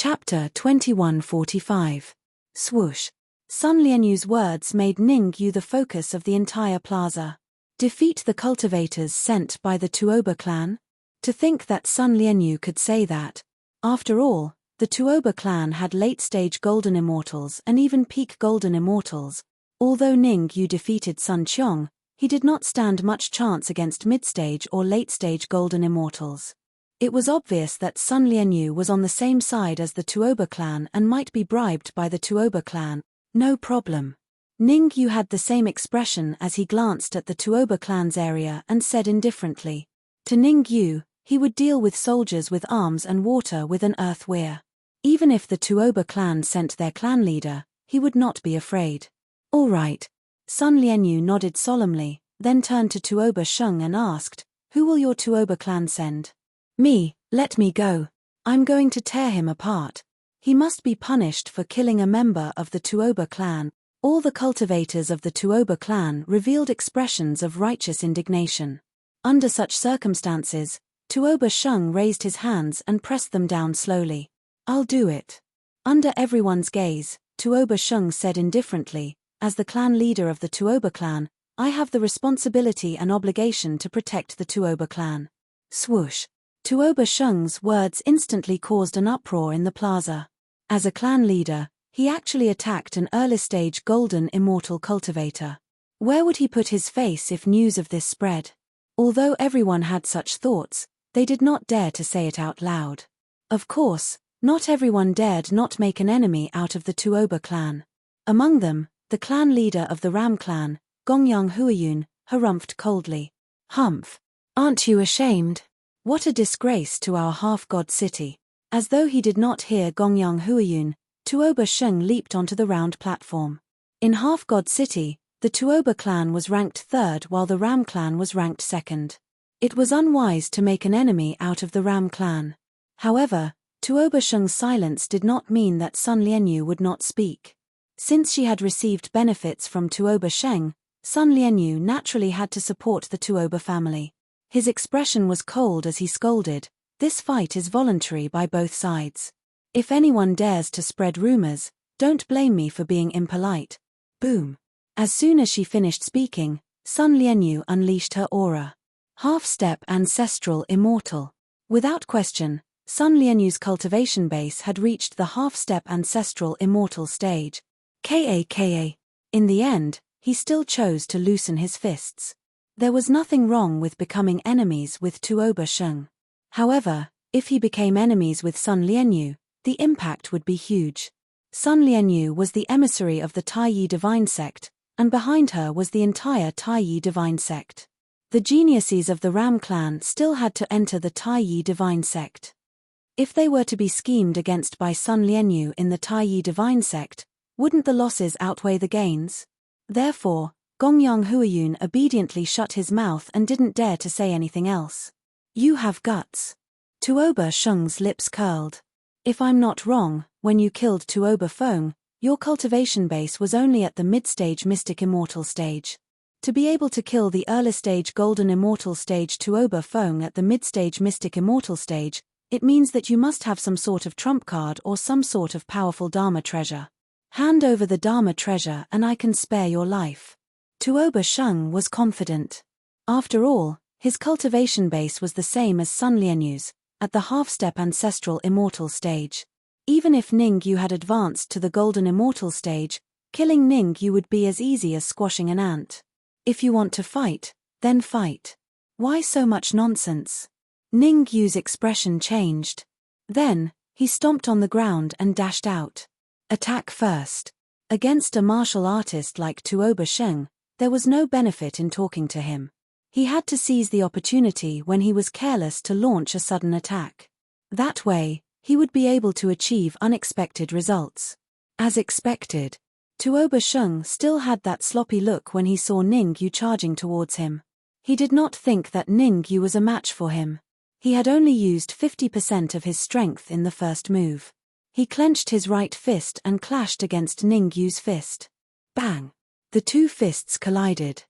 Chapter 2145. Swoosh. Sun Lianyu's words made Ningyu the focus of the entire plaza. Defeat the cultivators sent by the Tuoba clan? To think that Sun Lianyu could say that. After all, the Tuoba clan had late-stage golden immortals and even peak golden immortals. Although Ningyu defeated Sun Qiong, he did not stand much chance against mid-stage or late-stage golden immortals. It was obvious that Sun Lianyu was on the same side as the Tuoba clan and might be bribed by the Tuoba clan. No problem. Ningyu had the same expression as he glanced at the Tuoba clan's area and said indifferently. To Ningyu, he would deal with soldiers with arms and water with an earth weir. Even if the Tuoba clan sent their clan leader, he would not be afraid. All right. Sun Lianyu nodded solemnly, then turned to Tuoba Sheng and asked, "Who will your Tuoba clan send?" "Me, let me go. I'm going to tear him apart. He must be punished for killing a member of the Tuoba clan." All the cultivators of the Tuoba clan revealed expressions of righteous indignation. Under such circumstances, Tuoba Sheng raised his hands and pressed them down slowly. "I'll do it." Under everyone's gaze, Tuoba Sheng said indifferently, "As the clan leader of the Tuoba clan, I have the responsibility and obligation to protect the Tuoba clan." Swoosh. Tuoba Sheng's words instantly caused an uproar in the plaza. As a clan leader, he actually attacked an early-stage golden immortal cultivator. Where would he put his face if news of this spread? Although everyone had such thoughts, they did not dare to say it out loud. Of course, not everyone dared not make an enemy out of the Tuoba clan. Among them, the clan leader of the Ram clan, Gongyang Huiyun, harumphed coldly. "Humph! Aren't you ashamed? What a disgrace to our half-god city." As though he did not hear Gongyang Huiyun, Tuoba Sheng leaped onto the round platform. In half-god city, the Tuoba clan was ranked third while the Ram clan was ranked second. It was unwise to make an enemy out of the Ram clan. However, Tuoba Sheng's silence did not mean that Sun Lianyu would not speak. Since she had received benefits from Tuoba Sheng, Sun Lianyu naturally had to support the Tuoba family. His expression was cold as he scolded, "This fight is voluntary by both sides. If anyone dares to spread rumors, don't blame me for being impolite." Boom. As soon as she finished speaking, Sun Lianyu unleashed her aura. Half-step ancestral immortal. Without question, Sun Lianyu's cultivation base had reached the half-step ancestral immortal stage. Kaka. In the end, he still chose to loosen his fists. There was nothing wrong with becoming enemies with Tuoba Sheng. However, if he became enemies with Sun Lianyu, the impact would be huge. Sun Lianyu was the emissary of the Taiyi divine sect, and behind her was the entire Taiyi divine sect. The geniuses of the Ram clan still had to enter the Taiyi divine sect. If they were to be schemed against by Sun Lianyu in the Taiyi divine sect, wouldn't the losses outweigh the gains? Therefore, Gongyang Huiyun obediently shut his mouth and didn't dare to say anything else. "You have guts." Tuoba Sheng's lips curled. "If I'm not wrong, when you killed Tuoba Feng, your cultivation base was only at the mid-stage mystic immortal stage. To be able to kill the early-stage golden immortal stage Tuoba Feng at the mid-stage mystic immortal stage, it means that you must have some sort of trump card or some sort of powerful Dharma treasure. Hand over the Dharma treasure and I can spare your life." Tuoba Sheng was confident. After all, his cultivation base was the same as Sun Lianyu's, at the half-step ancestral immortal stage. Even if Ningyu had advanced to the golden immortal stage, killing Ningyu would be as easy as squashing an ant. If you want to fight, then fight. Why so much nonsense? Ningyu's expression changed. Then, he stomped on the ground and dashed out. Attack first. Against a martial artist like Tuoba Sheng, there was no benefit in talking to him. He had to seize the opportunity when he was careless to launch a sudden attack. That way, he would be able to achieve unexpected results. As expected, Tuoba Sheng still had that sloppy look when he saw Ningyu charging towards him. He did not think that Ningyu was a match for him. He had only used 50% of his strength in the first move. He clenched his right fist and clashed against Ningyu's fist. Bang! The two fists collided.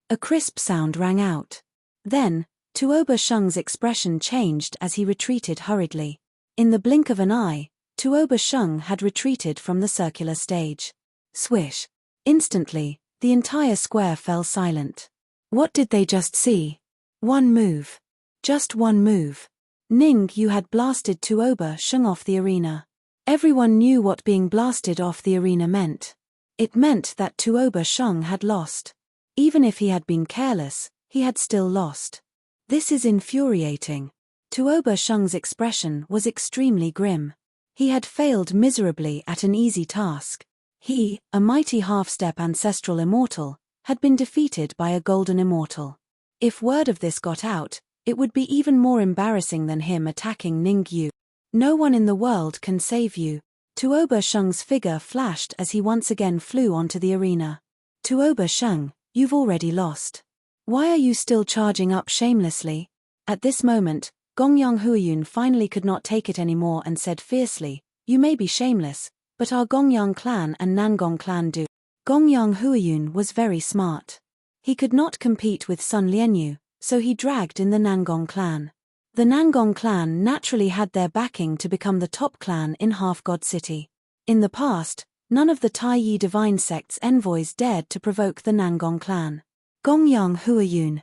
A crisp sound rang out. Then, Tuoba Sheng's expression changed as he retreated hurriedly. In the blink of an eye, Tuoba Sheng had retreated from the circular stage. Swish. Instantly, the entire square fell silent. What did they just see? One move. Just one move. Ning Yu had blasted Tuoba Sheng off the arena. Everyone knew what being blasted off the arena meant. It meant that Tuoba Sheng had lost. Even if he had been careless, he had still lost. This is infuriating. Tuoba Sheng's expression was extremely grim. He had failed miserably at an easy task. He, a mighty half-step ancestral immortal, had been defeated by a golden immortal. If word of this got out, it would be even more embarrassing than him attacking Ning Yu. No one in the world can save you. Tuoba Sheng's figure flashed as he once again flew onto the arena. Tuoba Sheng, you've already lost. Why are you still charging up shamelessly? At this moment, Gongyang Huiyun finally could not take it anymore and said fiercely, you may be shameless, but our Gongyang clan and Nangong clan do. Gongyang Huiyun was very smart. He could not compete with Sun Lianyu, so he dragged in the Nangong clan. The Nangong clan naturally had their backing to become the top clan in Half-God City. In the past, none of the Taiyi divine sect's envoys dared to provoke the Nangong clan. Gongyang Huiyun.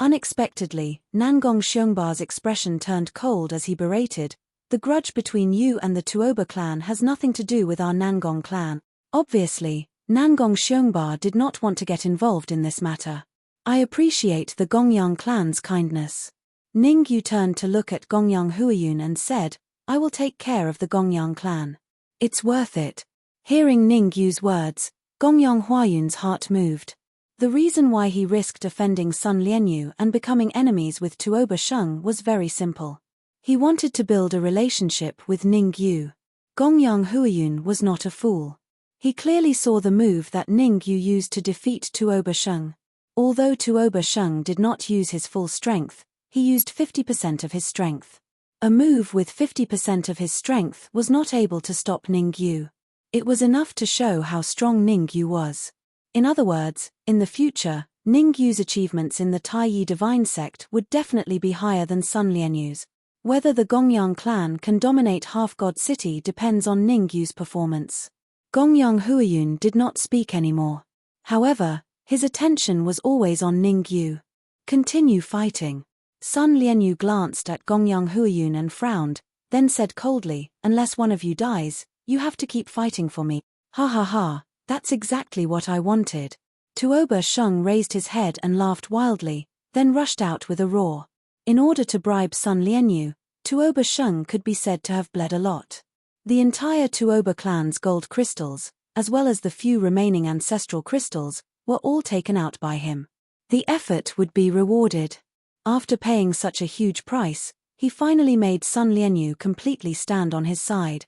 Unexpectedly, Nangong Xiongba's expression turned cold as he berated, the grudge between you and the Tuoba clan has nothing to do with our Nangong clan. Obviously, Nangong Xiongba did not want to get involved in this matter. I appreciate the Gongyang clan's kindness. Ning Yu turned to look at Gongyang Huiyun and said, I will take care of the Gongyang clan. It's worth it. Hearing Ning Yu's words, Gongyang Huiyun's heart moved. The reason why he risked offending Sun Lianyu and becoming enemies with Tuoba Sheng was very simple. He wanted to build a relationship with Ning Yu. Gongyang Huiyun was not a fool. He clearly saw the move that Ning Yu used to defeat Tuoba Sheng. Although Tuoba Sheng did not use his full strength, he used 50% of his strength. A move with 50% of his strength was not able to stop Ning Yu. It was enough to show how strong Ning Yu was. In other words, in the future, Ning Yu's achievements in the Taiyi divine sect would definitely be higher than Sun Lianyu's. Whether the Gongyang clan can dominate Half-God City depends on Ning Yu's performance. Gongyang Huiyun did not speak anymore. However, his attention was always on Ning Yu. Continue fighting. Sun Lianyu glanced at Gongyang Huiyun and frowned, then said coldly, unless one of you dies, you have to keep fighting for me. Ha ha ha. That's exactly what I wanted. Tuoba Sheng raised his head and laughed wildly, then rushed out with a roar. In order to bribe Sun Lianyu, Tuoba Sheng could be said to have bled a lot. The entire Tuoba clan's gold crystals, as well as the few remaining ancestral crystals, were all taken out by him. The effort would be rewarded. After paying such a huge price, he finally made Sun Lianyu completely stand on his side.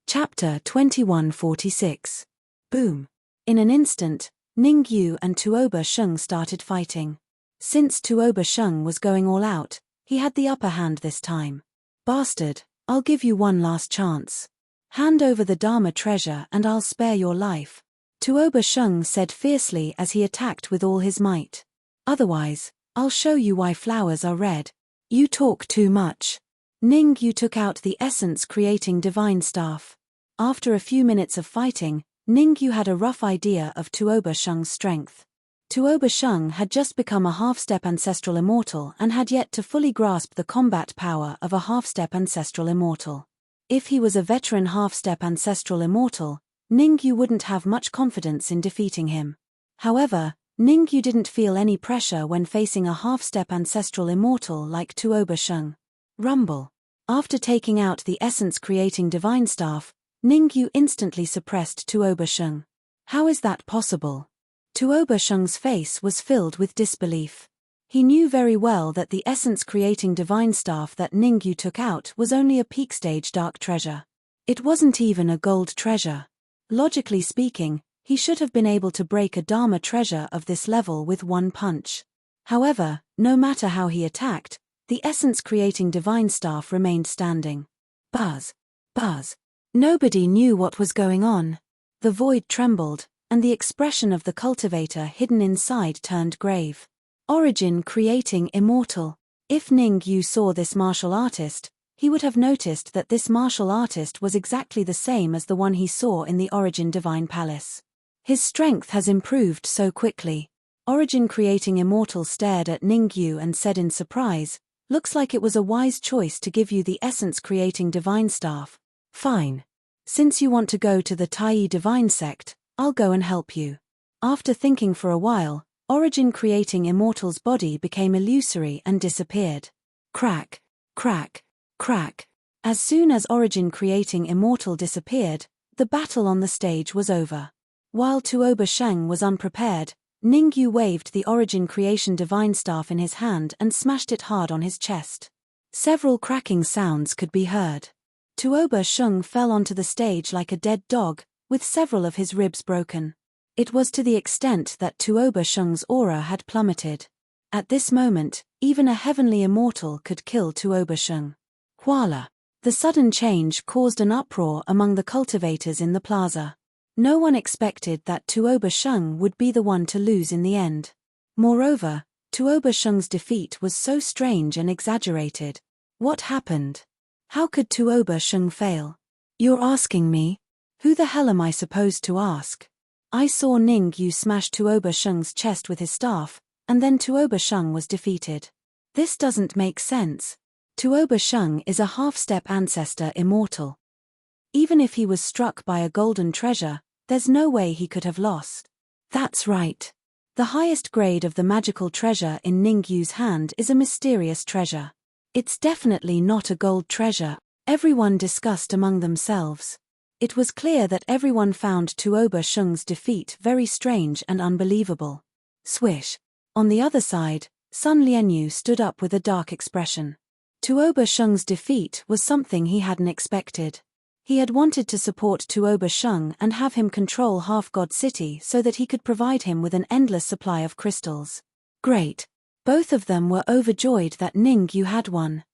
Chapter 2146. Boom. In an instant, Ning Yu and Tuoba Sheng started fighting. Since Tuoba Sheng was going all out, he had the upper hand this time. Bastard, I'll give you one last chance. Hand over the Dharma treasure and I'll spare your life. Tuoba Sheng said fiercely as he attacked with all his might. Otherwise, I'll show you why flowers are red. You talk too much. Ning Yu took out the essence-creating divine staff. After a few minutes of fighting, Ning Yu had a rough idea of Tuoba Sheng's strength. Tuoba Sheng had just become a half-step ancestral immortal and had yet to fully grasp the combat power of a half-step ancestral immortal. If he was a veteran half-step ancestral immortal, Ning Yu wouldn't have much confidence in defeating him. However, Ning Yu didn't feel any pressure when facing a half-step ancestral immortal like Tuoba Sheng. Rumble. After taking out the essence-creating divine staff, Ning Yu instantly suppressed Tuoba Sheng. How is that possible? Tuoba Sheng's face was filled with disbelief. He knew very well that the essence-creating divine staff that Ning Yu took out was only a peak-stage dark treasure. It wasn't even a gold treasure. Logically speaking, he should have been able to break a Dharma treasure of this level with one punch. However, no matter how he attacked, the essence-creating divine staff remained standing. Buzz. Buzz. Nobody knew what was going on. The void trembled, and the expression of the cultivator hidden inside turned grave. Origin creating immortal. If Ning Yu saw this martial artist, he would have noticed that this martial artist was exactly the same as the one he saw in the Origin Divine Palace. His strength has improved so quickly. Origin Creating Immortal stared at Ningyu and said in surprise, "Looks like it was a wise choice to give you the Essence Creating Divine Staff. Fine. Since you want to go to the Tai Divine Sect, I'll go and help you." After thinking for a while, Origin Creating Immortal's body became illusory and disappeared. Crack, crack, crack. As soon as Origin Creating Immortal disappeared, the battle on the stage was over. While Tuoba Sheng was unprepared, Ningyu waved the Origin Creation Divine Staff in his hand and smashed it hard on his chest. Several cracking sounds could be heard. Tuoba Sheng fell onto the stage like a dead dog, with several of his ribs broken. It was to the extent that Tuoba Sheng's aura had plummeted. At this moment, even a heavenly immortal could kill Tuoba Sheng. Voila! The sudden change caused an uproar among the cultivators in the plaza. No one expected that Tuoba Sheng would be the one to lose in the end. Moreover, Tuoba Sheng's defeat was so strange and exaggerated. What happened? How could Tuoba Sheng fail? You're asking me? Who the hell am I supposed to ask? I saw Ningyu smash Tuoba Sheng's chest with his staff, and then Tuoba Sheng was defeated. This doesn't make sense. Tuoba Sheng is a half-step ancestor immortal. Even if he was struck by a golden treasure, there's no way he could have lost. That's right. The highest grade of the magical treasure in Ningyu's hand is a mysterious treasure. It's definitely not a gold treasure, everyone discussed among themselves. It was clear that everyone found Tuoba Sheng's defeat very strange and unbelievable. Swish. On the other side, Sun Lianyu stood up with a dark expression. Tuoba Sheng's defeat was something he hadn't expected. He had wanted to support Tuoba Sheng and have him control Half-God City so that he could provide him with an endless supply of crystals. Great. Both of them were overjoyed that Ningyu had won.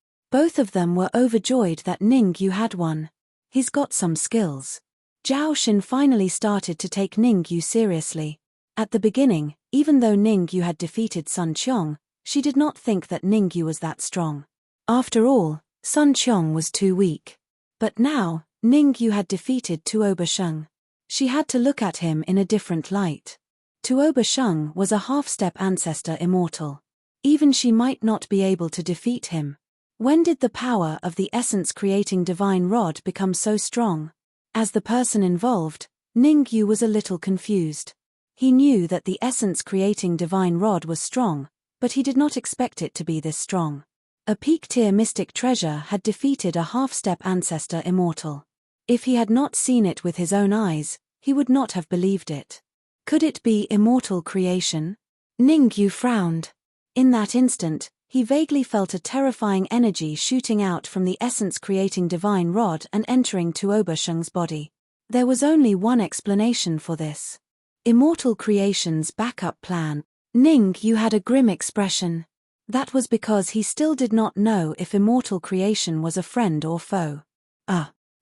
He's got some skills. Zhao Xin finally started to take Ningyu seriously. At the beginning, even though Ningyu had defeated Sun Qiong, she did not think that Ningyu was that strong. After all, Sun Qiong was too weak. But now, Ningyu had defeated Tuoba Sheng. She had to look at him in a different light. Tuoba Sheng was a half-step ancestor immortal. Even she might not be able to defeat him. When did the power of the essence-creating divine rod become so strong? As the person involved, Ningyu was a little confused. He knew that the essence-creating divine rod was strong, but he did not expect it to be this strong. A peak-tier mystic treasure had defeated a half-step ancestor immortal. If he had not seen it with his own eyes, he would not have believed it. Could it be immortal creation? Ningyu frowned. In that instant, he vaguely felt a terrifying energy shooting out from the essence-creating divine rod and entering Tuoba Sheng's body. There was only one explanation for this. Immortal creation's backup plan. Ningyu had a grim expression. That was because he still did not know if immortal creation was a friend or foe.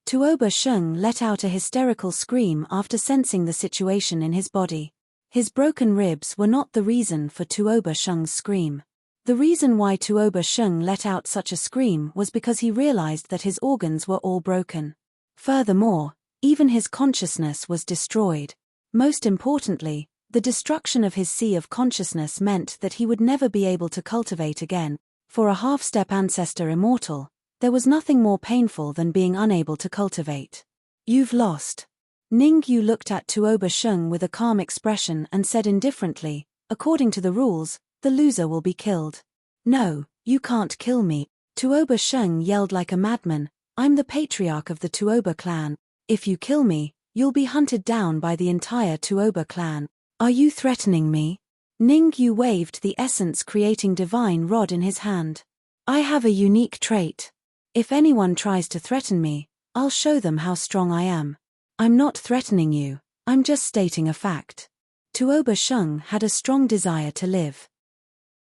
Tuoba Sheng let out a hysterical scream after sensing the situation in his body. His broken ribs were not the reason for Tuoba Sheng's scream. The reason why Tuoba Sheng let out such a scream was because he realized that his organs were all broken. Furthermore, even his consciousness was destroyed. Most importantly, the destruction of his sea of consciousness meant that he would never be able to cultivate again. For a half-step ancestor immortal, there was nothing more painful than being unable to cultivate. You've lost. Ningyu looked at Tuoba Sheng with a calm expression and said indifferently, according to the rules, the loser will be killed. No, you can't kill me. Tuoba Sheng yelled like a madman, I'm the patriarch of the Tuoba clan. If you kill me, you'll be hunted down by the entire Tuoba clan. Are you threatening me? Ningyu waved the essence-creating divine rod in his hand. I have a unique trait. If anyone tries to threaten me, I'll show them how strong I am. I'm not threatening you, I'm just stating a fact. Tuoba Sheng had a strong desire to live.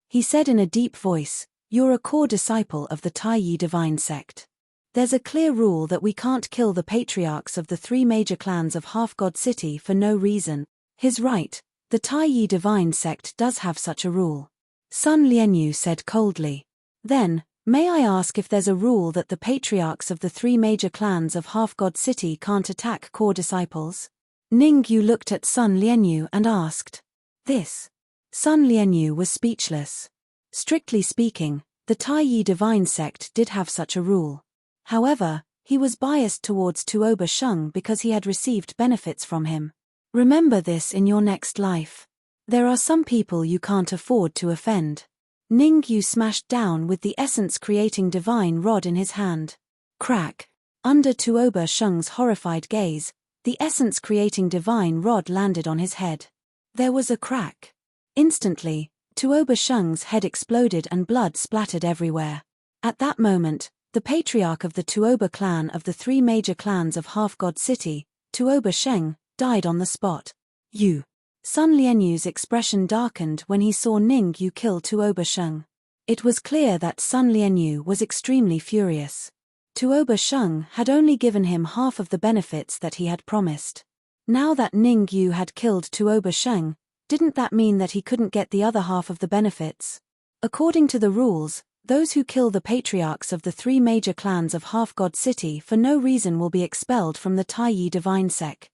He said in a deep voice, you're a core disciple of the Tai Divine Sect. There's a clear rule that we can't kill the patriarchs of the three major clans of Half-God City for no reason. He's right. The Tai Divine Sect does have such a rule. Sun Lianyu said coldly. Then, May I ask if there's a rule that the patriarchs of the three major clans of Half-God City can't attack core disciples? Ningyu looked at Sun Lianyu and asked. This. Sun Lianyu was speechless. Strictly speaking, the Taiyi Divine Sect did have such a rule. However, he was biased towards Tuoba Sheng because he had received benefits from him. Remember this in your next life. There are some people you can't afford to offend. Ningyu smashed down with the essence-creating divine rod in his hand. Crack. Under Tuoba Sheng's horrified gaze, the essence-creating divine rod landed on his head. There was a crack. Instantly, Tuoba Sheng's head exploded and blood splattered everywhere. At that moment, the patriarch of the Tuoba clan of the three major clans of Half-God City, Tuoba Sheng, died on the spot. You. Sun Lianyu's expression darkened when he saw Ningyu kill Tuoba Sheng. It was clear that Sun Lianyu was extremely furious. Tuoba Sheng had only given him half of the benefits that he had promised. Now that Ningyu had killed Tuoba Sheng, didn't that mean that he couldn't get the other half of the benefits? According to the rules, those who kill the patriarchs of the three major clans of Half-God City for no reason will be expelled from the Taiyi Divine Sect.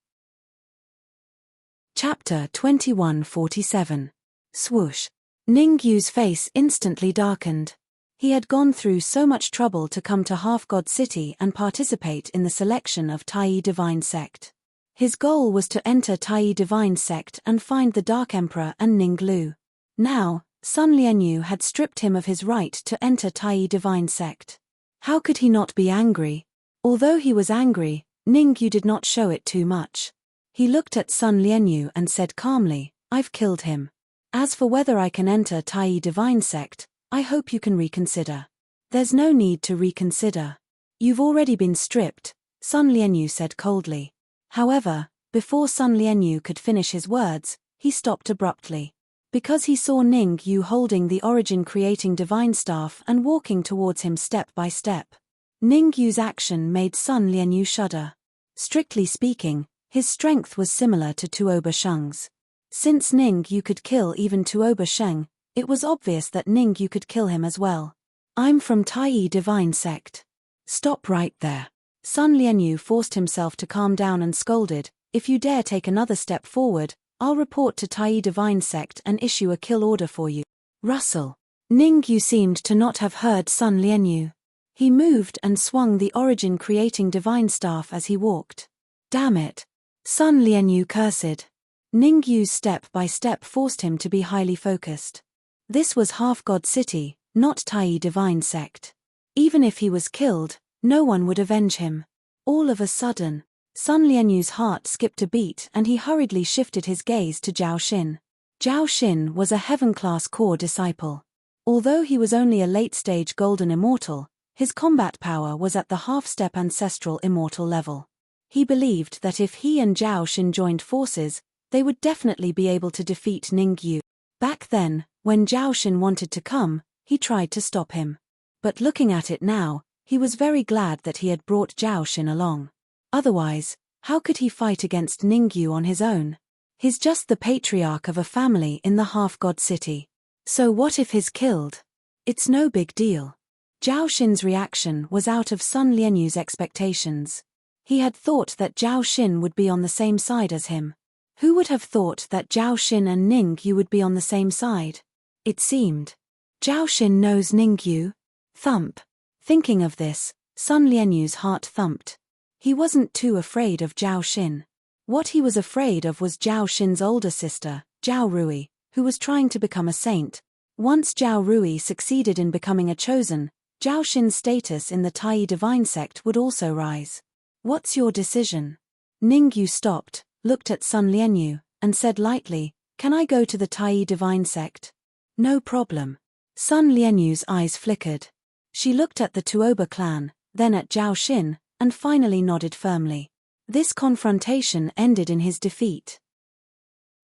Chapter 2147. Swoosh. Ningyu's face instantly darkened. He had gone through so much trouble to come to Half-God City and participate in the selection of Taiyi Divine Sect. His goal was to enter Taiyi Divine Sect and find the Dark Emperor and Ning Lu. Now, Sun Lianyu had stripped him of his right to enter Taiyi Divine Sect. How could he not be angry? Although he was angry, Ningyu did not show it too much. He looked at Sun Lianyu and said calmly, "I've killed him. As for whether I can enter Taiyi Divine Sect, I hope you can reconsider." "There's no need to reconsider. You've already been stripped," Sun Lianyu said coldly. However, before Sun Lianyu could finish his words, he stopped abruptly. Because he saw Ningyu holding the origin-creating divine staff and walking towards him step by step. Ningyu's action made Sun Lianyu shudder. Strictly speaking, his strength was similar to Tuoba Sheng's. Since Ningyu could kill even Tuoba Sheng, it was obvious that Ningyu could kill him as well. "I'm from Taiyi Divine Sect." "Stop right there." Sun Lianyu forced himself to calm down and scolded, "If you dare take another step forward, I'll report to Taiyi Divine Sect and issue a kill order for you." "Russell." Ningyu seemed to not have heard Sun Lianyu. He moved and swung the origin-creating divine staff as he walked. "Damn it." Sun Lianyu cursed. Ningyu's step-by-step forced him to be highly focused. This was Half-God City, not Taiyi Divine Sect. Even if he was killed, no one would avenge him. All of a sudden, Sun Lianyu's heart skipped a beat and he hurriedly shifted his gaze to Zhao Xin. Zhao Xin was a heaven-class core disciple. Although he was only a late-stage golden immortal, his combat power was at the half-step ancestral immortal level. He believed that if he and Zhao Xin joined forces, they would definitely be able to defeat Ningyu. Back then, when Zhao Xin wanted to come, he tried to stop him. But looking at it now, he was very glad that he had brought Zhao Xin along. Otherwise, how could he fight against Ningyu on his own? He's just the patriarch of a family in the Half-God City. So what if he's killed? It's no big deal. Zhao Xin's reaction was out of Sun Lianyu's expectations. He had thought that Zhao Xin would be on the same side as him. Who would have thought that Zhao Xin and Ningyu would be on the same side? It seemed. Zhao Xin knows Ningyu. Thump. Thinking of this, Sun Lianyu's heart thumped. He wasn't too afraid of Zhao Xin. What he was afraid of was Zhao Xin's older sister, Zhao Rui, who was trying to become a saint. Once Zhao Rui succeeded in becoming a chosen, Zhao Xin's status in the Taiyi Divine Sect would also rise. "What's your decision?" Ningyu stopped, looked at Sun Lianyu, and said lightly, "Can I go to the Taiyi Divine Sect?" "No problem." Sun Lianyu's eyes flickered. She looked at the Tuoba clan, then at Zhao Xin, and finally nodded firmly. This confrontation ended in his defeat.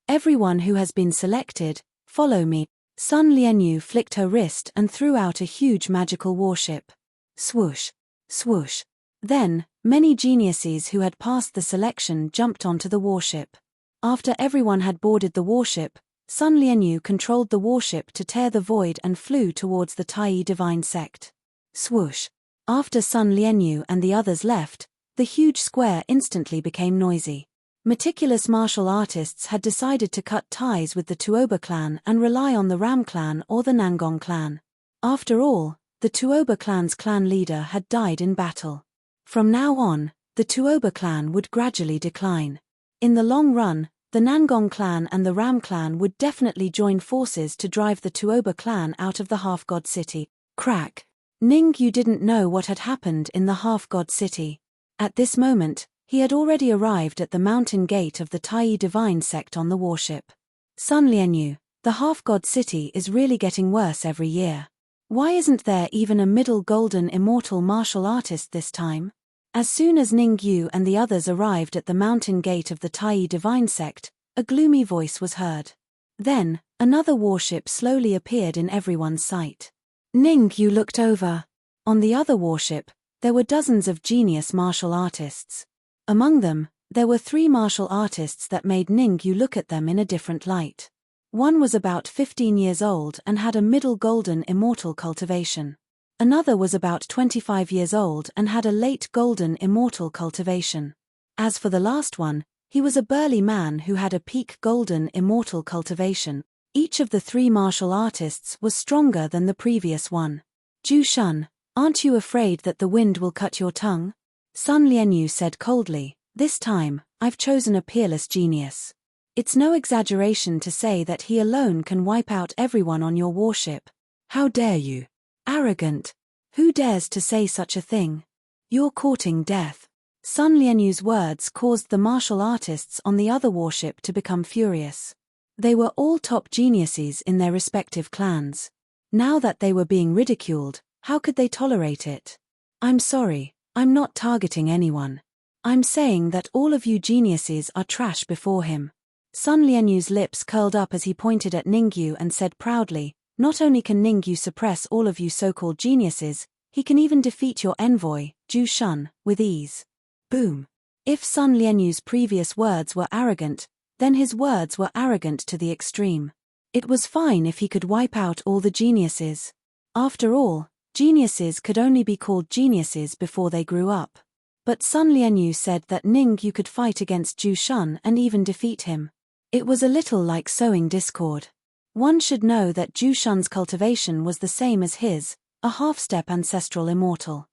"Everyone who has been selected, follow me." Sun Lianyu flicked her wrist and threw out a huge magical warship. Swoosh, swoosh. Then, many geniuses who had passed the selection jumped onto the warship. After everyone had boarded the warship, Sun Lianyu controlled the warship to tear the void and flew towards the Taiyi Divine Sect. Swoosh. After Sun Lianyu and the others left, the huge square instantly became noisy. Meticulous martial artists had decided to cut ties with the Tuoba clan and rely on the Ram clan or the Nangong clan. After all, the Tuoba clan's clan leader had died in battle. From now on, the Tuoba clan would gradually decline. In the long run, the Nangong clan and the Ram clan would definitely join forces to drive the Tuoba clan out of the half-god city. Crack. Ningyu didn't know what had happened in the half-god city. At this moment, he had already arrived at the mountain gate of the Tai divine sect on the warship. Sun Lianyu, the half-god city is really getting worse every year. Why isn't there even a middle golden immortal martial artist this time? As soon as Ningyu and the others arrived at the mountain gate of the Tai divine sect, a gloomy voice was heard. Then, another warship slowly appeared in everyone's sight. Ningyu looked over. On the other warship, there were dozens of genius martial artists. Among them, there were 3 martial artists that made Ningyu look at them in a different light. One was about 15 years old and had a middle golden immortal cultivation. Another was about 25 years old and had a late golden immortal cultivation. As for the last one, he was a burly man who had a peak golden immortal cultivation. Each of the 3 martial artists was stronger than the previous one. Ju Shun, aren't you afraid that the wind will cut your tongue? Sun Lianyu said coldly, this time, I've chosen a peerless genius. It's no exaggeration to say that he alone can wipe out everyone on your warship. How dare you? Arrogant. Who dares to say such a thing? You're courting death. Sun Lianyu's words caused the martial artists on the other warship to become furious. They were all top geniuses in their respective clans. Now that they were being ridiculed, how could they tolerate it? I'm sorry, I'm not targeting anyone. I'm saying that all of you geniuses are trash before him. Sun Lianyu's lips curled up as he pointed at Ningyu and said proudly, not only can Ningyu suppress all of you so-called geniuses, he can even defeat your envoy, Ju Shun, with ease. Boom. If Sun Lianyu's previous words were arrogant, then his words were arrogant to the extreme. It was fine if he could wipe out all the geniuses. After all, geniuses could only be called geniuses before they grew up. But Sun Lianyu said that Ningyu could fight against Ju Shun and even defeat him. It was a little like sowing discord. One should know that Ju Shun's cultivation was the same as his, a half-step ancestral immortal.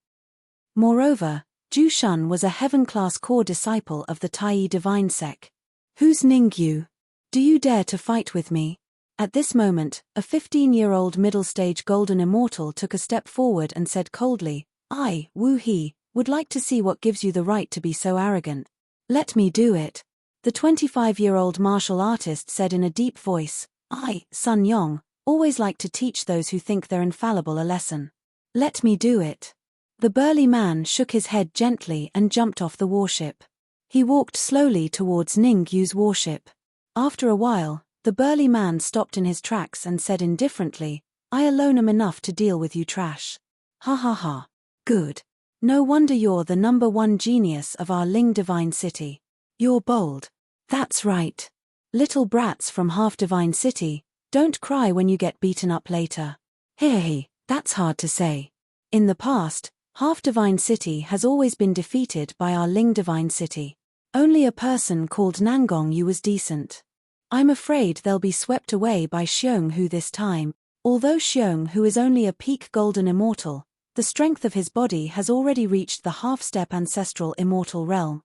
Moreover, Ju Shun was a heaven-class core disciple of the Tai divine sect. Who's Ningyu? Do you dare to fight with me? At this moment, a 15-year-old middle-stage golden immortal took a step forward and said coldly, I, Wu He, would like to see what gives you the right to be so arrogant. Let me do it. The 25-year-old martial artist said in a deep voice, I, Sun Yong, always like to teach those who think they're infallible a lesson. Let me do it. The burly man shook his head gently and jumped off the warship. He walked slowly towards Ningyu's warship. After a while, the burly man stopped in his tracks and said indifferently, I alone am enough to deal with you trash. Ha ha ha. Good. No wonder you're the #1 genius of our Ling Divine City. You're bold. That's right. Little brats from Half Divine City, don't cry when you get beaten up later. Hey, that's hard to say. In the past, Half Divine City has always been defeated by our Ling Divine City. Only a person called Nangong Yu was decent. I'm afraid they'll be swept away by Xiong Hu this time. Although Xiong Hu is only a peak golden immortal, the strength of his body has already reached the half-step ancestral immortal realm.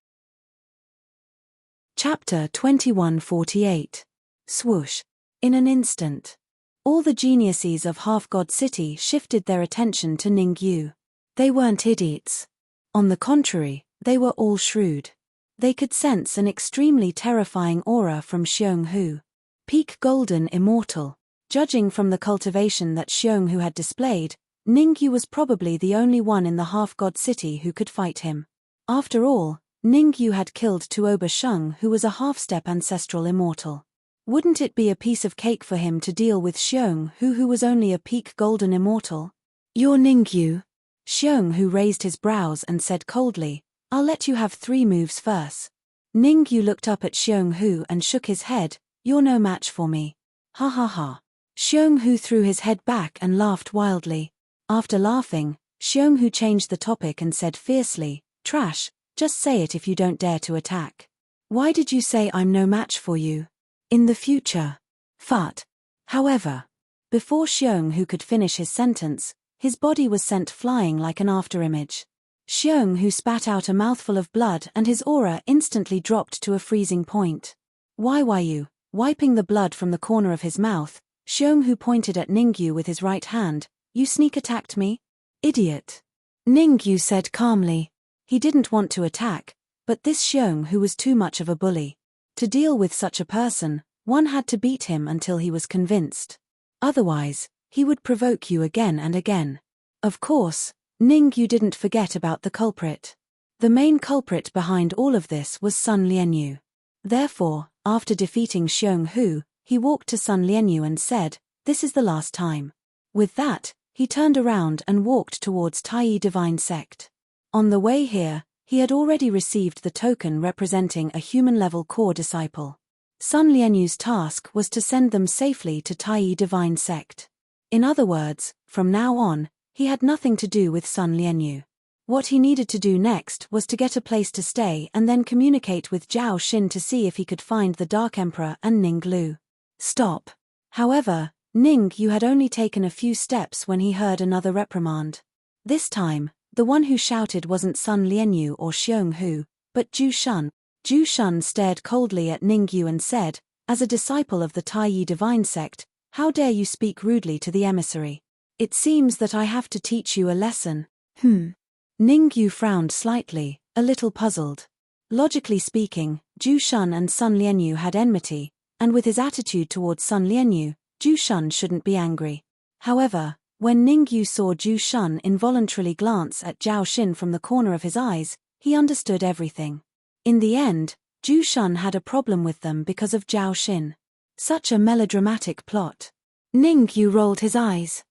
Chapter 2148. Swoosh. In an instant, all the geniuses of Half-God City shifted their attention to Ningyu. They weren't idiots. On the contrary, they were all shrewd. They could sense an extremely terrifying aura from Xiong Hu. Peak golden immortal. Judging from the cultivation that Xiong Hu had displayed, Ningyu was probably the only one in the Half-God City who could fight him. After all, Ningyu had killed Tuoba Sheng, who was a half-step ancestral immortal. Wouldn't it be a piece of cake for him to deal with Xiong Hu, who was only a peak golden immortal? You're Ningyu. Xiong Hu raised his brows and said coldly, I'll let you have 3 moves first. Ningyu looked up at Xiong Hu and shook his head, you're no match for me. Ha ha ha. Xiong Hu threw his head back and laughed wildly. After laughing, Xionghu changed the topic and said fiercely, "Trash, just say it if you don't dare to attack. Why did you say I'm no match for you? In the future. Fart." However, before Xionghu could finish his sentence, his body was sent flying like an afterimage. Xionghu spat out a mouthful of blood and his aura instantly dropped to a freezing point. Why you? Wiping the blood from the corner of his mouth, Xionghu pointed at Ningyu with his right hand. "You sneak attacked me? Idiot." Ningyu said calmly. He didn't want to attack, but this Xionghu was too much of a bully. To deal with such a person, one had to beat him until he was convinced. Otherwise, he would provoke you again and again. Of course, Ningyu didn't forget about the culprit. The main culprit behind all of this was Sun Lianyu. Therefore, after defeating Xionghu, he walked to Sun Lianyu and said, "This is the last time." With that, he turned around and walked towards Taiyi Divine Sect. On the way here, he had already received the token representing a human-level core disciple. Sun Lianyu's task was to send them safely to Taiyi Divine Sect. In other words, from now on, he had nothing to do with Sun Lianyu. What he needed to do next was to get a place to stay and then communicate with Zhao Xin to see if he could find the Dark Emperor and Ning Lu. Stop. However, Ningyu had only taken a few steps when he heard another reprimand. This time, the one who shouted wasn't Sun Lianyu or Xionghu, but Zhu Shun. Zhu Shun stared coldly at Ningyu and said, "As a disciple of the Taiyi Divine Sect, how dare you speak rudely to the emissary? It seems that I have to teach you a lesson." Ningyu frowned slightly, a little puzzled. Logically speaking, Zhu Shun and Sun Lianyu had enmity, and with his attitude towards Sun Lianyu, Zhu Shun shouldn't be angry. However, when Ningyu saw Zhu Shun involuntarily glance at Zhao Xin from the corner of his eyes, he understood everything. In the end, Zhu Shun had a problem with them because of Zhao Xin. Such a melodramatic plot. Ningyu rolled his eyes.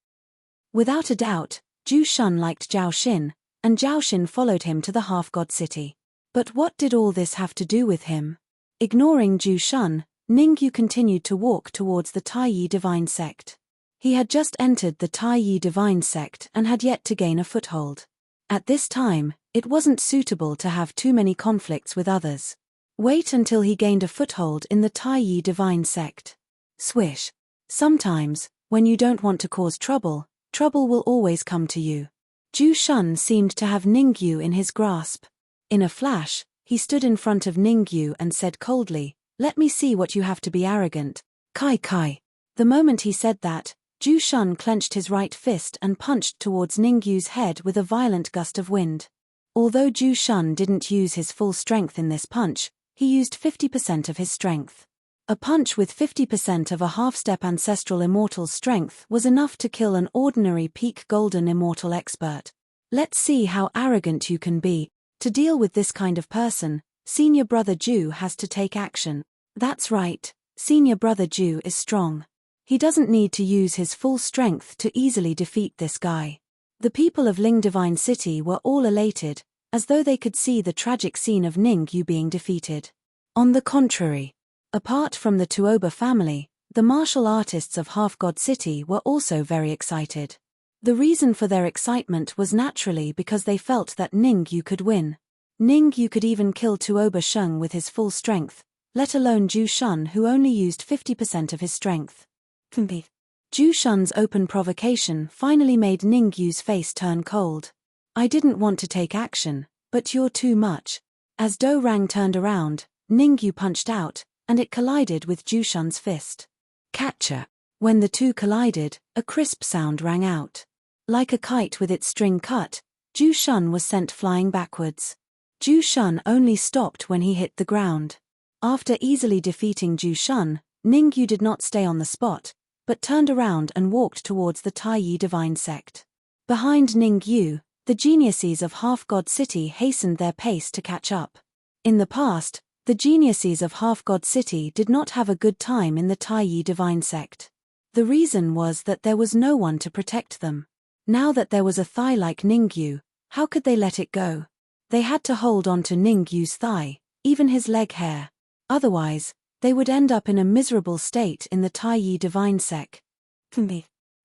Without a doubt, Zhu Shun liked Zhao Xin, and Zhao Xin followed him to the half-god city. But what did all this have to do with him? Ignoring Zhu Shun, Ningyu continued to walk towards the Taiyi Divine Sect. He had just entered the Taiyi Divine Sect and had yet to gain a foothold. At this time, it wasn't suitable to have too many conflicts with others. Wait until he gained a foothold in the Taiyi Divine Sect. Swish. Sometimes, when you don't want to cause trouble, trouble will always come to you. Zhu Shun seemed to have Ningyu in his grasp. In a flash, he stood in front of Ningyu and said coldly, "Let me see what you have to be arrogant. Kai Kai." The moment he said that, Zhu Shun clenched his right fist and punched towards Ningyu's head with a violent gust of wind. Although Zhu Shun didn't use his full strength in this punch, he used 50% of his strength. A punch with 50% of a half-step ancestral immortal's strength was enough to kill an ordinary peak golden immortal expert. Let's see how arrogant you can be. To deal with this kind of person, Senior Brother Zhu has to take action. That's right, Senior Brother Zhu is strong. He doesn't need to use his full strength to easily defeat this guy. The people of Ling Divine City were all elated, as though they could see the tragic scene of Ningyu being defeated. On the contrary, apart from the Tuoba family, the martial artists of Half-God City were also very excited. The reason for their excitement was naturally because they felt that Ningyu could win. Ningyu could even kill Tuoba Sheng with his full strength, let alone Zhu Shun who only used 50% of his strength. Zhu Shun's open provocation finally made Ningyu's face turn cold. "I didn't want to take action, but you're too much." As Do Rang turned around, Ningyu punched out, and it collided with Zhu Shun's fist. Catcher. When the two collided, a crisp sound rang out. Like a kite with its string cut, Zhu Shun was sent flying backwards. Zhu Shun only stopped when he hit the ground. After easily defeating Zhu Shun, Ningyu did not stay on the spot, but turned around and walked towards the Taiyi Divine Sect. Behind Ningyu, the geniuses of Half-God City hastened their pace to catch up. In the past, the geniuses of Half-God City did not have a good time in the Taiyi Divine Sect. The reason was that there was no one to protect them. Now that there was a thigh like Ningyu, how could they let it go? They had to hold on to Ningyu's thigh, even his leg hair. Otherwise, they would end up in a miserable state in the Taiyi Divine Sect.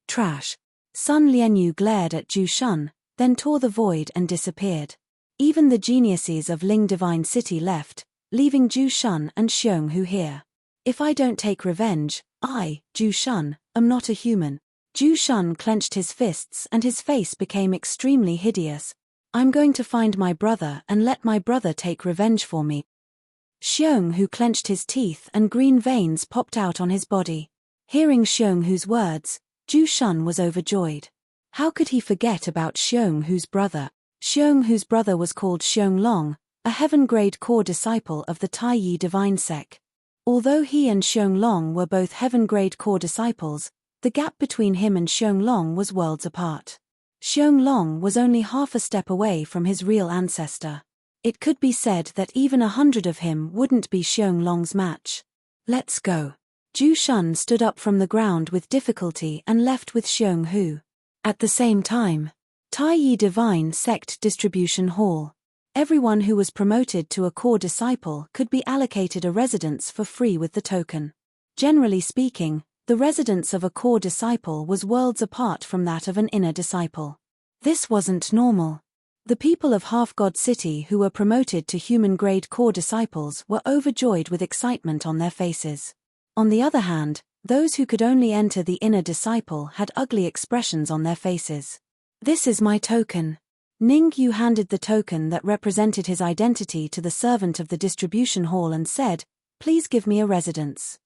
Trash. Sun Lianyu glared at Zhu Shun, then tore the void and disappeared. Even the geniuses of Ling Divine City left, leaving Ju Shun and Xiong Hu here. If I don't take revenge, I, Ju Shun, am not a human. Ju Shun clenched his fists and his face became extremely hideous. I'm going to find my brother and let my brother take revenge for me. Xiong Hu clenched his teeth and green veins popped out on his body. Hearing Xiong Hu's words, Ju Shun was overjoyed. How could he forget about Xiong Hu's brother? Xiong Hu's brother was called Xiong Long, a heaven-grade core disciple of the Tai Yi Divine Sect. Although he and Xiong Long were both heaven-grade core disciples, the gap between him and Xiong Long was worlds apart. Xiong Long was only half a step away from his real ancestor. It could be said that even 100 of him wouldn't be Xiong Long's match. Let's go. Ju Shun stood up from the ground with difficulty and left with Xiong Hu. At the same time, Tai Yi Divine Sect Distribution Hall. Everyone who was promoted to a core disciple could be allocated a residence for free with the token. Generally speaking, the residence of a core disciple was worlds apart from that of an inner disciple. This wasn't normal. The people of Half-God City who were promoted to human-grade core disciples were overjoyed with excitement on their faces. On the other hand, those who could only enter the inner disciple had ugly expressions on their faces. This is my token. Ning Yu handed the token that represented his identity to the servant of the distribution hall and said, "Please give me a residence."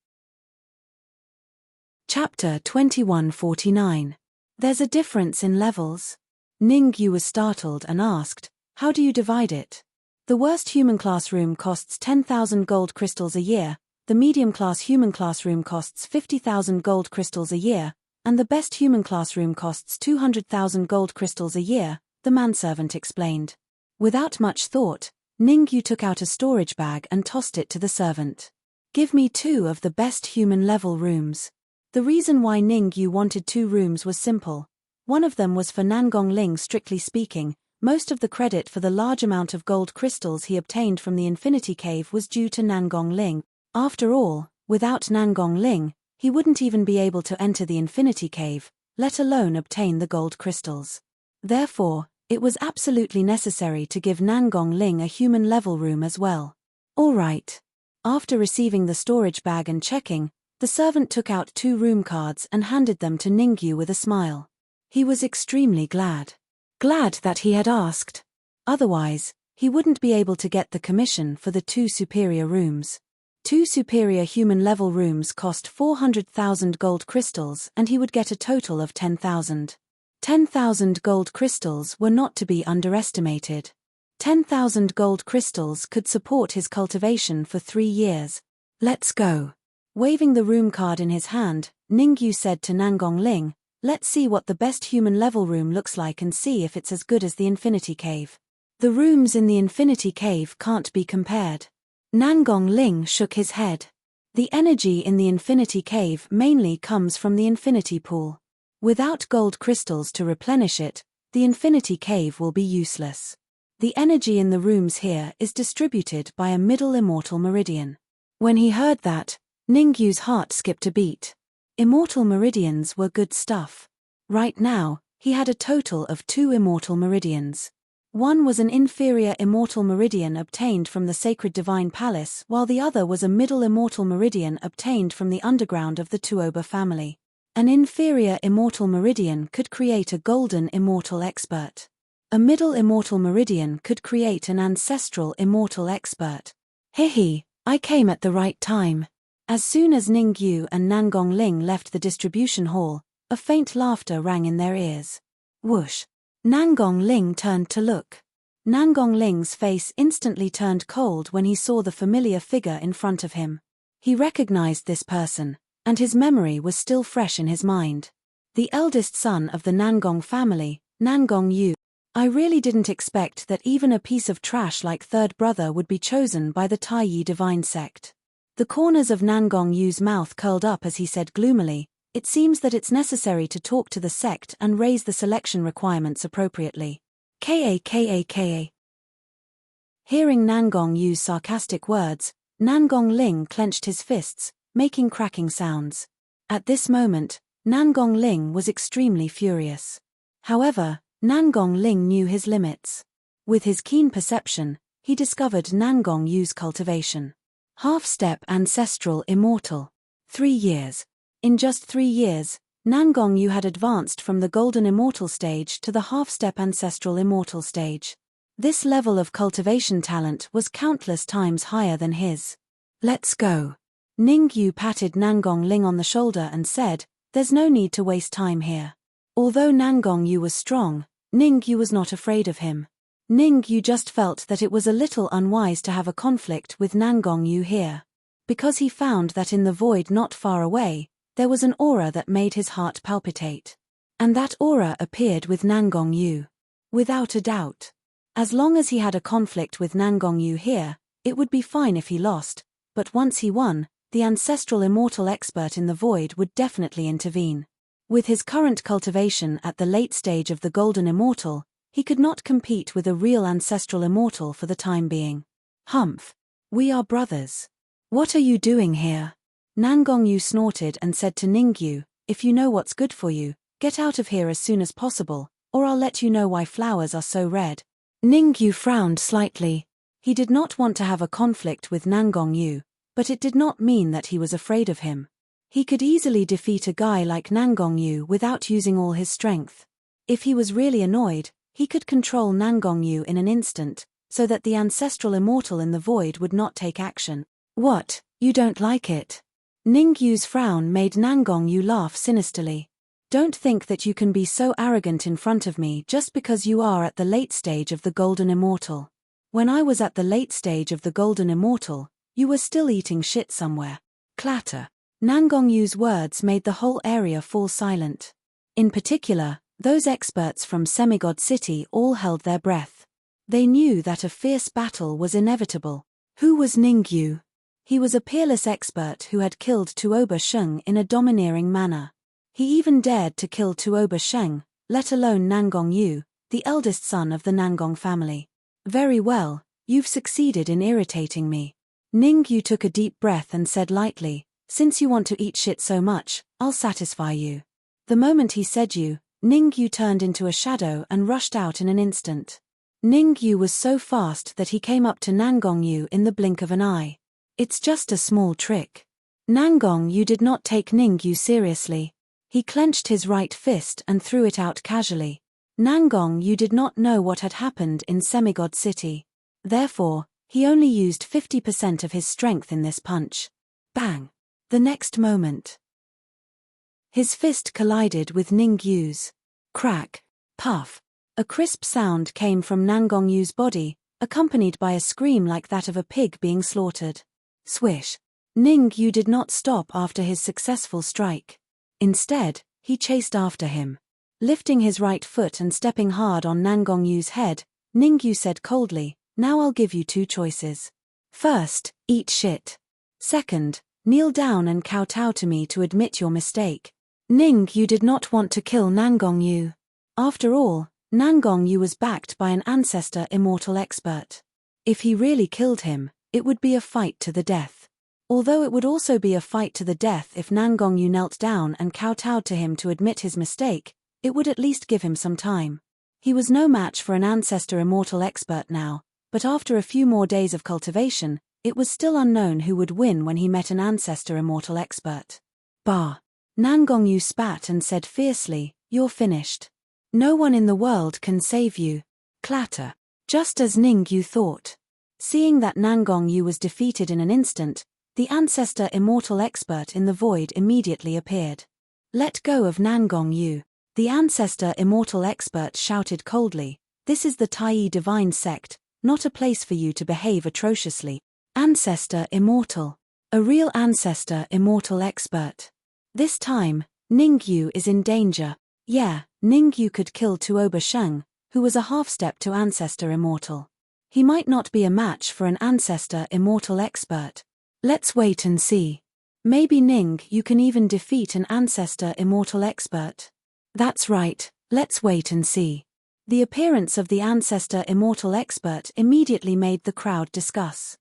Chapter 2149. There's a difference in levels. Ning Yu was startled and asked, "How do you divide it?" The worst human classroom costs 10,000 gold crystals a year, the medium-class human classroom costs 50,000 gold crystals a year, and the best human classroom costs 200,000 gold crystals a year, the manservant explained. Without much thought, Ning Yu took out a storage bag and tossed it to the servant. "Give me 2 of the best human-level rooms." The reason why Ning Yu wanted 2 rooms was simple. One of them was for Nangong Ling. Strictly speaking, most of the credit for the large amount of gold crystals he obtained from the Infinity Cave was due to Nangong Ling. After all, without Nangong Ling, he wouldn't even be able to enter the Infinity Cave, let alone obtain the gold crystals. Therefore, it was absolutely necessary to give Nangong Ling a human-level room as well. All right. After receiving the storage bag and checking, the servant took out 2 room cards and handed them to Ning Yu with a smile. He was extremely glad. Glad that he had asked. Otherwise, he wouldn't be able to get the commission for the 2 superior rooms. 2 superior human-level rooms cost 400,000 gold crystals and he would get a total of 10,000. 10,000 gold crystals were not to be underestimated. 10,000 gold crystals could support his cultivation for 3 years. Let's go. Waving the room card in his hand, Ning Yu said to Nangong Ling, "Let's see what the best human-level room looks like and see if it's as good as the Infinity Cave." The rooms in the Infinity Cave can't be compared. Nangong Ling shook his head. The energy in the Infinity Cave mainly comes from the Infinity Pool. Without gold crystals to replenish it, the Infinity Cave will be useless. The energy in the rooms here is distributed by a middle immortal meridian. When he heard that, Ning Yu's heart skipped a beat. Immortal meridians were good stuff. Right now, he had a total of 2 immortal meridians. One was an inferior immortal meridian obtained from the Sacred Divine Palace, while the other was a middle immortal meridian obtained from the underground of the Tuoba family. An inferior immortal meridian could create a golden immortal expert. A middle immortal meridian could create an ancestral immortal expert. Hehe, I came at the right time. As soon as Ning Yu and Nangong Ling left the distribution hall, a faint laughter rang in their ears. Whoosh! Nangong Ling turned to look. Nangong Ling's face instantly turned cold when he saw the familiar figure in front of him. He recognized this person, and his memory was still fresh in his mind. The eldest son of the Nangong family, Nangong Yu. I really didn't expect that even a piece of trash like third brother would be chosen by the Tai Yi Divine Sect. The corners of Nangong Yu's mouth curled up as he said gloomily, "It seems that it's necessary to talk to the sect and raise the selection requirements appropriately. Ka. Hearing Nangong Yu's sarcastic words, Nangong Ling clenched his fists, making cracking sounds. At this moment, Nangong Ling was extremely furious. However, Nangong Ling knew his limits. With his keen perception, he discovered Nangong Yu's cultivation. Half-step ancestral immortal. 3 years. In just 3 years, Nangong Yu had advanced from the golden immortal stage to the half-step ancestral immortal stage. This level of cultivation talent was countless times higher than his. Let's go. Ning Yu patted Nangong Ling on the shoulder and said, there's no need to waste time here. Although Nangong Yu was strong, Ning Yu was not afraid of him. Ning Yu just felt that it was a little unwise to have a conflict with Nangong Yu here. Because he found that in the void not far away, there was an aura that made his heart palpitate. And that aura appeared with Nangong Yu. Without a doubt. As long as he had a conflict with Nangong Yu here, it would be fine if he lost, but once he won, the ancestral immortal expert in the void would definitely intervene. With his current cultivation at the late stage of the golden immortal, he could not compete with a real ancestral immortal for the time being. Humph. We are brothers. What are you doing here? Nangong Yu snorted and said to Ning Yu, if you know what's good for you, get out of here as soon as possible, or I'll let you know why flowers are so red. Ning Yu frowned slightly. He did not want to have a conflict with Nangong Yu, but it did not mean that he was afraid of him. He could easily defeat a guy like Nangong Yu without using all his strength. If he was really annoyed, he could control Nangong Yu in an instant, so that the ancestral immortal in the void would not take action. What, you don't like it? Ning Yu's frown made Nangong Yu laugh sinisterly. Don't think that you can be so arrogant in front of me just because you are at the late stage of the golden immortal. When I was at the late stage of the golden immortal, you were still eating shit somewhere. Clatter. Nangong Yu's words made the whole area fall silent. In particular, those experts from Semigod City all held their breath. They knew that a fierce battle was inevitable. Who was Ning Yu? He was a peerless expert who had killed Tuoba Sheng in a domineering manner. He even dared to kill Tuoba Sheng, let alone Nangong Yu, the eldest son of the Nangong family. Very well, you've succeeded in irritating me. Ning Yu took a deep breath and said lightly, since you want to eat shit so much, I'll satisfy you. The moment he said you, Ning Yu turned into a shadow and rushed out in an instant. Ning Yu was so fast that he came up to Nangong Yu in the blink of an eye. It's just a small trick. Nangong Yu did not take Ning Yu seriously. He clenched his right fist and threw it out casually. Nangong Yu did not know what had happened in Semigod City. Therefore, he only used 50% of his strength in this punch. Bang! The next moment, his fist collided with Ning Yu's. Crack! Puff! A crisp sound came from Nangong Yu's body, accompanied by a scream like that of a pig being slaughtered. Swish! Ning Yu did not stop after his successful strike. Instead, he chased after him. Lifting his right foot and stepping hard on Nangong Yu's head, Ning Yu said coldly, now I'll give you 2 choices. First, eat shit. Second, kneel down and kowtow to me to admit your mistake. Ning Yu did not want to kill Nangong Yu. After all, Nangong Yu was backed by an ancestor immortal expert. If he really killed him, it would be a fight to the death. Although it would also be a fight to the death if Nangong Yu knelt down and kowtowed to him to admit his mistake, it would at least give him some time. He was no match for an ancestor immortal expert now, but after a few more days of cultivation, it was still unknown who would win when he met an ancestor immortal expert. Bah! Nangong Yu spat and said fiercely, you're finished. No one in the world can save you. Clatter. Just as Ning Yu thought. Seeing that Nangong Yu was defeated in an instant, the ancestor immortal expert in the void immediately appeared. Let go of Nangong Yu. The ancestor immortal expert shouted coldly, this is the Tai divine sect, not a place for you to behave atrociously. Ancestor immortal. A real ancestor immortal expert. This time, Ning Yu is in danger. Yeah, Ning Yu could kill Tuoba Sheng, who was a half-step to ancestor immortal. He might not be a match for an ancestor immortal expert. Let's wait and see. Maybe Ning Yu can even defeat an ancestor immortal expert. That's right, let's wait and see. The appearance of the ancestor immortal expert immediately made the crowd discuss.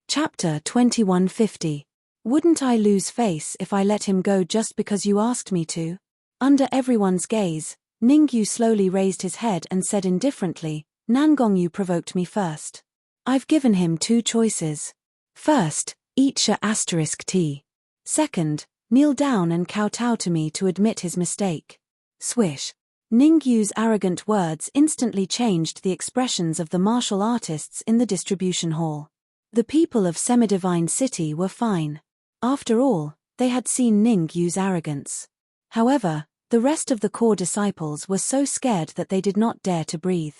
Chapter 2150. Wouldn't I lose face if I let him go just because you asked me to? Under everyone's gaze, Ningyu slowly raised his head and said indifferently, Nangongyu provoked me first. I've given him two choices. First, eat your *T. Second, kneel down and kowtow to me to admit his mistake. Swish. Ningyu's arrogant words instantly changed the expressions of the martial artists in the distribution hall. The people of Semidivine City were fine. After all, they had seen Ningyu's arrogance. However, the rest of the core disciples were so scared that they did not dare to breathe.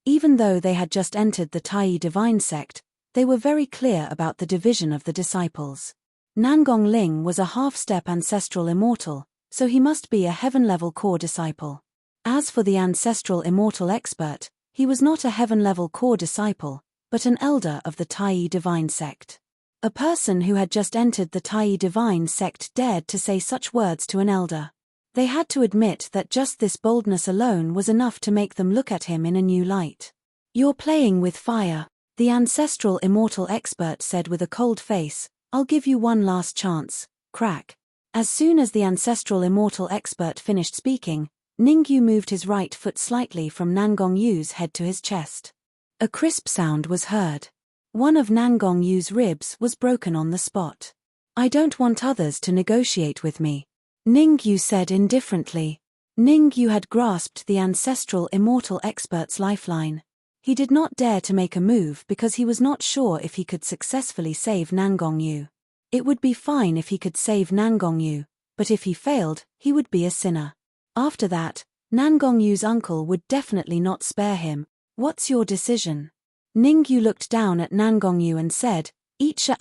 Even though they had just entered the Tai Divine sect, they were very clear about the division of the disciples. Nangong Ling was a half-step ancestral immortal, so he must be a heaven-level core disciple. As for the ancestral immortal expert, he was not a heaven-level core disciple, but an elder of the Tai Divine sect. A person who had just entered the Tai Divine sect dared to say such words to an elder. They had to admit that just this boldness alone was enough to make them look at him in a new light. You're playing with fire, the ancestral immortal expert said with a cold face. I'll give you one last chance. Crack. As soon as the ancestral immortal expert finished speaking, Ningyu moved his right foot slightly from Nangongyu's head to his chest. A crisp sound was heard. One of Nangongyu's ribs was broken on the spot. I don't want others to negotiate with me, Ningyu said indifferently. Ningyu had grasped the ancestral immortal expert's lifeline. He did not dare to make a move because he was not sure if he could successfully save Nangongyu. It would be fine if he could save Nangongyu, but if he failed, he would be a sinner. After that, Nangongyu's uncle would definitely not spare him. What's your decision? Ningyu looked down at Nangongyu and said, eat your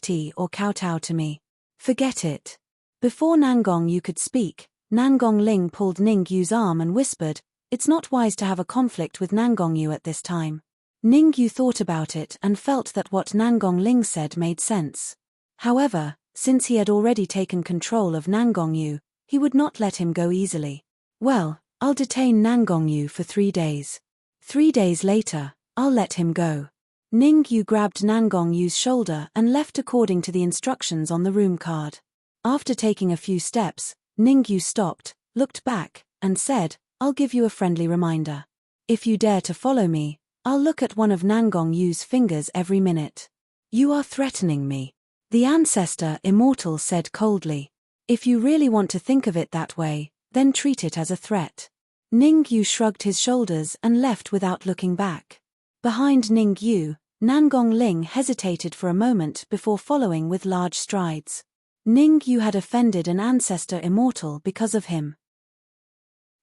*T or kowtow to me. Forget it. Before Nangongyu could speak, Nangong Ling pulled Ningyu's arm and whispered, it's not wise to have a conflict with Nangongyu at this time. Ningyu thought about it and felt that what Nangong Ling said made sense. However, since he had already taken control of Nangongyu, he would not let him go easily. Well, I'll detain Nangongyu for 3 days. 3 days later, I'll let him go. Ningyu grabbed Nangongyu's shoulder and left according to the instructions on the room card. After taking a few steps, Ningyu stopped, looked back, and said, I'll give you a friendly reminder. If you dare to follow me, I'll look at one of Nangongyu's fingers every minute. You are threatening me, the ancestor immortal said coldly. If you really want to think of it that way, then treat it as a threat. Ningyu shrugged his shoulders and left without looking back. Behind Ningyu, Nangong Ling hesitated for a moment before following with large strides. Ningyu had offended an ancestor immortal because of him.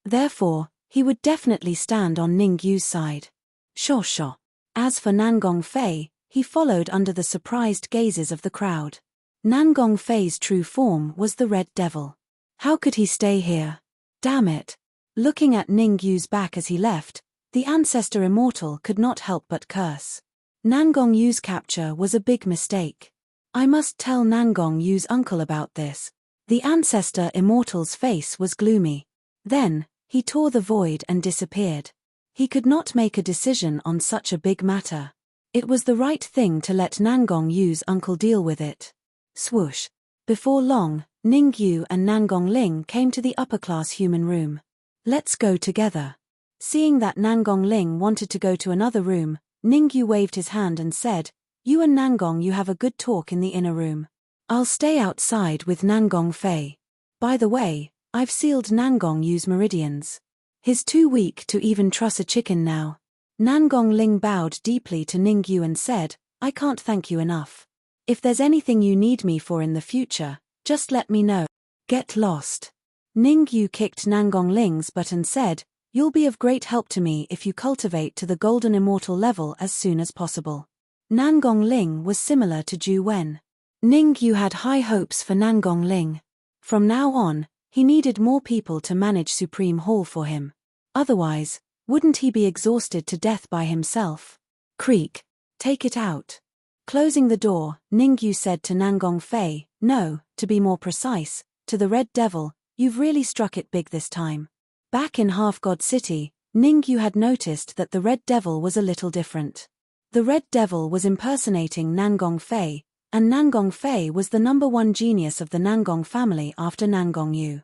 Therefore, he would definitely stand on Ningyu's side. Sure. As for Nangong Fei, he followed under the surprised gazes of the crowd. Nangong Fei's true form was the Red Devil. How could he stay here? Damn it. Looking at Ningyu's back as he left, the ancestor immortal could not help but curse. Nangongyu's capture was a big mistake. I must tell Nangongyu's uncle about this. The ancestor immortal's face was gloomy. Then, he tore the void and disappeared. He could not make a decision on such a big matter. It was the right thing to let Nangongyu's uncle deal with it. Swoosh. Before long, Ningyu and Nangong Ling came to the upper-class human room. Let's go together. Seeing that Nangong Ling wanted to go to another room, Ningyu waved his hand and said, you and Nangongyu have a good talk in the inner room. I'll stay outside with Nangong Fei. By the way, I've sealed Nangongyu's meridians. He's too weak to even truss a chicken now. Nangong Ling bowed deeply to Ningyu and said, I can't thank you enough. If there's anything you need me for in the future, just let me know. Get lost. Ningyu kicked Nangong Ling's butt and said, you'll be of great help to me if you cultivate to the golden immortal level as soon as possible. Nangong Ling was similar to Ju Wen. Ningyu had high hopes for Nangong Ling. From now on, he needed more people to manage Supreme Hall for him. Otherwise, wouldn't he be exhausted to death by himself? Creak. Take it out. Closing the door, Ningyu said to Nangong Fei, no, to be more precise, to the Red Devil, you've really struck it big this time. Back in Half-God City, Ningyu had noticed that the Red Devil was a little different. The Red Devil was impersonating Nangong Fei, and Nangong Fei was the #1 genius of the Nangong family after Nangongyu.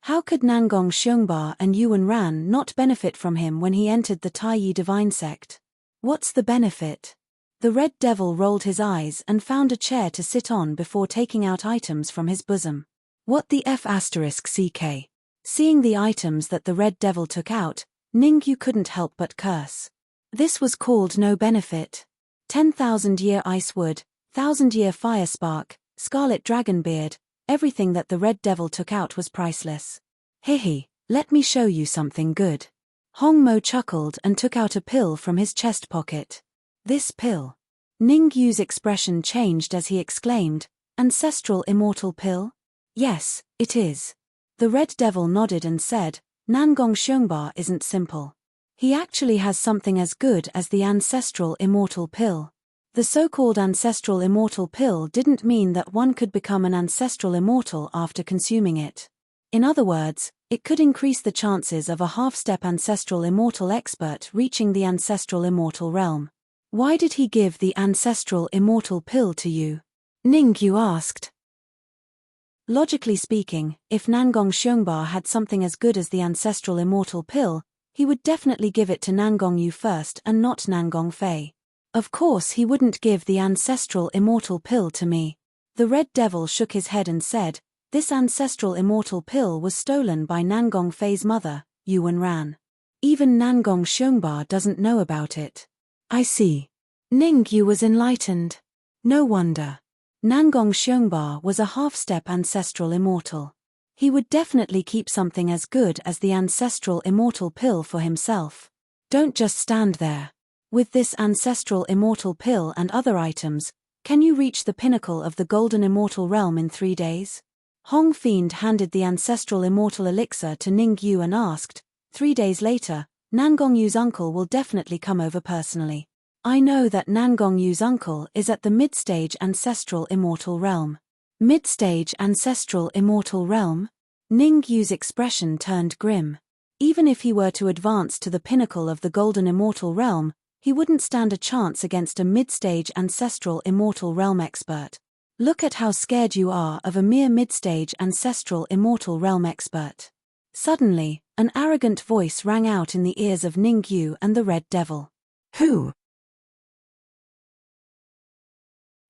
How could Nangong Xiongba and Yuan Ran not benefit from him when he entered the Taiyi divine sect? What's the benefit? The Red Devil rolled his eyes and found a chair to sit on before taking out items from his bosom. What the F***ck? Seeing the items that the Red Devil took out, Ningyu couldn't help but curse. This was called no benefit. 10,000-year ice wood, 1,000-year fire spark, scarlet dragon beard, everything that the Red Devil took out was priceless. Hihi, let me show you something good. Hong Mo chuckled and took out a pill from his chest pocket. This pill. Ningyu's expression changed as he exclaimed, ancestral immortal pill? Yes, it is. The Red Devil nodded and said, Nangong Xiongba isn't simple. He actually has something as good as the ancestral immortal pill. The so-called ancestral immortal pill didn't mean that one could become an ancestral immortal after consuming it. In other words, it could increase the chances of a half-step ancestral immortal expert reaching the ancestral immortal realm. Why did he give the ancestral immortal pill to you? Ningyu asked. Logically speaking, if Nangong Xiongba had something as good as the ancestral immortal pill, he would definitely give it to Nangong Yu first and not Nangong Fei. Of course he wouldn't give the ancestral immortal pill to me. The Red Devil shook his head and said, this ancestral immortal pill was stolen by Nangong Fei's mother, Yuan Ran. Even Nangong Xiongba doesn't know about it. I see. Ningyu was enlightened. No wonder. Nangong Xiongba was a half-step ancestral immortal. He would definitely keep something as good as the ancestral immortal pill for himself. Don't just stand there. With this ancestral immortal pill and other items, can you reach the pinnacle of the golden immortal realm in 3 days? Hong Fiend handed the ancestral immortal elixir to Ningyu and asked, 3 days later, Nangong Yu's uncle will definitely come over personally. I know that Nangong Yu's uncle is at the mid-stage ancestral immortal realm. Mid-stage ancestral immortal realm? Ningyu's expression turned grim. Even if he were to advance to the pinnacle of the golden immortal realm, he wouldn't stand a chance against a mid-stage ancestral immortal realm expert. Look at how scared you are of a mere mid-stage ancestral immortal realm expert. Suddenly, an arrogant voice rang out in the ears of Ningyu and the Red Devil. Who?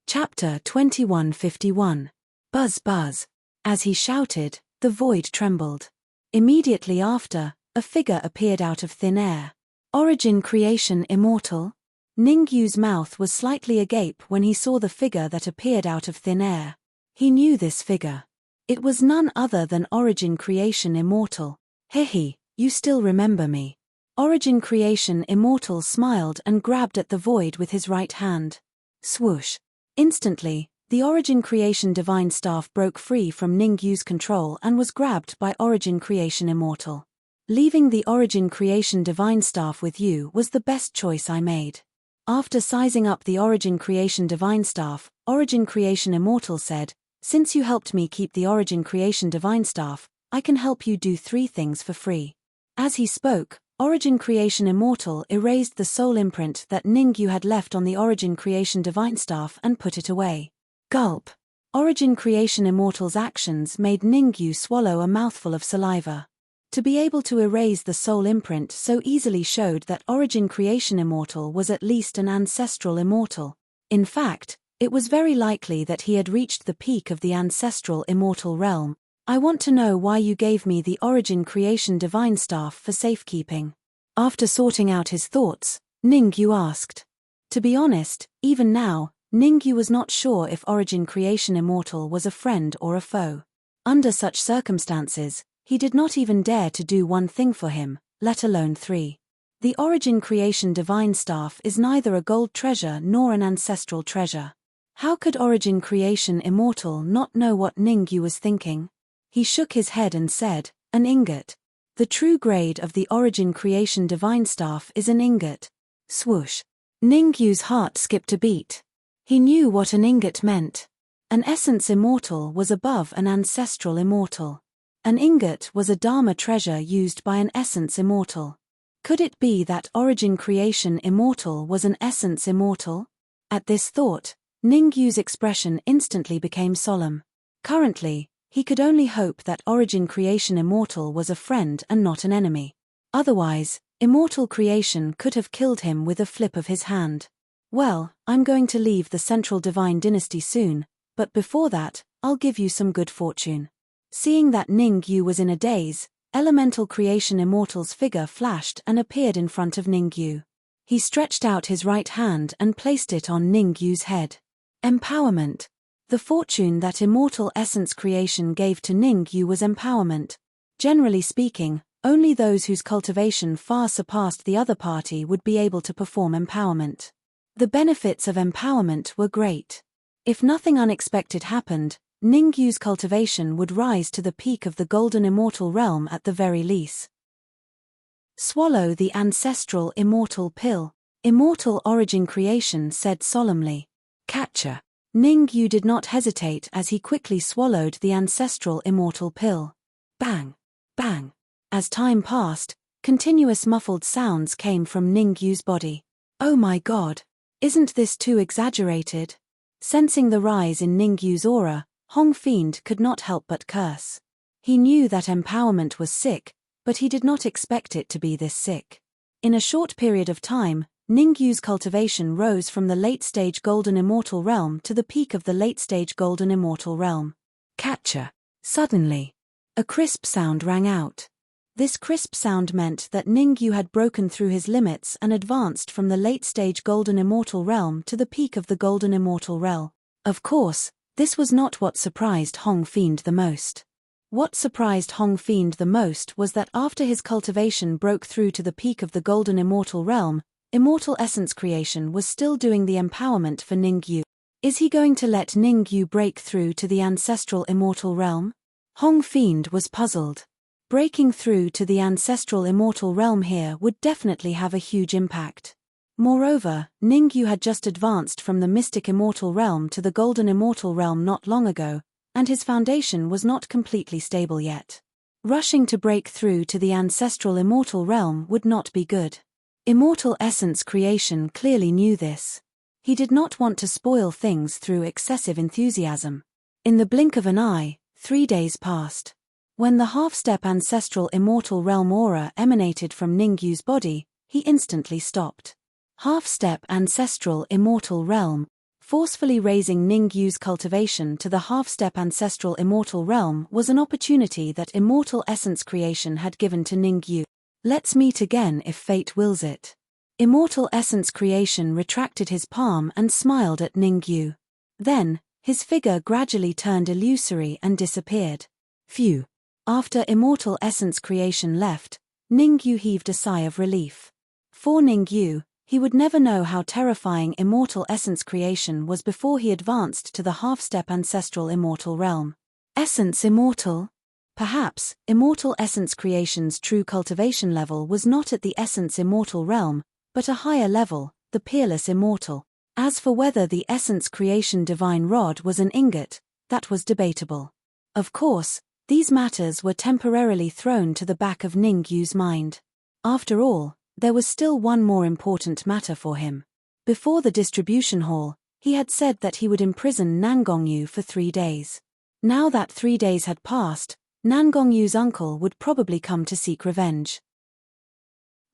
Chapter 2151. Buzz Buzz. As he shouted, the void trembled. Immediately after, a figure appeared out of thin air. Origin creation immortal? Ningyu's mouth was slightly agape when he saw the figure that appeared out of thin air. He knew this figure. It was none other than Origin creation immortal. Hehe, you still remember me. Origin creation immortal smiled and grabbed at the void with his right hand. Swoosh. Instantly, the Origin creation divine staff broke free from Ningyu's control and was grabbed by Origin creation immortal. Leaving the Origin creation divine staff with you was the best choice I made. After sizing up the Origin creation divine staff, Origin creation immortal said, since you helped me keep the Origin creation divine staff, I can help you do 3 things for free. As he spoke, Origin creation immortal erased the soul imprint that Ningyu had left on the Origin creation divine staff and put it away. Gulp. Origin creation immortal's actions made Ningyu swallow a mouthful of saliva. To be able to erase the soul imprint so easily showed that Origin creation immortal was at least an ancestral immortal. In fact, it was very likely that he had reached the peak of the ancestral immortal realm. I want to know why you gave me the Origin creation divine staff for safekeeping. After sorting out his thoughts, Ningyu asked. To be honest, even now, Ningyu was not sure if Origin creation immortal was a friend or a foe. Under such circumstances, he did not even dare to do 1 thing for him, let alone 3. The Origin creation divine staff is neither a gold treasure nor an ancestral treasure. How could Origin creation immortal not know what Ningyu was thinking? He shook his head and said, an ingot. The true grade of the Origin creation divine staff is an ingot. Swoosh. Ningyu's heart skipped a beat. He knew what an ingot meant. An essence immortal was above an ancestral immortal. An ingot was a Dharma treasure used by an essence immortal. Could it be that Origin creation immortal was an essence immortal? At this thought, Ningyu's expression instantly became solemn. Currently, He could only hope that Origin Creation Immortal was a friend and not an enemy. Otherwise, Immortal Creation could have killed him with a flip of his hand. Well, I'm going to leave the Central Divine Dynasty soon, but before that, I'll give you some good fortune. Seeing that Ning Yu was in a daze, Elemental Creation Immortal's figure flashed and appeared in front of Ning Yu. He stretched out his right hand and placed it on Ning Yu's head. Empowerment. The fortune that Immortal Essence Creation gave to Ning Yu was empowerment. Generally speaking, only those whose cultivation far surpassed the other party would be able to perform empowerment. The benefits of empowerment were great. If nothing unexpected happened, Ning Yu's cultivation would rise to the peak of the Golden Immortal Realm at the very least. Swallow the Ancestral Immortal Pill, Immortal Origin Creation said solemnly. Catcher. Ning Yu did not hesitate as he quickly swallowed the Ancestral Immortal Pill. Bang! Bang! As time passed, continuous muffled sounds came from Ning Yu's body. Oh my god! Isn't this too exaggerated? Sensing the rise in Ning Yu's aura, Hong Fiend could not help but curse. He knew that empowerment was sick, but he did not expect it to be this sick. In a short period of time, Ning Yu's cultivation rose from the late-stage Golden Immortal Realm to the peak of the late-stage Golden Immortal Realm. Catcher. Suddenly, a crisp sound rang out. This crisp sound meant that Ning Yu had broken through his limits and advanced from the late-stage Golden Immortal Realm to the peak of the Golden Immortal Realm. Of course, this was not what surprised Hong Fiend the most. What surprised Hong Fiend the most was that after his cultivation broke through to the peak of the Golden Immortal Realm, Immortal Essence Creation was still doing the empowerment for Ning Yu. Is he going to let Ning Yu break through to the Ancestral Immortal Realm? Hong Fiend was puzzled. Breaking through to the Ancestral Immortal Realm here would definitely have a huge impact. Moreover, Ning Yu had just advanced from the Mystic Immortal Realm to the Golden Immortal Realm not long ago, and his foundation was not completely stable yet. Rushing to break through to the Ancestral Immortal Realm would not be good. Immortal Essence Creation clearly knew this. He did not want to spoil things through excessive enthusiasm. In the blink of an eye, 3 days passed. When the half-step Ancestral Immortal Realm aura emanated from Ning Yu's body, he instantly stopped. Half-step Ancestral Immortal Realm, forcefully raising Ning Yu's cultivation to the half-step Ancestral Immortal Realm was an opportunity that Immortal Essence Creation had given to Ning Yu. Let's meet again if fate wills it. Immortal Essence Creation retracted his palm and smiled at Ning Yu. Then, his figure gradually turned illusory and disappeared. Phew. After Immortal Essence Creation left, Ning Yu heaved a sigh of relief. For Ning Yu, he would never know how terrifying Immortal Essence Creation was before he advanced to the half-step Ancestral Immortal Realm. Essence Immortal? Perhaps, Immortal Essence Creation's true cultivation level was not at the Essence Immortal Realm, but a higher level, the Peerless Immortal. As for whether the Essence Creation Divine Rod was an ingot, that was debatable. Of course, these matters were temporarily thrown to the back of Ning Yu's mind. After all, there was still one more important matter for him. Before the distribution hall, he had said that he would imprison Nangongyu for 3 days. Now that 3 days had passed, Nangongyu's uncle would probably come to seek revenge.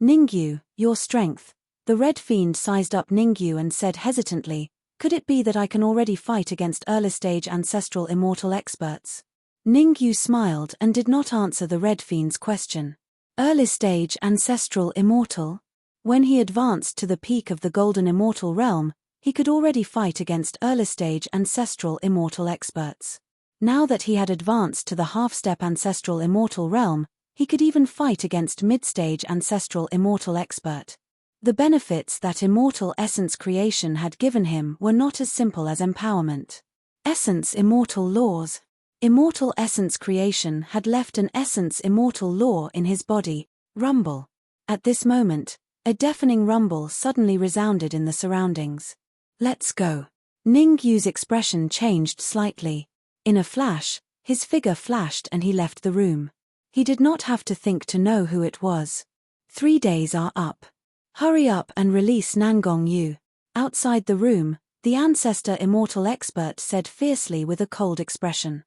Ningyu, your strength. The Red Fiend sized up Ningyu and said hesitantly, could it be that I can already fight against early-stage Ancestral Immortal experts? Ningyu smiled and did not answer the Red Fiend's question. Early-stage Ancestral Immortal? When he advanced to the peak of the Golden Immortal Realm, he could already fight against early-stage Ancestral Immortal experts. Now that he had advanced to the half-step Ancestral Immortal Realm, he could even fight against mid-stage Ancestral Immortal expert. The benefits that Immortal Essence Creation had given him were not as simple as empowerment. Essence Immortal Laws. Immortal Essence Creation had left an Essence Immortal Law in his body, rumble. At this moment, a deafening rumble suddenly resounded in the surroundings. Let's go. Ning Yu's expression changed slightly. In a flash, his figure flashed and he left the room. He did not have to think to know who it was. 3 days are up. Hurry up and release Nangongyu. Outside the room, the Ancestor Immortal expert said fiercely with a cold expression.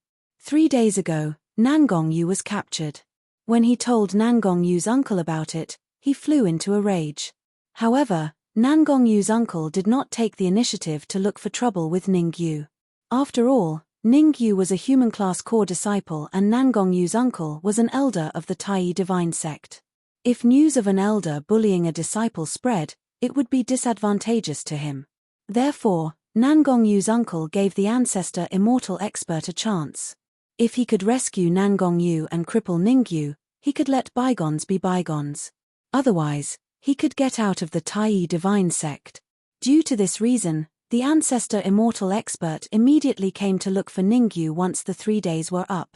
3 days ago, Nangong Yu was captured. When he told Nangong Yu's uncle about it, he flew into a rage. However, Nangong Yu's uncle did not take the initiative to look for trouble with Ning Yu. After all, Ning Yu was a human class core disciple and Nangong Yu's uncle was an elder of the Tai divine sect. If news of an elder bullying a disciple spread, it would be disadvantageous to him. Therefore, Nangong Yu's uncle gave the ancestor immortal expert a chance. If he could rescue Nangong Yu and cripple Ning Yu, he could let bygones be bygones. Otherwise, he could get out of the Tai divine sect. Due to this reason, the ancestor immortal expert immediately came to look for Ning Yu once the 3 days were up.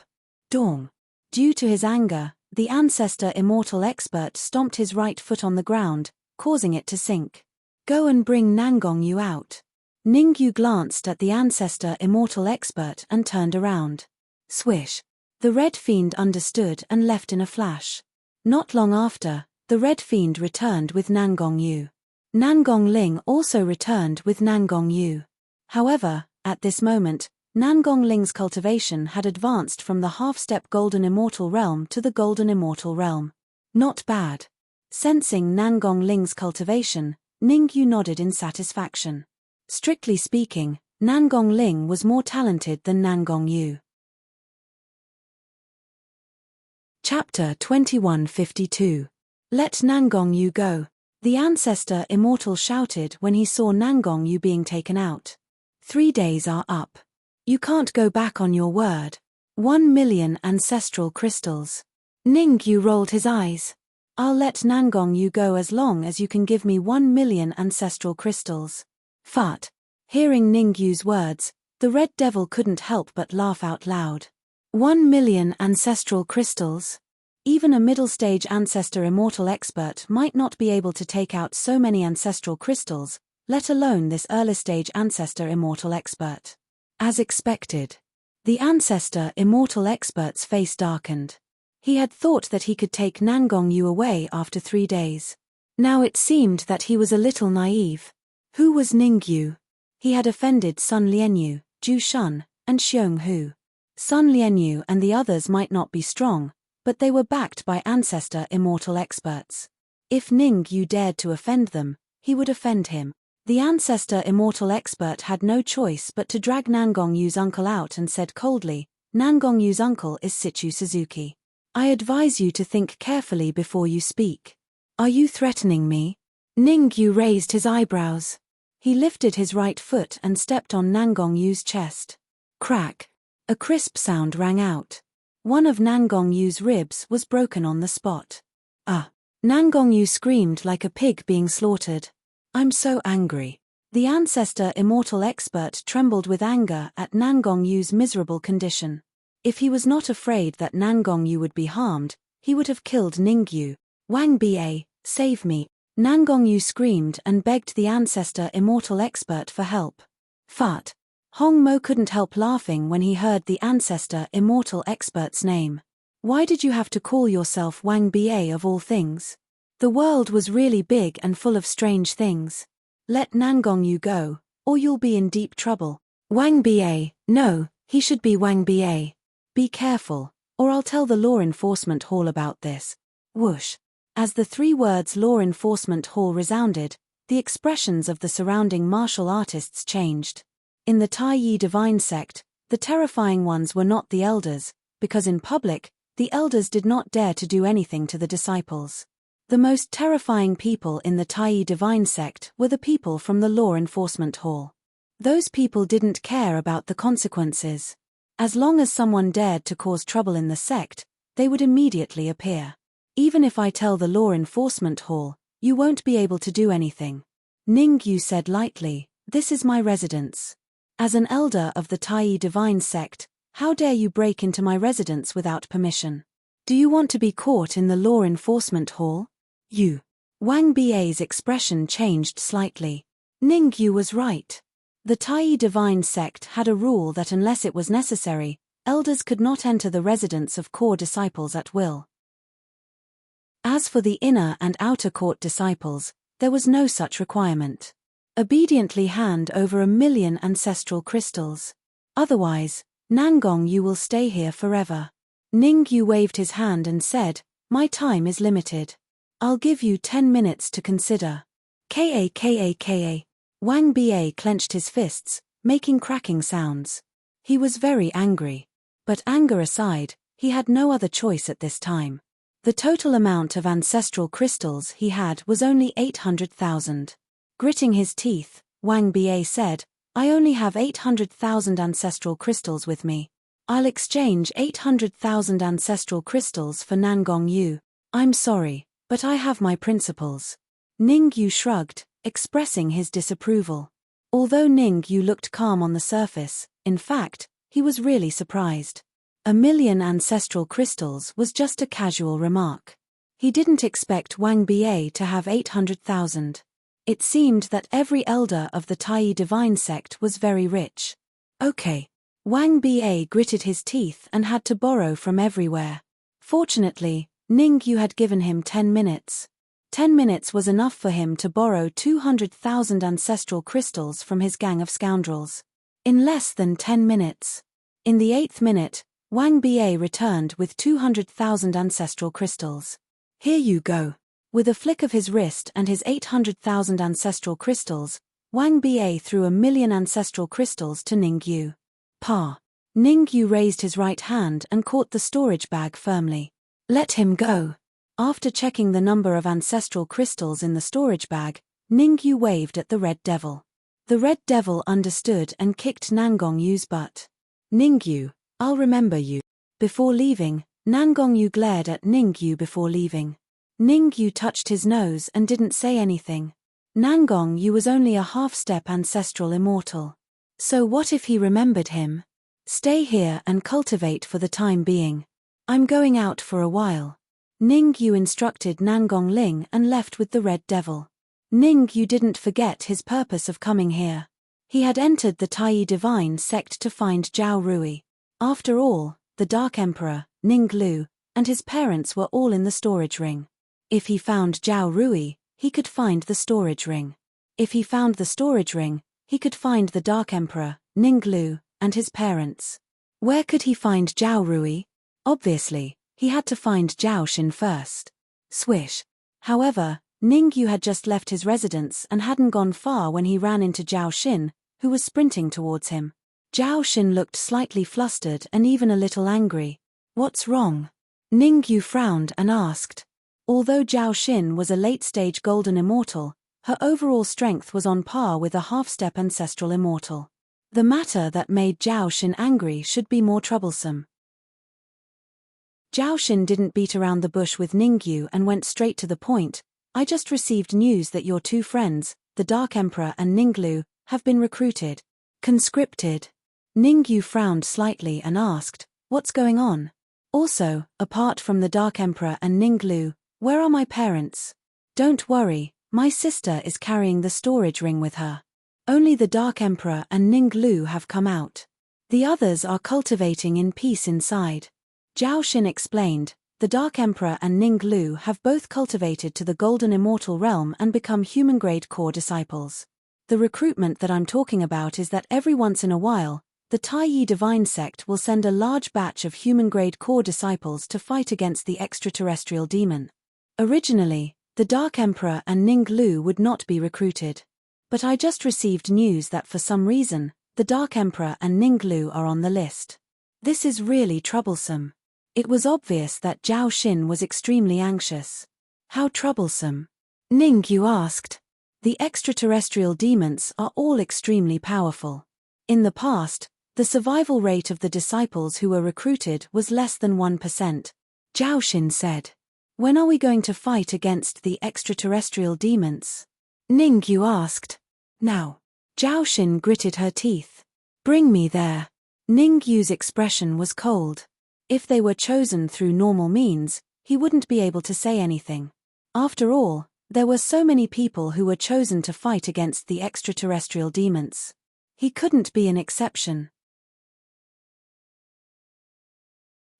Dong. Due to his anger, the ancestor immortal expert stomped his right foot on the ground, causing it to sink. Go and bring Nangong Yu out. Ning Yu glanced at the ancestor immortal expert and turned around. Swish. The Red Fiend understood and left in a flash. Not long after, the Red Fiend returned with Nangong Yu. Nangong Ling also returned with Nangong Yu. However, at this moment, Nangong Ling's cultivation had advanced from the half-step Golden Immortal Realm to the Golden Immortal Realm. Not bad. Sensing Nangong Ling's cultivation, Ning Yu nodded in satisfaction. Strictly speaking, Nangong Ling was more talented than Nangong Yu. Chapter 2152. Let Nangong Yu go. The ancestor immortal shouted when he saw Nangong Yu being taken out. 3 days are up. You can't go back on your word. 1 million ancestral crystals. Ning Yu rolled his eyes. I'll let Nangong Yu go as long as you can give me 1 million ancestral crystals. Fart. Hearing Ning Yu's words, the Red Devil couldn't help but laugh out loud. 1 million ancestral crystals? Even a middle-stage ancestor immortal expert might not be able to take out so many ancestral crystals, let alone this early-stage ancestor immortal expert. As expected, the ancestor immortal expert's face darkened. He had thought that he could take Nangong Yu away after 3 days. Now it seemed that he was a little naive. Who was Ning Yu? He had offended Sun Lianyu, Ju Shun, and Xiong Hu. Sun Lianyu and the others might not be strong, but they were backed by ancestor immortal experts. If Ning Yu dared to offend them, he would offend him. The ancestor immortal expert had no choice but to drag Nangong Yu's uncle out and said coldly, Nangong Yu's uncle is Sichu Suzuki. I advise you to think carefully before you speak. Are you threatening me? Ning Yu raised his eyebrows. He lifted his right foot and stepped on Nangong Yu's chest. Crack. A crisp sound rang out. One of Nangong Yu's ribs was broken on the spot. Nangong Yu screamed like a pig being slaughtered. I'm so angry. The ancestor immortal expert trembled with anger at Nangong Yu's miserable condition. If he was not afraid that Nangong Yu would be harmed, he would have killed Ning Yu. Wang Ba, save me. Nangong Yu screamed and begged the ancestor immortal expert for help. Fart. Hong Mo couldn't help laughing when he heard the ancestor immortal expert's name. Why did you have to call yourself Wang Ba of all things? The world was really big and full of strange things. Let Nangong Yu go, or you'll be in deep trouble. Wang Ba, no, he should be Wang Ba. Be careful, or I'll tell the Law Enforcement Hall about this. Whoosh. As the 3 words Law Enforcement Hall resounded, the expressions of the surrounding martial artists changed. In the Tai divine sect, the terrifying ones were not the elders, because in public, the elders did not dare to do anything to the disciples. The most terrifying people in the Tai divine sect were the people from the Law Enforcement Hall. Those people didn't care about the consequences. As long as someone dared to cause trouble in the sect, they would immediately appear. Even if I tell the Law Enforcement Hall, you won't be able to do anything. Ning Yu said lightly, this is my residence. As an elder of the Tai divine sect, how dare you break into my residence without permission? Do you want to be caught in the Law Enforcement Hall? You. Wang Ba's expression changed slightly. Ning Yu was right. The Tai divine sect had a rule that unless it was necessary, elders could not enter the residence of core disciples at will. As for the inner and outer court disciples, there was no such requirement. Obediently hand over 1 million ancestral crystals. Otherwise, Nangong Yu will stay here forever. Ning Yu waved his hand and said, "My time is limited. I'll give you 10 minutes to consider." Ka. Wang Ba clenched his fists, making cracking sounds. He was very angry. But anger aside, he had no other choice at this time. The total amount of ancestral crystals he had was only 800,000. Gritting his teeth, Wang Ba said, "I only have 800,000 ancestral crystals with me. I'll exchange 800,000 ancestral crystals for Nangong Yu. I'm sorry, but I have my principles." Ning Yu shrugged, expressing his disapproval. Although Ning Yu looked calm on the surface, in fact, he was really surprised. 1,000,000 ancestral crystals was just a casual remark. He didn't expect Wang Ba to have 800,000. It seemed that every elder of the Tai divine sect was very rich. Okay. Wang Ba gritted his teeth and had to borrow from everywhere. Fortunately, Ning Yu had given him 10 minutes. 10 minutes was enough for him to borrow 200,000 ancestral crystals from his gang of scoundrels. In less than 10 minutes. In the 8th minute, Wang Ba returned with 200,000 ancestral crystals. "Here you go." With a flick of his wrist and his 800,000 ancestral crystals, Wang Ba threw 1,000,000 ancestral crystals to Ning Yu. "Pa." Ning Yu raised his right hand and caught the storage bag firmly. "Let him go." After checking the number of ancestral crystals in the storage bag, Ning Yu waved at the Red Devil. The Red Devil understood and kicked Nangong Yu's butt. "Ning Yu, I'll remember you." Before leaving, Nangong Yu glared at Ning Yu before leaving. Ning Yu touched his nose and didn't say anything. Nangong Yu was only a half-step ancestral immortal. So what if he remembered him? "Stay here and cultivate for the time being. I'm going out for a while." Ning Yu instructed Nangong Ling and left with the Red Devil. Ning Yu didn't forget his purpose of coming here. He had entered the Tai divine sect to find Zhao Rui. After all, the Dark Emperor, Ning Lu, and his parents were all in the storage ring. If he found Zhao Rui, he could find the storage ring. If he found the storage ring, he could find the Dark Emperor, Ning Lu, and his parents. Where could he find Zhao Rui? Obviously, he had to find Zhao Xin first. Swish. However, Ning Yu had just left his residence and hadn't gone far when he ran into Zhao Xin, who was sprinting towards him. Zhao Xin looked slightly flustered and even a little angry. "What's wrong?" Ning Yu frowned and asked. Although Zhao Xin was a late-stage golden immortal, her overall strength was on par with a half-step ancestral immortal. The matter that made Zhao Xin angry should be more troublesome. Zhao Xin didn't beat around the bush with Ning Yu and went straight to the point. "I just received news that your two friends, the Dark Emperor and Ning Lu, have been recruited. Conscripted." Ning Yu frowned slightly and asked, "What's going on? Also, apart from the Dark Emperor and Ning Lu, where are my parents?" "Don't worry, my sister is carrying the storage ring with her. Only the Dark Emperor and Ning Lu have come out. The others are cultivating in peace inside." Zhao Xin explained, "The Dark Emperor and Ning Lu have both cultivated to the Golden Immortal realm and become human-grade core disciples. The recruitment that I'm talking about is that every once in a while, the Tai divine sect will send a large batch of human-grade core disciples to fight against the extraterrestrial demon. Originally, the Dark Emperor and Ning Lu would not be recruited. But I just received news that for some reason, the Dark Emperor and Ning Lu are on the list. This is really troublesome." It was obvious that Zhao Xin was extremely anxious. "How troublesome?" Ning Yu asked. "The extraterrestrial demons are all extremely powerful. In the past, the survival rate of the disciples who were recruited was less than 1%. Zhao Xin said. "When are we going to fight against the extraterrestrial demons?" Ning Yu asked. "Now." Zhao Xin gritted her teeth. "Bring me there." Ning Yu's expression was cold. If they were chosen through normal means, he wouldn't be able to say anything. After all, there were so many people who were chosen to fight against the extraterrestrial demons. He couldn't be an exception.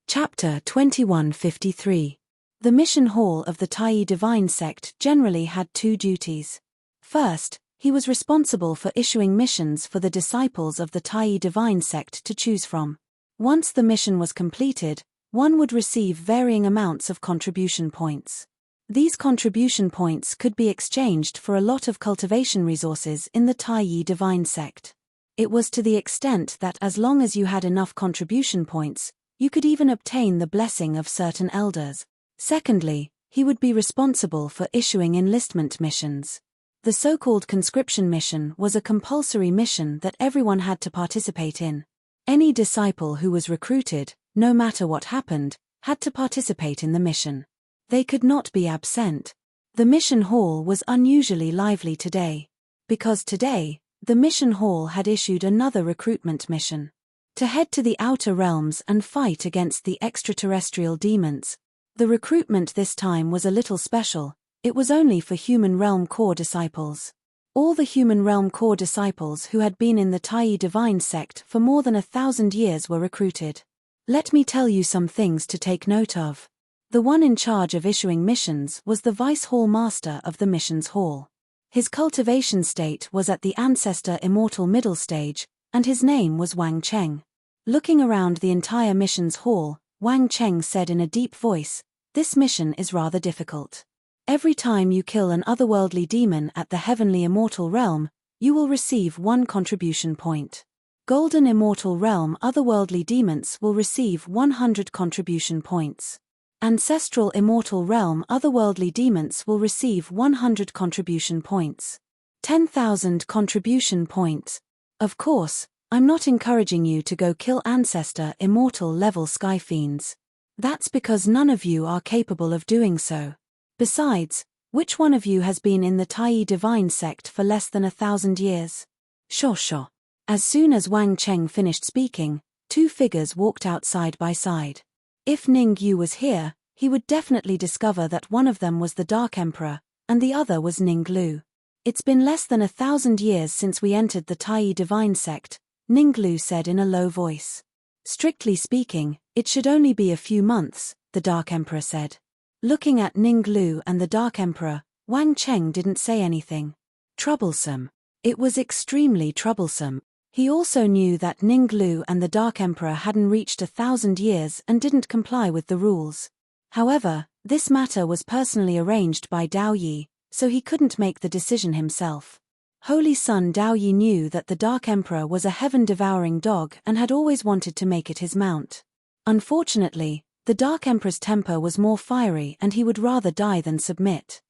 Chapter 2153. The mission hall of the Tai divine sect generally had two duties. First, he was responsible for issuing missions for the disciples of the Tai divine sect to choose from. Once the mission was completed, one would receive varying amounts of contribution points. These contribution points could be exchanged for a lot of cultivation resources in the Taiyi divine sect. It was to the extent that as long as you had enough contribution points, you could even obtain the blessing of certain elders. Secondly, he would be responsible for issuing enlistment missions. The so-called conscription mission was a compulsory mission that everyone had to participate in. Any disciple who was recruited, no matter what happened, had to participate in the mission. They could not be absent. The mission hall was unusually lively today. Because today, the mission hall had issued another recruitment mission. To head to the outer realms and fight against the extraterrestrial demons. The recruitment this time was a little special. It was only for Human Realm Core disciples. All the Human Realm Core disciples who had been in the Taiyi Divine sect for more than 1,000 years were recruited. Let me tell you some things to take note of. The one in charge of issuing missions was the Vice Hall Master of the Missions Hall. His cultivation state was at the Ancestor Immortal Middle Stage, and his name was Wang Cheng. Looking around the entire missions hall, Wang Cheng said in a deep voice, "This mission is rather difficult. Every time you kill an otherworldly demon at the Heavenly Immortal Realm, you will receive 1 contribution point. Golden Immortal Realm otherworldly demons will receive 100 contribution points. Ancestral Immortal Realm otherworldly demons will receive 100 contribution points. 10,000 contribution points. Of course, I'm not encouraging you to go kill Ancestor Immortal level Sky Fiends. That's because none of you are capable of doing so. Besides, which one of you has been in the Taiyi Divine sect for less than 1,000 years? Sure. As soon as Wang Cheng finished speaking, 2 figures walked out side by side. If Ning Yu was here, he would definitely discover that one of them was the Dark Emperor, and the other was Ning Lu. It's been less than 1,000 years since we entered the Taiyi Divine sect, Ning Lu said in a low voice. Strictly speaking, it should only be a few months, the Dark Emperor said. Looking at Ning Lu and the Dark Emperor, Wang Cheng didn't say anything. Troublesome. It was extremely troublesome. He also knew that Ning Lu and the Dark Emperor hadn't reached 1,000 years and didn't comply with the rules. However, this matter was personally arranged by Dao Yi, so he couldn't make the decision himself. Holy Son Dao Yi knew that the Dark Emperor was a heaven-devouring dog and had always wanted to make it his mount. Unfortunately, the Dark Emperor's temper was more fiery and he would rather die than submit.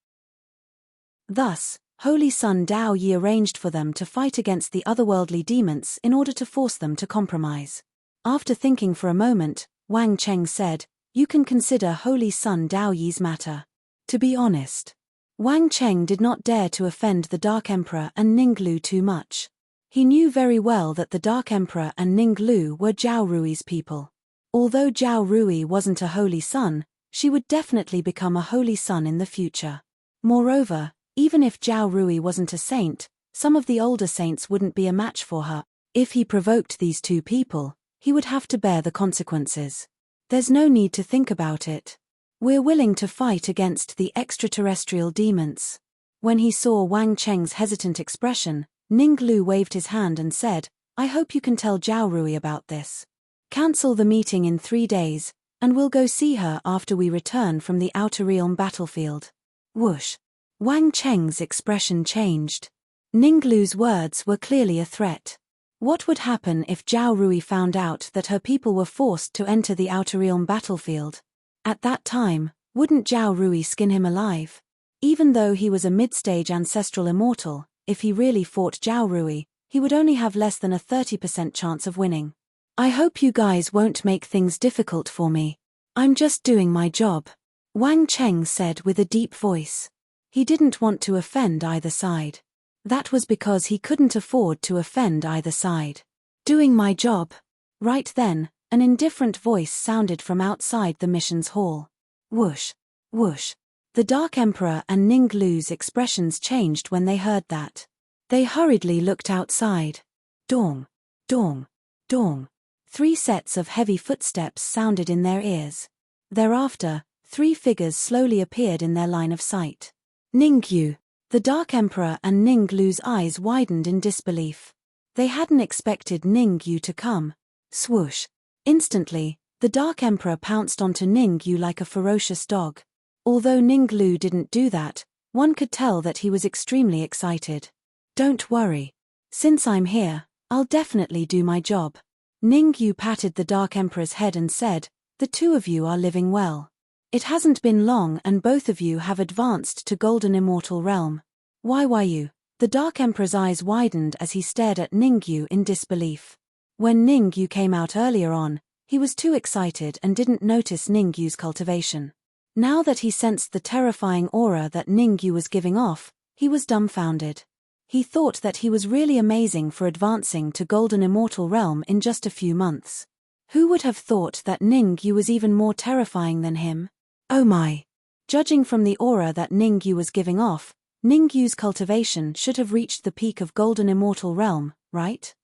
Thus, Holy Son Dao Yi arranged for them to fight against the otherworldly demons in order to force them to compromise. After thinking for a moment, Wang Cheng said, "You can consider Holy Son Dao Yi's matter." To be honest, Wang Cheng did not dare to offend the Dark Emperor and Ning Lu too much. He knew very well that the Dark Emperor and Ning Lu were Zhao Rui's people. Although Zhao Rui wasn't a holy son, she would definitely become a holy son in the future. Moreover, even if Zhao Rui wasn't a saint, some of the older saints wouldn't be a match for her. If he provoked these 2 people, he would have to bear the consequences. There's no need to think about it. We're willing to fight against the extraterrestrial demons. When he saw Wang Cheng's hesitant expression, Ning Lu waved his hand and said, "I hope you can tell Zhao Rui about this. Cancel the meeting in 3 days, and we'll go see her after we return from the Outer Realm battlefield." Whoosh. Wang Cheng's expression changed. Ning Lu's words were clearly a threat. What would happen if Zhao Rui found out that her people were forced to enter the Outer Realm battlefield? At that time, wouldn't Zhao Rui skin him alive? Even though he was a mid-stage ancestral immortal, if he really fought Zhao Rui, he would only have less than a 30% chance of winning. "I hope you guys won't make things difficult for me. I'm just doing my job," Wang Cheng said with a deep voice. He didn't want to offend either side. That was because he couldn't afford to offend either side. "Doing my job." Right then, an indifferent voice sounded from outside the missions hall. Whoosh, whoosh. The Dark Emperor and Ning Lu's expressions changed when they heard that. They hurriedly looked outside. Dong, dong, dong. 3 sets of heavy footsteps sounded in their ears. Thereafter, 3 figures slowly appeared in their line of sight. Ning Yu. The Dark Emperor and Ning Lu's eyes widened in disbelief. They hadn't expected Ning Yu to come. Swoosh. Instantly, the Dark Emperor pounced onto Ning Yu like a ferocious dog. Although Ning Lu didn't do that, one could tell that he was extremely excited. "Don't worry. Since I'm here, I'll definitely do my job." Ning Yu patted the Dark Emperor's head and said, "The two of you are living well. It hasn't been long and both of you have advanced to Golden Immortal Realm." Why you? The Dark Emperor's eyes widened as he stared at Ning Yu in disbelief. When Ning Yu came out earlier on, he was too excited and didn't notice Ning Yu's cultivation. Now that he sensed the terrifying aura that Ning Yu was giving off, he was dumbfounded. He thought that he was really amazing for advancing to Golden Immortal Realm in just a few months. Who would have thought that Ning Yu was even more terrifying than him? Oh my! Judging from the aura that Ning Yu was giving off, Ning Yu's cultivation should have reached the peak of Golden Immortal Realm, right?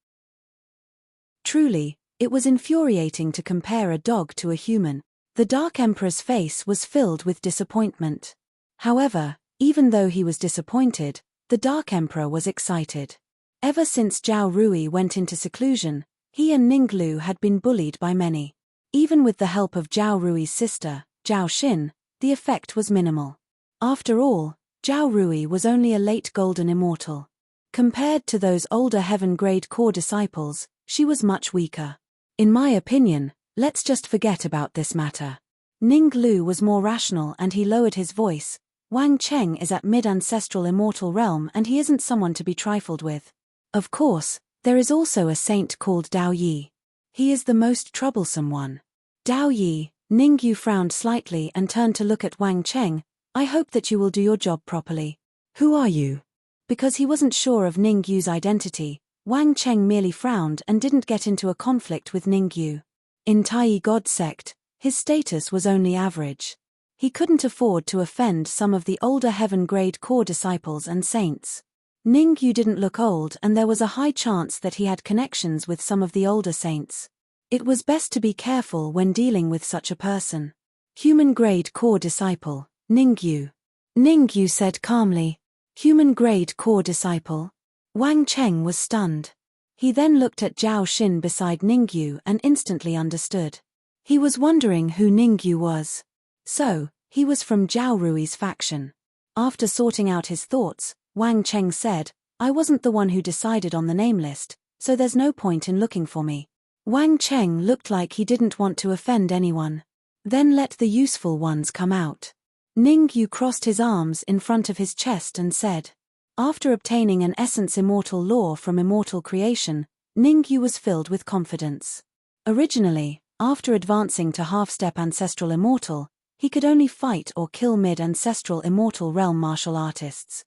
Truly, it was infuriating to compare a dog to a human. The Dark Emperor's face was filled with disappointment. However, even though he was disappointed, the Dark Emperor was excited. Ever since Zhao Rui went into seclusion, he and Ning Lu had been bullied by many. Even with the help of Zhao Rui's sister, Zhao Xin, the effect was minimal. After all, Zhao Rui was only a late Golden Immortal. Compared to those older Heaven-grade core disciples, she was much weaker. In my opinion, let's just forget about this matter. Ning Lu was more rational and he lowered his voice. Wang Cheng is at mid-ancestral immortal realm and he isn't someone to be trifled with. Of course, there is also a saint called Dao Yi. He is the most troublesome one. Dao Yi, Ning Yu frowned slightly and turned to look at Wang Cheng. "I hope that you will do your job properly." "Who are you?" Because he wasn't sure of Ning Yu's identity, Wang Cheng merely frowned and didn't get into a conflict with Ning Yu. In Tai God sect, his status was only average. He couldn't afford to offend some of the older heaven-grade core disciples and saints. Ning Yu didn't look old and there was a high chance that he had connections with some of the older saints. It was best to be careful when dealing with such a person. "Human-grade core disciple, Ning Yu." Ning Yu said calmly. "Human-grade core disciple?" Wang Cheng was stunned. He then looked at Zhao Xin beside Ning Yu and instantly understood. He was wondering who Ning Yu was. So, he was from Zhao Rui's faction. After sorting out his thoughts, Wang Cheng said, "I wasn't the one who decided on the name list, so there's no point in looking for me." Wang Cheng looked like he didn't want to offend anyone. "Then let the useful ones come out." Ning Yu crossed his arms in front of his chest and said. After obtaining an essence immortal law from immortal creation, Ning Yu was filled with confidence. Originally, after advancing to half-step ancestral immortal, he could only fight or kill mid-ancestral immortal realm martial artists.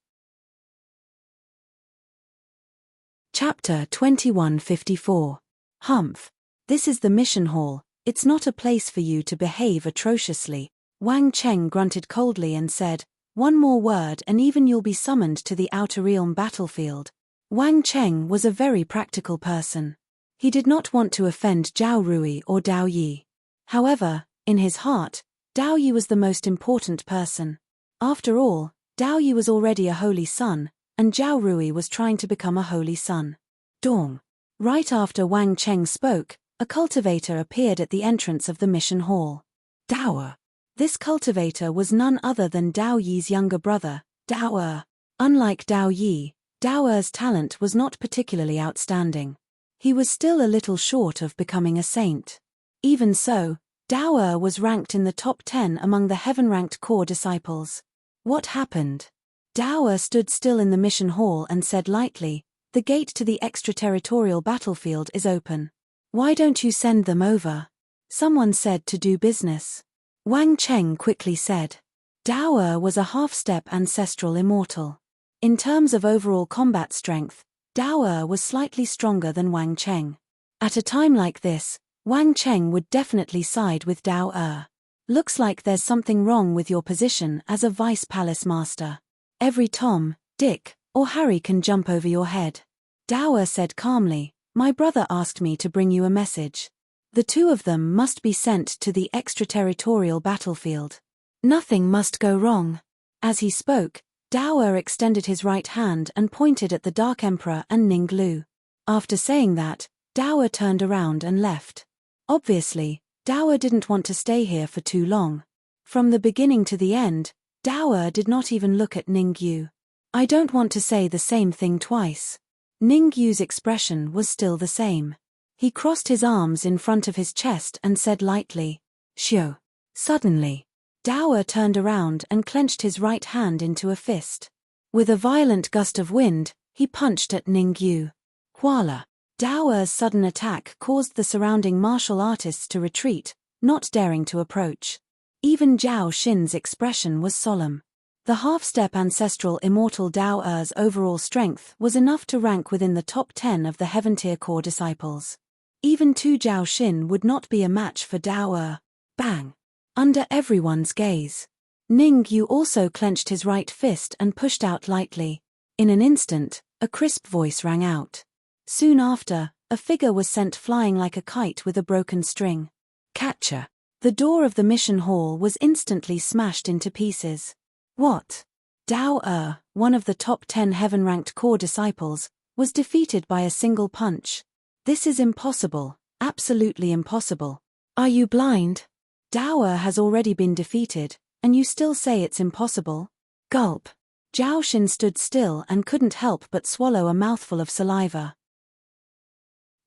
Chapter 2154. Humph. This is the mission hall, it's not a place for you to behave atrociously. Wang Cheng grunted coldly and said, "One more word and even you'll be summoned to the outer realm battlefield." Wang Cheng was a very practical person. He did not want to offend Zhao Rui or Dao Yi. However, in his heart, Dao Yi was the most important person. After all, Dao Yi was already a holy son, and Zhao Rui was trying to become a holy son. Dong. Right after Wang Cheng spoke, a cultivator appeared at the entrance of the mission hall. Dao. This cultivator was none other than Dao Yi's younger brother, Dao. Unlike Dao Yi, Dao's talent was not particularly outstanding. He was still a little short of becoming a saint. Even so, Dao was ranked in the top 10 among the heaven-ranked core disciples. What happened? Dao stood still in the mission hall and said lightly, "The gate to the extraterritorial battlefield is open. Why don't you send them over?" Someone said to do business. Wang Cheng quickly said. Dao was a half-step ancestral immortal. In terms of overall combat strength, Dao was slightly stronger than Wang Cheng. At a time like this, Wang Cheng would definitely side with Dao. Looks like there's something wrong with your position as a vice palace master. Every Tom, Dick, or Harry can jump over your head. Dao said calmly, "My brother asked me to bring you a message. The two of them must be sent to the extraterritorial battlefield. Nothing must go wrong." As he spoke, Dao extended his right hand and pointed at the Dark Emperor and Ning Lu. After saying that, Dao turned around and left. Obviously, Dao didn't want to stay here for too long. From the beginning to the end, Dao did not even look at Ningyu. I don't want to say the same thing twice. Ningyu's expression was still the same. He crossed his arms in front of his chest and said lightly, "Xiu." Suddenly, Dao turned around and clenched his right hand into a fist. With a violent gust of wind, he punched at Ningyu. Voila! Dao's sudden attack caused the surrounding martial artists to retreat, not daring to approach. Even Zhao Xin's expression was solemn. The half-step ancestral immortal Dao's overall strength was enough to rank within the top 10 of the Heaven-tier core disciples. Even Zhao Xin would not be a match for Dao. Bang! Under everyone's gaze, Ningyu also clenched his right fist and pushed out lightly. In an instant, a crisp voice rang out. Soon after, a figure was sent flying like a kite with a broken string. Catcher! The door of the mission hall was instantly smashed into pieces. What? Dao, one of the top 10 heaven-ranked core disciples, was defeated by a single punch. This is impossible, absolutely impossible. Are you blind? Dao has already been defeated, and you still say it's impossible? Gulp. Zhao Xin stood still and couldn't help but swallow a mouthful of saliva.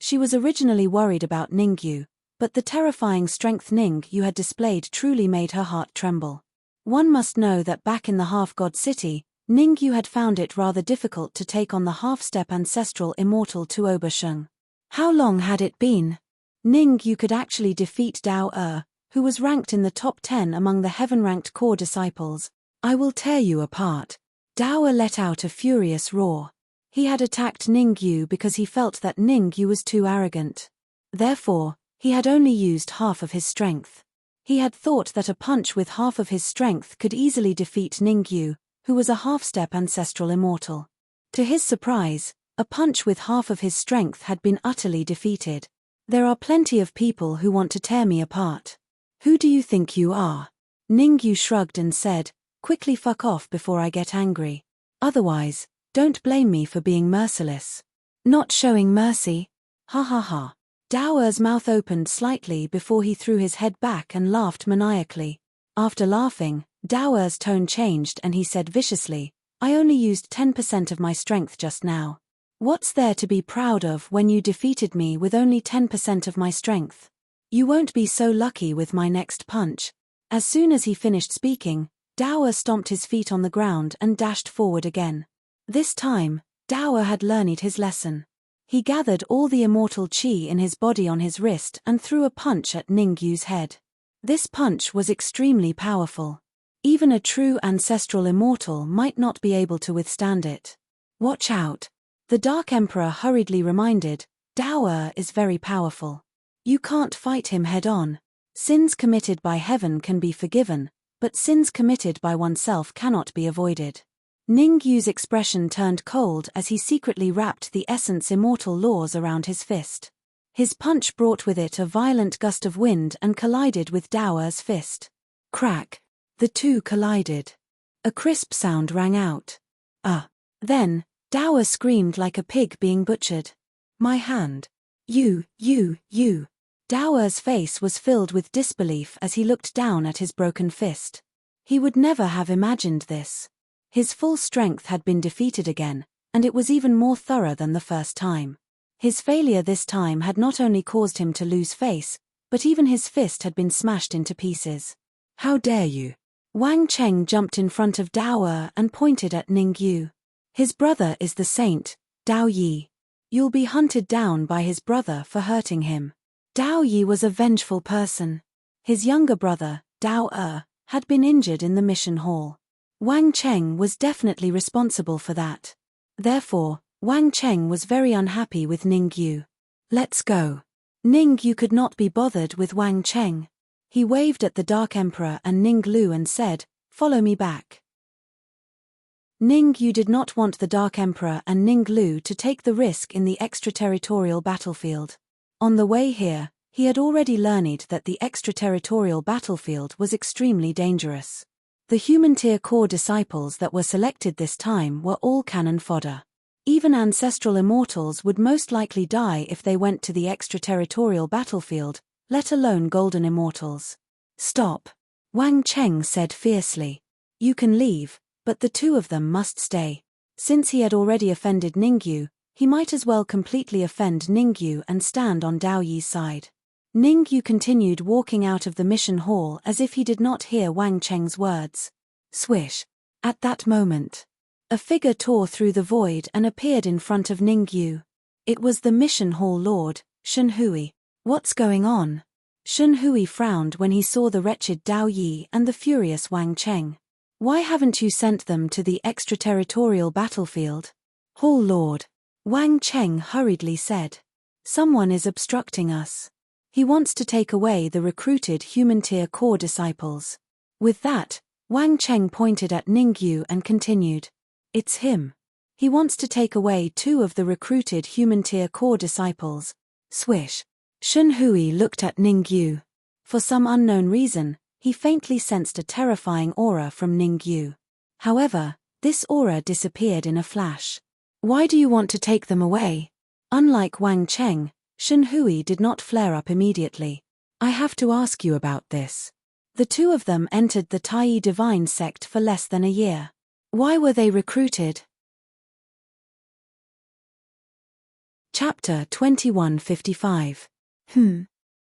She was originally worried about Ningyu, but the terrifying strength Ningyu had displayed truly made her heart tremble. One must know that back in the half-god city, Ningyu had found it rather difficult to take on the half-step ancestral immortal Tuoba Sheng. How long had it been? Ningyu could actually defeat Dao, who was ranked in the top 10 among the heaven-ranked core disciples. I will tear you apart. Dao let out a furious roar. He had attacked Ningyu because he felt that Ningyu was too arrogant. Therefore, he had only used half of his strength. He had thought that a punch with half of his strength could easily defeat Ningyu, who was a half-step ancestral immortal. To his surprise, a punch with half of his strength had been utterly defeated. There are plenty of people who want to tear me apart. Who do you think you are? Ningyu shrugged and said, quickly fuck off before I get angry. Otherwise, don't blame me for being merciless. Not showing mercy? Ha ha ha. Dao's mouth opened slightly before he threw his head back and laughed maniacally. After laughing, Dao's tone changed and he said viciously, I only used 10% of my strength just now. What's there to be proud of when you defeated me with only 10% of my strength? You won't be so lucky with my next punch. As soon as he finished speaking, Dao stomped his feet on the ground and dashed forward again. This time, Dao had learned his lesson. He gathered all the immortal qi in his body on his wrist and threw a punch at Ningyu's head. This punch was extremely powerful. Even a true ancestral immortal might not be able to withstand it. Watch out. The Dark Emperor hurriedly reminded, Dao is very powerful. You can't fight him head-on. Sins committed by heaven can be forgiven, but sins committed by oneself cannot be avoided. Ningyu's expression turned cold as he secretly wrapped the essence immortal laws around his fist. His punch brought with it a violent gust of wind and collided with Dao's fist. Crack. The two collided. A crisp sound rang out. Then, Dao screamed like a pig being butchered. My hand. You. Dao's face was filled with disbelief as he looked down at his broken fist. He would never have imagined this. His full strength had been defeated again, and it was even more thorough than the first time. His failure this time had not only caused him to lose face, but even his fist had been smashed into pieces. How dare you? Wang Cheng jumped in front of Dao and pointed at Ningyu. His brother is the saint, Dao Yi. You'll be hunted down by his brother for hurting him. Dao Yi was a vengeful person. His younger brother, Dao had been injured in the mission hall. Wang Cheng was definitely responsible for that. Therefore, Wang Cheng was very unhappy with Ningyu. Let's go. Ningyu could not be bothered with Wang Cheng. He waved at the Dark Emperor and Ninglu and said, follow me back. Ningyu did not want the Dark Emperor and Ninglu to take the risk in the extraterritorial battlefield. On the way here, he had already learned that the extraterritorial battlefield was extremely dangerous. The human-tier core disciples that were selected this time were all cannon fodder. Even ancestral immortals would most likely die if they went to the extraterritorial battlefield, let alone golden immortals. Stop. Wang Cheng said fiercely. You can leave, but the two of them must stay. Since he had already offended Ningyu, he might as well completely offend Ningyu and stand on Dao Yi's side. Ningyu continued walking out of the mission hall as if he did not hear Wang Cheng's words. Swish. At that moment, a figure tore through the void and appeared in front of Ningyu. It was the mission hall lord, Shen Hui. What's going on? Shen Hui frowned when he saw the wretched Dao Yi and the furious Wang Cheng. Why haven't you sent them to the extraterritorial battlefield? Hall Lord. Wang Cheng hurriedly said. Someone is obstructing us. He wants to take away the recruited human tier core disciples. With that, Wang Cheng pointed at Ningyu and continued. It's him. He wants to take away 2 of the recruited human tier core disciples. Swish. Shen Hui looked at Ningyu. For some unknown reason, he faintly sensed a terrifying aura from Ningyu. However, this aura disappeared in a flash. Why do you want to take them away? Unlike Wang Cheng, Shen Hui did not flare up immediately. I have to ask you about this. The 2 of them entered the Tai Divine sect for less than a year. Why were they recruited? Chapter 2155.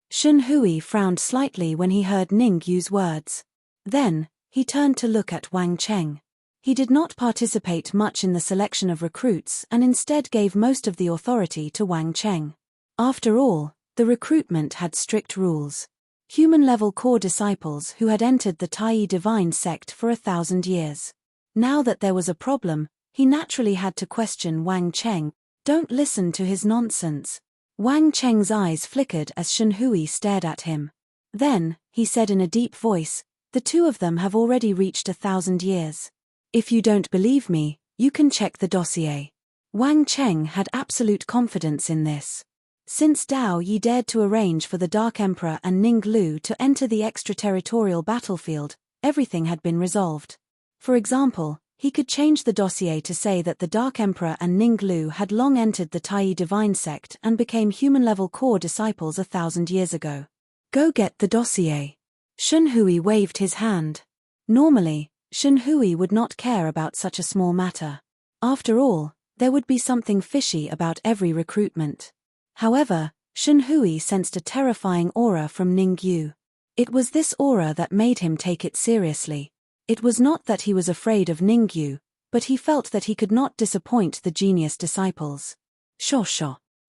Shen Hui frowned slightly when he heard Ningyu's words. Then, he turned to look at Wang Cheng. He did not participate much in the selection of recruits and instead gave most of the authority to Wang Cheng. After all, the recruitment had strict rules. Human-level core disciples who had entered the Tai Divine sect for 1,000 years. Now that there was a problem, he naturally had to question Wang Cheng. Don't listen to his nonsense. Wang Cheng's eyes flickered as Shen Hui stared at him. Then, he said in a deep voice, the 2 of them have already reached 1,000 years. If you don't believe me, you can check the dossier. Wang Cheng had absolute confidence in this. Since Dao Yi dared to arrange for the Dark Emperor and Ning Lu to enter the extraterritorial battlefield, everything had been resolved. For example, he could change the dossier to say that the Dark Emperor and Ning Lu had long entered the Tai Divine sect and became human-level core disciples 1,000 years ago. Go get the dossier. Shen Hui waved his hand. Normally, Shen Hui would not care about such a small matter. After all, there would be something fishy about every recruitment. However, Shen Hui sensed a terrifying aura from Ningyu. It was this aura that made him take it seriously. It was not that he was afraid of Ningyu, but he felt that he could not disappoint the genius disciples. Sho.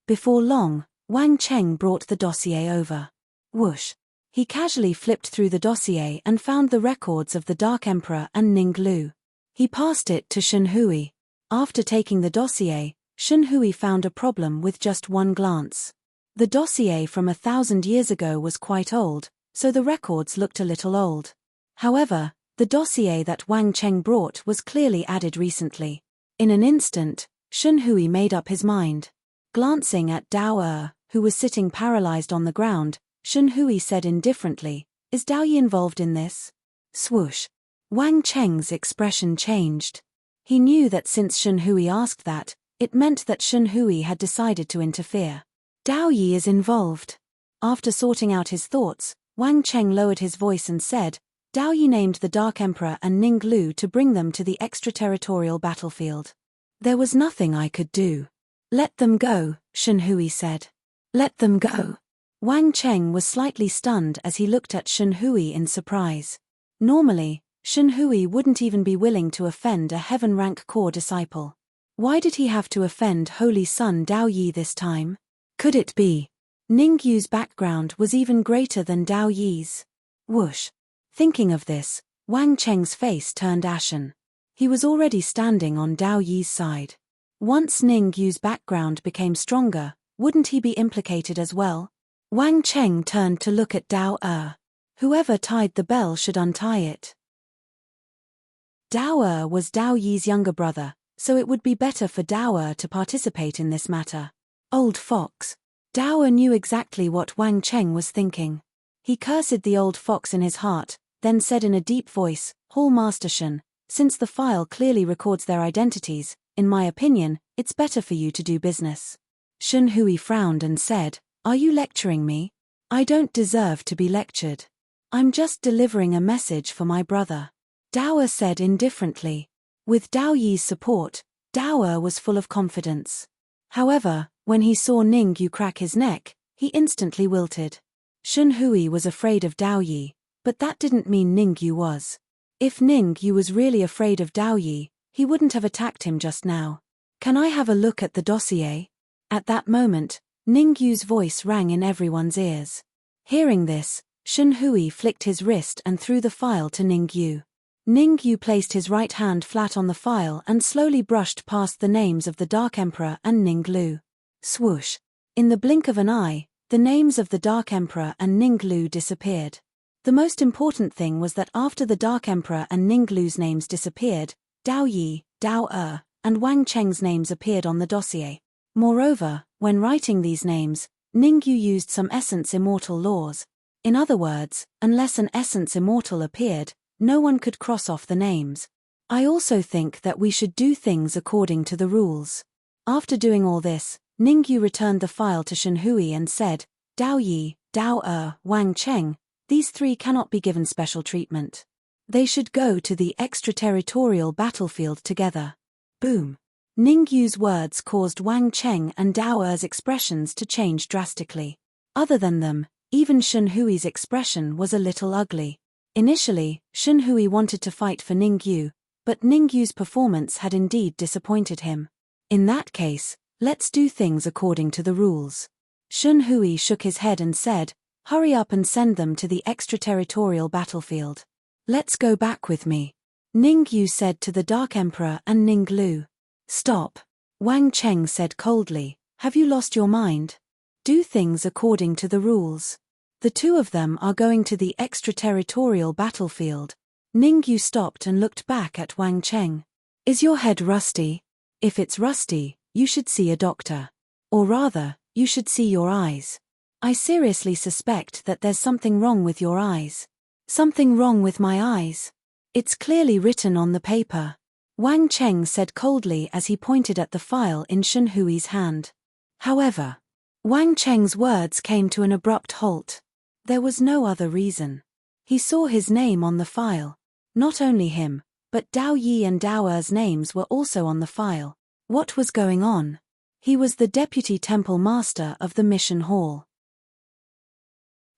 Before long, Wang Cheng brought the dossier over. Whoosh. He casually flipped through the dossier and found the records of the Dark Emperor and Ning Lu. He passed it to Shen Hui. After taking the dossier, Shen Hui found a problem with just one glance. The dossier from 1,000 years ago was quite old, so the records looked a little old. However, the dossier that Wang Cheng brought was clearly added recently. In an instant, Shen Hui made up his mind. Glancing at Dao who was sitting paralyzed on the ground, Shen Hui said indifferently, Is Dao Yi involved in this? Swoosh. Wang Cheng's expression changed. He knew that since Shen Hui asked that, it meant that Shen Hui had decided to interfere. Dao Yi is involved. After sorting out his thoughts, Wang Cheng lowered his voice and said, Dao Yi named the Dark Emperor and Ning Lu to bring them to the extraterritorial battlefield. There was nothing I could do. Let them go, Shen Hui said. Let them go. Wang Cheng was slightly stunned as he looked at Shen Hui in surprise. Normally, Shen Hui wouldn't even be willing to offend a heaven-rank core disciple. Why did he have to offend Holy Son Dao Yi this time? Could it be? Ningyu's background was even greater than Dao Yi's. Whoosh. Thinking of this, Wang Cheng's face turned ashen. He was already standing on Dao Yi's side. Once Ningyu's background became stronger, wouldn't he be implicated as well? Wang Cheng turned to look at Dao. Whoever tied the bell should untie it. Dao was Dao Yi's younger brother, so it would be better for Dao to participate in this matter. Old fox. Dao knew exactly what Wang Cheng was thinking. He cursed the old fox in his heart, then said in a deep voice, Hall Master Shen, since the file clearly records their identities, in my opinion, it's better for you to do business. Shen Hui frowned and said, Are you lecturing me? I don't deserve to be lectured. I'm just delivering a message for my brother. Dao said indifferently. With Dao Yi's support, Dao was full of confidence. However, when he saw Ning Yu crack his neck, he instantly wilted. Shun Hui was afraid of Dao Yi, but that didn't mean Ning Yu was. If Ning Yu was really afraid of Dao Yi, he wouldn't have attacked him just now. Can I have a look at the dossier? At that moment, Ning Yu's voice rang in everyone's ears. Hearing this, Shun Hui flicked his wrist and threw the file to Ning Yu. Ning Yu placed his right hand flat on the file and slowly brushed past the names of the Dark Emperor and Ning Lu. Swoosh! In the blink of an eye, the names of the Dark Emperor and Ning Lu disappeared. The most important thing was that after the Dark Emperor and Ning Lu's names disappeared, Dao Yi, Dao and Wang Cheng's names appeared on the dossier. Moreover, when writing these names, Ning Yu used some Essence Immortal laws. In other words, unless an Essence Immortal appeared, no one could cross off the names. I also think that we should do things according to the rules. After doing all this, Ning Yu returned the file to Shun Hui and said, Dao Yi, Dao Wang Cheng, these three cannot be given special treatment. They should go to the extraterritorial battlefield together. Boom. Ning Yu's words caused Wang Cheng and Dao expressions to change drastically. Other than them, even Shun Hui's expression was a little ugly. Initially, Shun Hui wanted to fight for Ning Yu, but Ning Yu's performance had indeed disappointed him. In that case, let's do things according to the rules. Shun Hui shook his head and said, hurry up and send them to the extraterritorial battlefield. Let's go back with me. Ning Yu said to the Dark Emperor and Ning Lu. Stop. Wang Cheng said coldly, have you lost your mind? Do things according to the rules. The two of them are going to the extraterritorial battlefield. Ning Yu stopped and looked back at Wang Cheng. Is your head rusty? If it's rusty, you should see a doctor. Or rather, you should see your eyes. I seriously suspect that there's something wrong with your eyes. Something wrong with my eyes? It's clearly written on the paper. Wang Cheng said coldly as he pointed at the file in Shun Hui's hand. However, Wang Cheng's words came to an abrupt halt. There was no other reason. He saw his name on the file. Not only him, but Dao Yi and Dao names were also on the file. What was going on? He was the deputy temple master of the mission hall.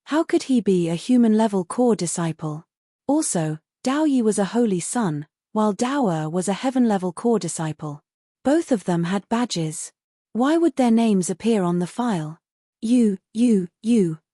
How could he be a human-level core disciple? Also, Dao Yi was a holy son, while Dao was a heaven-level core disciple. Both of them had badges. Why would their names appear on the file? You,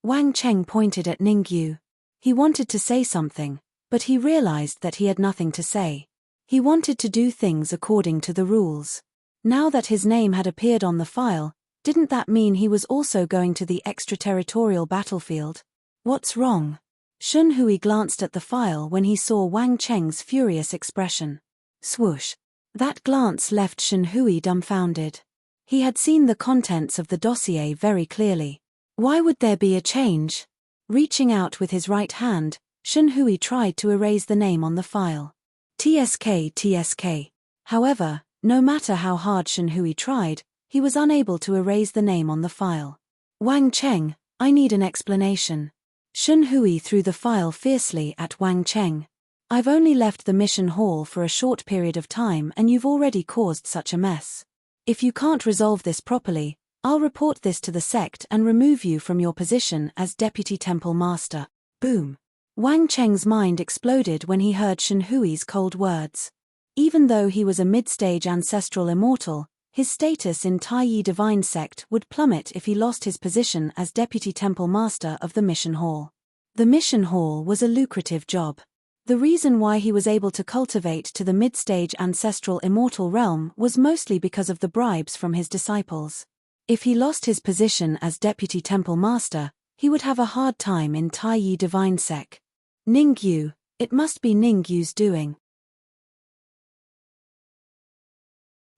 Wang Cheng pointed at Ning Yu. He wanted to say something, but he realized that he had nothing to say. He wanted to do things according to the rules. Now that his name had appeared on the file, didn't that mean he was also going to the extraterritorial battlefield? What's wrong? Shun Hui glanced at the file when he saw Wang Cheng's furious expression. Swoosh. That glance left Shun Hui dumbfounded. He had seen the contents of the dossier very clearly. Why would there be a change? Reaching out with his right hand, Shun Hui tried to erase the name on the file. TSK. However, no matter how hard Shun Hui tried, he was unable to erase the name on the file. Wang Cheng, I need an explanation. Shun Hui threw the file fiercely at Wang Cheng. I've only left the mission hall for a short period of time and you've already caused such a mess. If you can't resolve this properly, I'll report this to the sect and remove you from your position as Deputy Temple Master. Boom. Wang Cheng's mind exploded when he heard Shun Hui's cold words. Even though he was a mid-stage ancestral immortal, his status in Taiyi Divine Sect would plummet if he lost his position as Deputy Temple Master of the Mission Hall. The Mission Hall was a lucrative job. The reason why he was able to cultivate to the mid-stage ancestral immortal realm was mostly because of the bribes from his disciples. If he lost his position as Deputy Temple Master, he would have a hard time in Taiyi Divine Sect. Ning Yu, it must be Ning Yu's doing.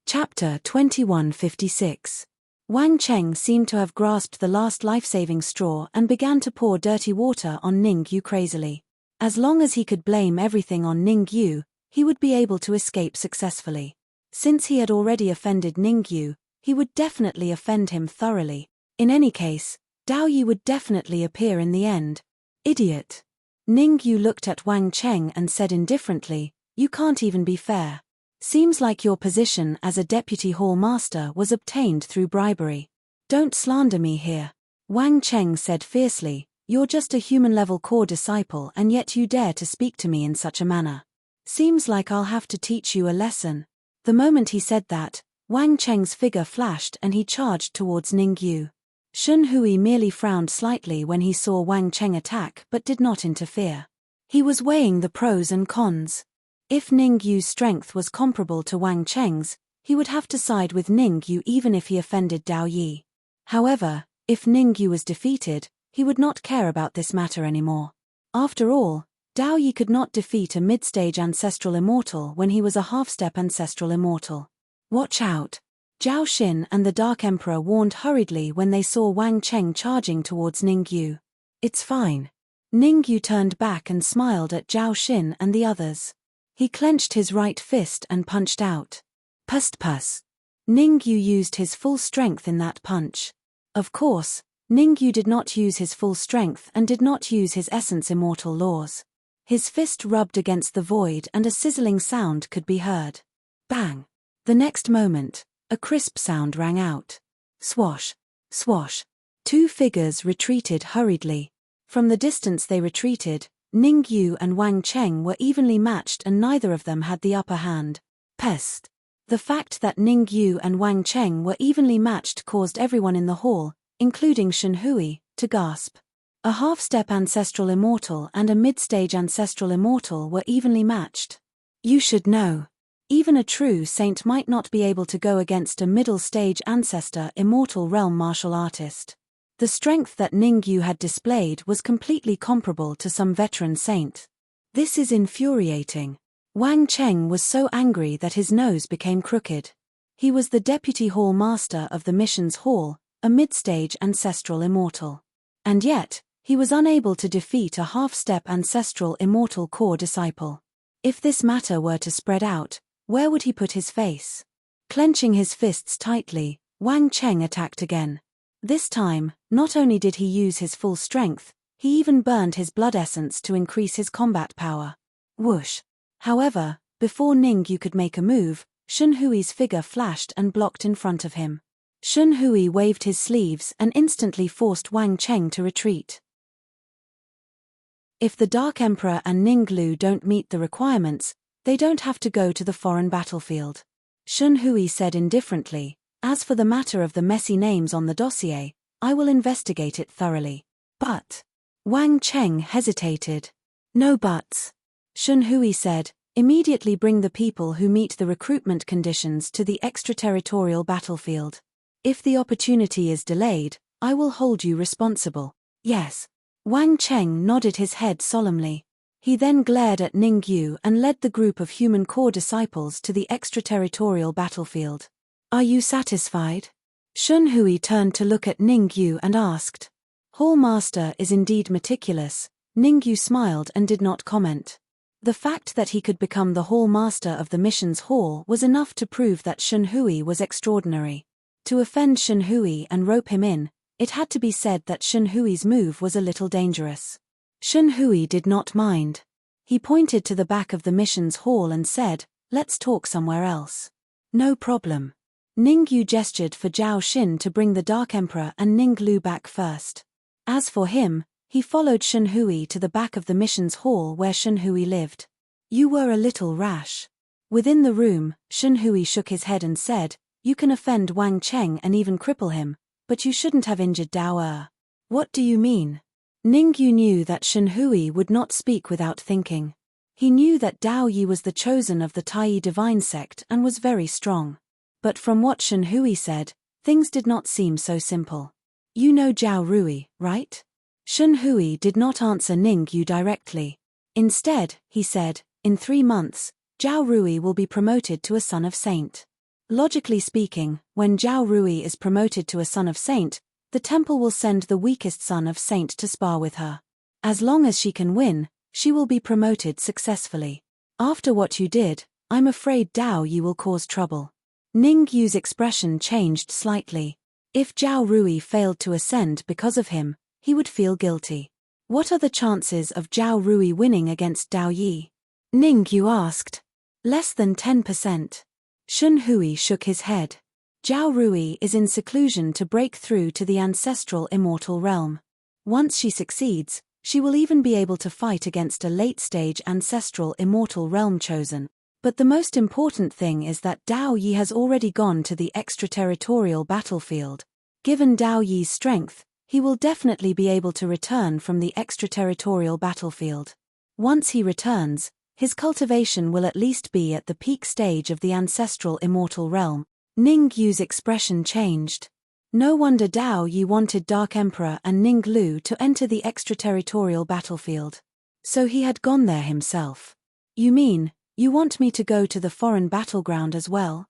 Chapter 2156. Wang Cheng seemed to have grasped the last life-saving straw and began to pour dirty water on Ning Yu crazily. As long as he could blame everything on Ning Yu, he would be able to escape successfully. Since he had already offended Ning Yu, he would definitely offend him thoroughly. In any case, Dao Yi would definitely appear in the end. Idiot. Ning Yu looked at Wang Cheng and said indifferently, "You can't even be fair. Seems like your position as a deputy hall master was obtained through bribery. Don't slander me here." Wang Cheng said fiercely, "You're just a human-level core disciple and yet you dare to speak to me in such a manner. Seems like I'll have to teach you a lesson." The moment he said that, Wang Cheng's figure flashed and he charged towards Ning Yu. Shun Hui merely frowned slightly when he saw Wang Cheng attack but did not interfere. He was weighing the pros and cons. If Ning Yu's strength was comparable to Wang Cheng's, he would have to side with Ning Yu even if he offended Dao Yi. However, if Ning Yu was defeated, he would not care about this matter anymore. After all, Dao Yi could not defeat a mid-stage ancestral immortal when he was a half-step ancestral immortal. Watch out! Zhao Xin and the Dark Emperor warned hurriedly when they saw Wang Cheng charging towards Ning Yu. "It's fine." Ning Yu turned back and smiled at Zhao Xin and the others. He clenched his right fist and punched out. Pus. Ning Yu used his full strength in that punch. Of course, Ning Yu did not use his full strength and did not use his essence immortal laws. His fist rubbed against the void and a sizzling sound could be heard. Bang! The next moment, a crisp sound rang out. Swash! Swash! Two figures retreated hurriedly. From the distance they retreated, Ning Yu and Wang Cheng were evenly matched and neither of them had the upper hand. Pest! The fact that Ning Yu and Wang Cheng were evenly matched caused everyone in the hall, including Shun Hui, to gasp. A half-step ancestral immortal and a mid-stage ancestral immortal were evenly matched. You should know. Even a true saint might not be able to go against a middle-stage ancestor immortal realm martial artist. The strength that Ning Yu had displayed was completely comparable to some veteran saint. This is infuriating. Wang Cheng was so angry that his nose became crooked. He was the deputy hall master of the mission's hall, a mid-stage ancestral immortal. And yet, he was unable to defeat a half-step ancestral immortal core disciple. If this matter were to spread out, where would he put his face? Clenching his fists tightly, Wang Cheng attacked again. This time, not only did he use his full strength, he even burned his blood essence to increase his combat power. Whoosh! However, before Ning Yu could make a move, Shun Hui's figure flashed and blocked in front of him. Shun Hui waved his sleeves and instantly forced Wang Cheng to retreat. If the Dark Emperor and Ning Lu don't meet the requirements, they don't have to go to the foreign battlefield. Shun Hui said indifferently, "As for the matter of the messy names on the dossier, I will investigate it thoroughly." But Wang Cheng hesitated. "No buts." Shun Hui said, "Immediately bring the people who meet the recruitment conditions to the extraterritorial battlefield. If the opportunity is delayed, I will hold you responsible." "Yes." Wang Cheng nodded his head solemnly. He then glared at Ning Yu and led the group of human core disciples to the extraterritorial battlefield. "Are you satisfied?" Shun Hui turned to look at Ning Yu and asked. "Hall Master is indeed meticulous." Ning Yu smiled and did not comment. The fact that he could become the Hall Master of the mission's hall was enough to prove that Shun Hui was extraordinary. To offend Shun Hui and rope him in, it had to be said that Shun Hui's move was a little dangerous. Shun Hui did not mind. He pointed to the back of the mission's hall and said, "Let's talk somewhere else." "No problem." Ning Yu gestured for Zhao Xin to bring the Dark Emperor and Ning Lu back first. As for him, he followed Shun Hui to the back of the mission's hall where Shun Hui lived. "You were a little rash." Within the room, Shun Hui shook his head and said, "You can offend Wang Cheng and even cripple him, but you shouldn't have injured Dao. What do you mean?" Ning Yu knew that Shun Hui would not speak without thinking. He knew that Dao Yi was the chosen of the Tai divine sect and was very strong. But from what Shun Hui said, things did not seem so simple. "You know Zhao Rui, right?" Shun Hui did not answer Ning Yu directly. Instead, he said, "In 3 months, Zhao Rui will be promoted to a son of saint. Logically speaking, when Zhao Rui is promoted to a son of saint, the temple will send the weakest son of saint to spar with her. As long as she can win, she will be promoted successfully. After what you did, I'm afraid Dao Yi will cause trouble." Ning Yu's expression changed slightly. If Zhao Rui failed to ascend because of him, he would feel guilty. What are the chances of Zhao Rui winning against Dao Yi? Ningyu asked. Less than 10%. Shun Hui shook his head. Zhao Rui is in seclusion to break through to the ancestral immortal realm. Once she succeeds, she will even be able to fight against a late-stage ancestral immortal realm chosen. But the most important thing is that Dao Yi has already gone to the extraterritorial battlefield. Given Dao Yi's strength, he will definitely be able to return from the extraterritorial battlefield. Once he returns, his cultivation will at least be at the peak stage of the ancestral immortal realm. Ningyu's expression changed. No wonder Dao Yi wanted Dark Emperor and Ning Lu to enter the extraterritorial battlefield. So he had gone there himself. You mean, you want me to go to the foreign battleground as well?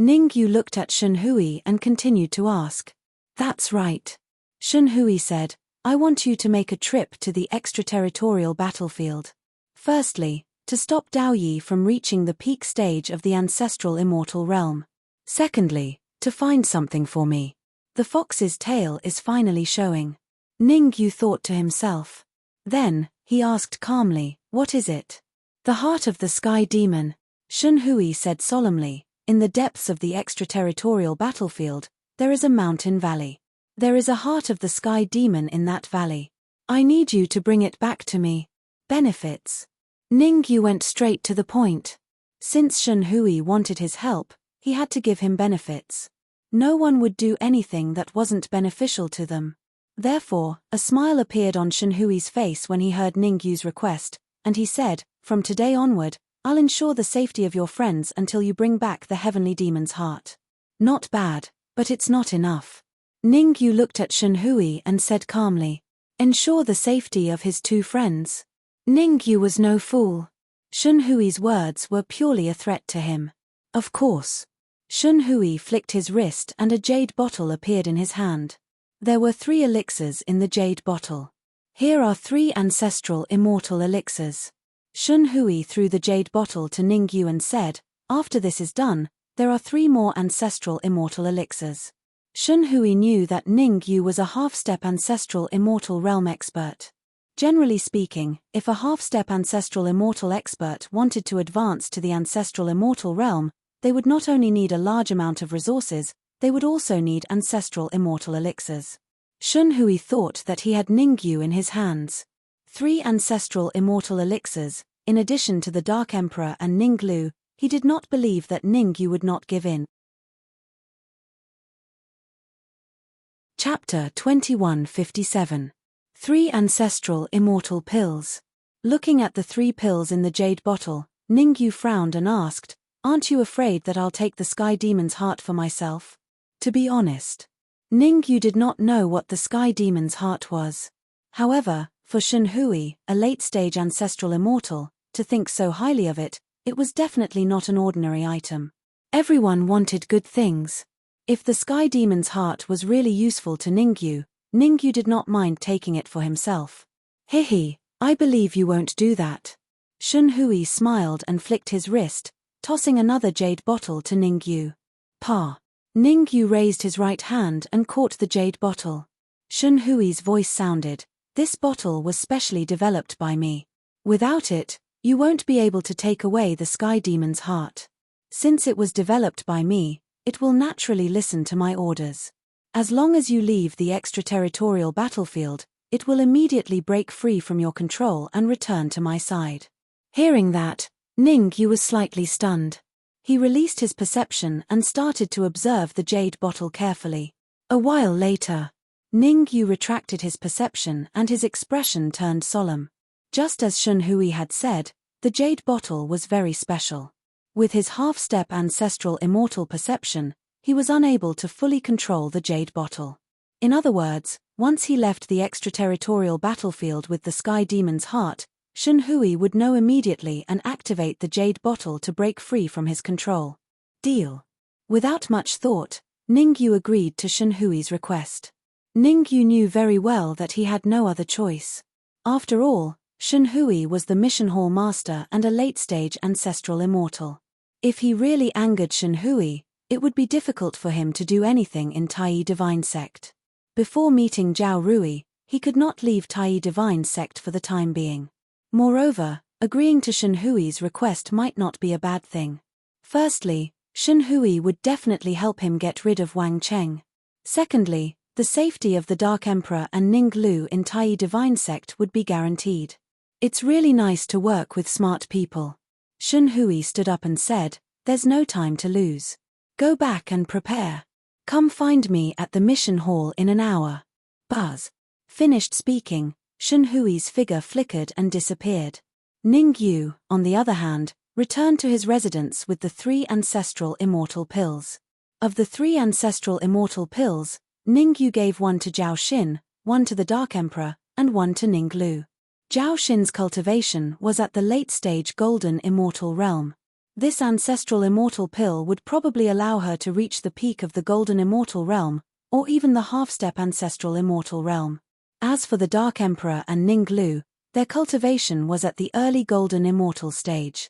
Ningyu looked at Shun Hui and continued to ask. That's right. Shun Hui said, I want you to make a trip to the extraterritorial battlefield. Firstly, to stop Dao Yi from reaching the peak stage of the ancestral immortal realm. Secondly, to find something for me. The fox's tail is finally showing. Ningyu thought to himself. Then, he asked calmly, what is it? The heart of the sky demon, Shun Hui said solemnly. In the depths of the extraterritorial battlefield, there is a mountain valley. There is a heart of the sky demon in that valley. I need you to bring it back to me. Benefits. Ningyu went straight to the point. Since Shun Hui wanted his help, he had to give him benefits. No one would do anything that wasn't beneficial to them. Therefore, a smile appeared on Shun Hui's face when he heard Ningyu's request, and he said, from today onward, I'll ensure the safety of your friends until you bring back the heavenly demon's heart. Not bad, but it's not enough. Ningyu looked at Shun Hui and said calmly, ensure the safety of his two friends. Ningyu was no fool. Shun Hui's words were purely a threat to him. Of course. Shun Hui flicked his wrist and a jade bottle appeared in his hand. There were 3 elixirs in the jade bottle. Here are 3 ancestral immortal elixirs. Shun Hui threw the jade bottle to Ningyu and said, after this is done, there are 3 more ancestral immortal elixirs. Shun Hui knew that Ningyu was a half-step ancestral immortal realm expert. Generally speaking, if a half-step ancestral immortal expert wanted to advance to the ancestral immortal realm, they would not only need a large amount of resources, they would also need ancestral immortal elixirs. Shun Hui thought that he had Ningyu in his hands. 3 ancestral immortal elixirs, in addition to the Dark Emperor and Ning Lu, he did not believe that Ningyu would not give in. Chapter 2157. 3 ancestral immortal pills. Looking at the 3 pills in the jade bottle, Ningyu frowned and asked, aren't you afraid that I'll take the sky demon's heart for myself? To be honest, Ningyu did not know what the sky demon's heart was. However, for Shun Hui, a late-stage ancestral immortal, to think so highly of it, it was definitely not an ordinary item. Everyone wanted good things. If the sky demon's heart was really useful to Ningyu, Ningyu did not mind taking it for himself. Hihi, I believe you won't do that. Shun Hui smiled and flicked his wrist, tossing another jade bottle to Ningyu. Pa. Ningyu raised his right hand and caught the jade bottle. Shun Hui's voice sounded, this bottle was specially developed by me. Without it, you won't be able to take away the sky demon's heart. Since it was developed by me, it will naturally listen to my orders. As long as you leave the extraterritorial battlefield, it will immediately break free from your control and return to my side. Hearing that, Ningyu was slightly stunned. He released his perception and started to observe the jade bottle carefully. A while later, Ningyu retracted his perception and his expression turned solemn. Just as Shun Hui had said, the jade bottle was very special. With his half-step ancestral immortal perception, he was unable to fully control the jade bottle. In other words, once he left the extraterritorial battlefield with the sky demon's heart, Shun Hui would know immediately and activate the jade bottle to break free from his control. Deal. Without much thought, Ningyu agreed to Shun Hui's request. Ningyu knew very well that he had no other choice. After all, Shun Hui was the mission hall master and a late-stage ancestral immortal. If he really angered Shun Hui, It would be difficult for him to do anything in Tai Divine Sect. Before meeting Zhao Rui, he could not leave Tai Divine Sect for the time being. Moreover, agreeing to Shen Hui's request might not be a bad thing. Firstly, Shen Hui would definitely help him get rid of Wang Cheng. Secondly, the safety of the Dark Emperor and Ning Lu in Tai Divine Sect would be guaranteed. It's really nice to work with smart people. Shen Hui stood up and said, "There's no time to lose. Go back and prepare. Come find me at the mission hall in an hour." Buzz. Finished speaking, Shen Hui's figure flickered and disappeared. Ning Yu, on the other hand, returned to his residence with the 3 ancestral immortal pills. Of the 3 ancestral immortal pills, Ning Yu gave one to Zhao Xin, one to the Dark Emperor, and one to Ning Lu. Zhao Xin's cultivation was at the late-stage golden immortal realm. This ancestral immortal pill would probably allow her to reach the peak of the golden immortal realm, or even the half-step ancestral immortal realm. As for the Dark Emperor and Ning Lu, their cultivation was at the early golden immortal stage.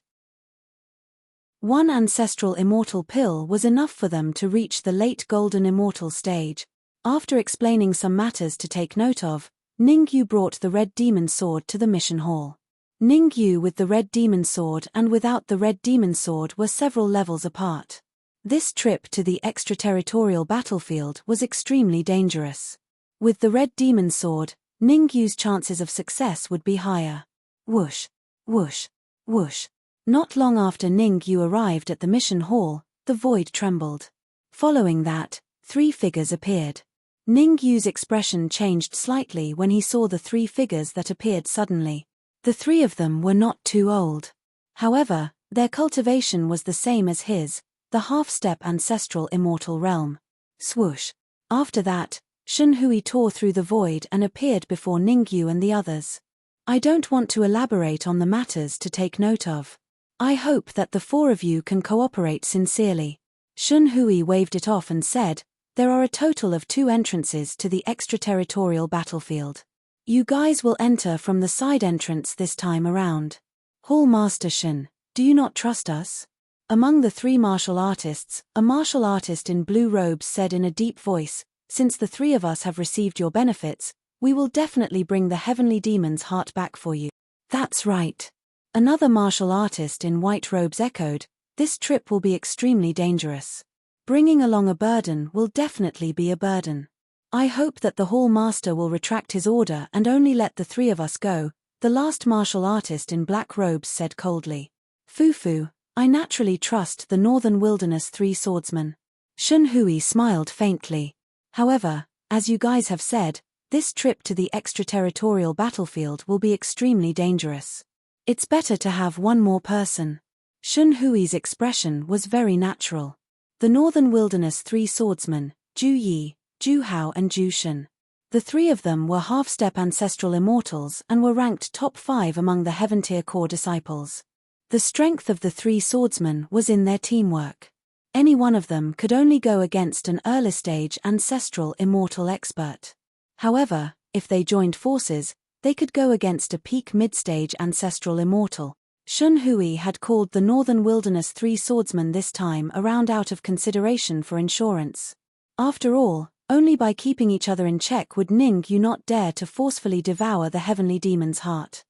One ancestral immortal pill was enough for them to reach the late golden immortal stage. After explaining some matters to take note of, Ning Yu brought the Red Demon Sword to the mission hall. Ning Yu with the Red Demon Sword and without the Red Demon Sword were several levels apart. This trip to the extraterritorial battlefield was extremely dangerous. With the Red Demon Sword, Ning Yu's chances of success would be higher. Whoosh, whoosh, whoosh. Not long after Ning Yu arrived at the mission hall, the void trembled. Following that, 3 figures appeared. Ning Yu's expression changed slightly when he saw the 3 figures that appeared suddenly. The 3 of them were not too old. However, their cultivation was the same as his, the half-step ancestral immortal realm. Swoosh. After that, Shen Hui tore through the void and appeared before Ning Yu and the others. I don't want to elaborate on the matters to take note of. I hope that the 4 of you can cooperate sincerely. Shen Hui waved it off and said, "There are a total of 2 entrances to the extraterritorial battlefield. You guys will enter from the side entrance this time around. Hall Master Shen, do you not trust us?" Among the 3 martial artists, a martial artist in blue robes said in a deep voice, "Since the 3 of us have received your benefits, we will definitely bring the heavenly demon's heart back for you." "That's right." Another martial artist in white robes echoed, "This trip will be extremely dangerous. Bringing along a burden will definitely be a burden. I hope that the Hall Master will retract his order and only let the 3 of us go," the last martial artist in black robes said coldly. "Fufu, I naturally trust the Northern Wilderness 3 swordsmen." Shen Hui smiled faintly. "However, as you guys have said, this trip to the extraterritorial battlefield will be extremely dangerous. It's better to have one more person." Shen Hui's expression was very natural. The Northern Wilderness 3 swordsmen, Zhu Yi, Zhu Hao and Zhu Shen. The 3 of them were half-step ancestral immortals and were ranked top 5 among the Heaven-tier core disciples. The strength of the 3 swordsmen was in their teamwork. Any one of them could only go against an early-stage ancestral immortal expert. However, if they joined forces, they could go against a peak mid-stage ancestral immortal. Shen Hui had called the Northern Wilderness 3 swordsmen this time around out of consideration for insurance. After all, only by keeping each other in check would Ning Yu not dare to forcefully devour the heavenly demon's heart.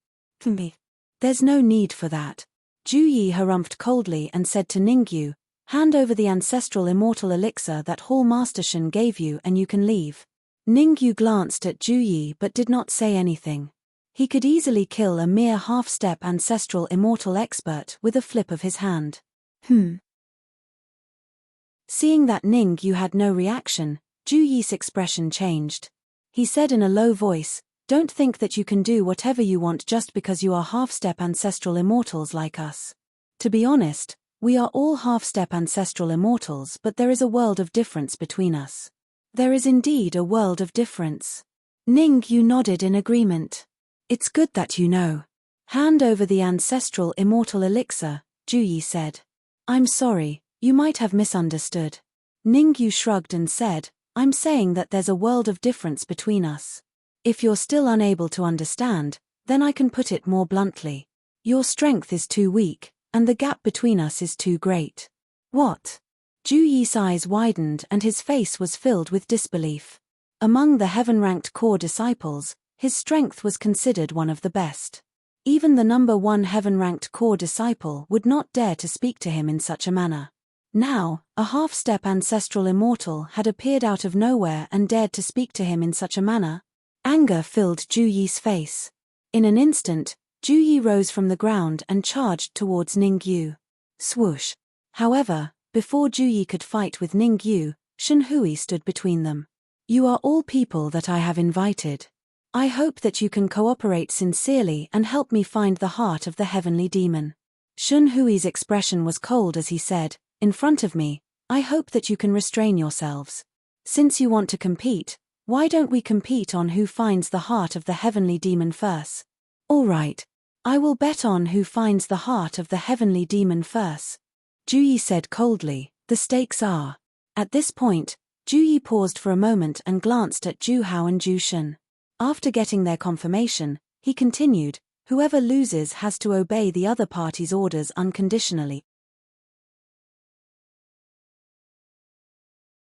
"There's no need for that." Zhu Yi harumphed coldly and said to Ning Yu, "Hand over the ancestral immortal elixir that Hall Master Shen gave you and you can leave." Ning Yu glanced at Zhu Yi but did not say anything. He could easily kill a mere half-step ancestral immortal expert with a flip of his hand. Seeing that Ning Yu had no reaction, Zhu Yi's expression changed. He said in a low voice, "Don't think that you can do whatever you want just because you are half-step ancestral immortals like us. To be honest, we are all half-step ancestral immortals, but there is a world of difference between us." "There is indeed a world of difference." Ning Yu nodded in agreement. "It's good that you know. Hand over the ancestral immortal elixir," Zhu Yi said. "I'm sorry, you might have misunderstood." Ning Yu shrugged and said, "I'm saying that there's a world of difference between us. If you're still unable to understand, then I can put it more bluntly. Your strength is too weak, and the gap between us is too great." "What?" Ju Yi's eyes widened and his face was filled with disbelief. Among the heaven-ranked core disciples, his strength was considered one of the best. Even the number one heaven-ranked core disciple would not dare to speak to him in such a manner. Now, a half-step ancestral immortal had appeared out of nowhere and dared to speak to him in such a manner. Anger filled Ju Yi's face. In an instant, Ju Yi rose from the ground and charged towards Ning Yu. Swoosh! However, before Ju Yi could fight with Ning Yu, Shen Hui stood between them. You are all people that I have invited. I hope that you can cooperate sincerely and help me find the heart of the heavenly demon. Shen Hui's expression was cold as he said, in front of me, I hope that you can restrain yourselves. Since you want to compete, why don't we compete on who finds the heart of the heavenly demon first? All right. I will bet on who finds the heart of the heavenly demon first. Ju Yi said coldly, the stakes are. At this point, Ju Yi paused for a moment and glanced at Ju Hao and Ju Shen. After getting their confirmation, he continued, whoever loses has to obey the other party's orders unconditionally.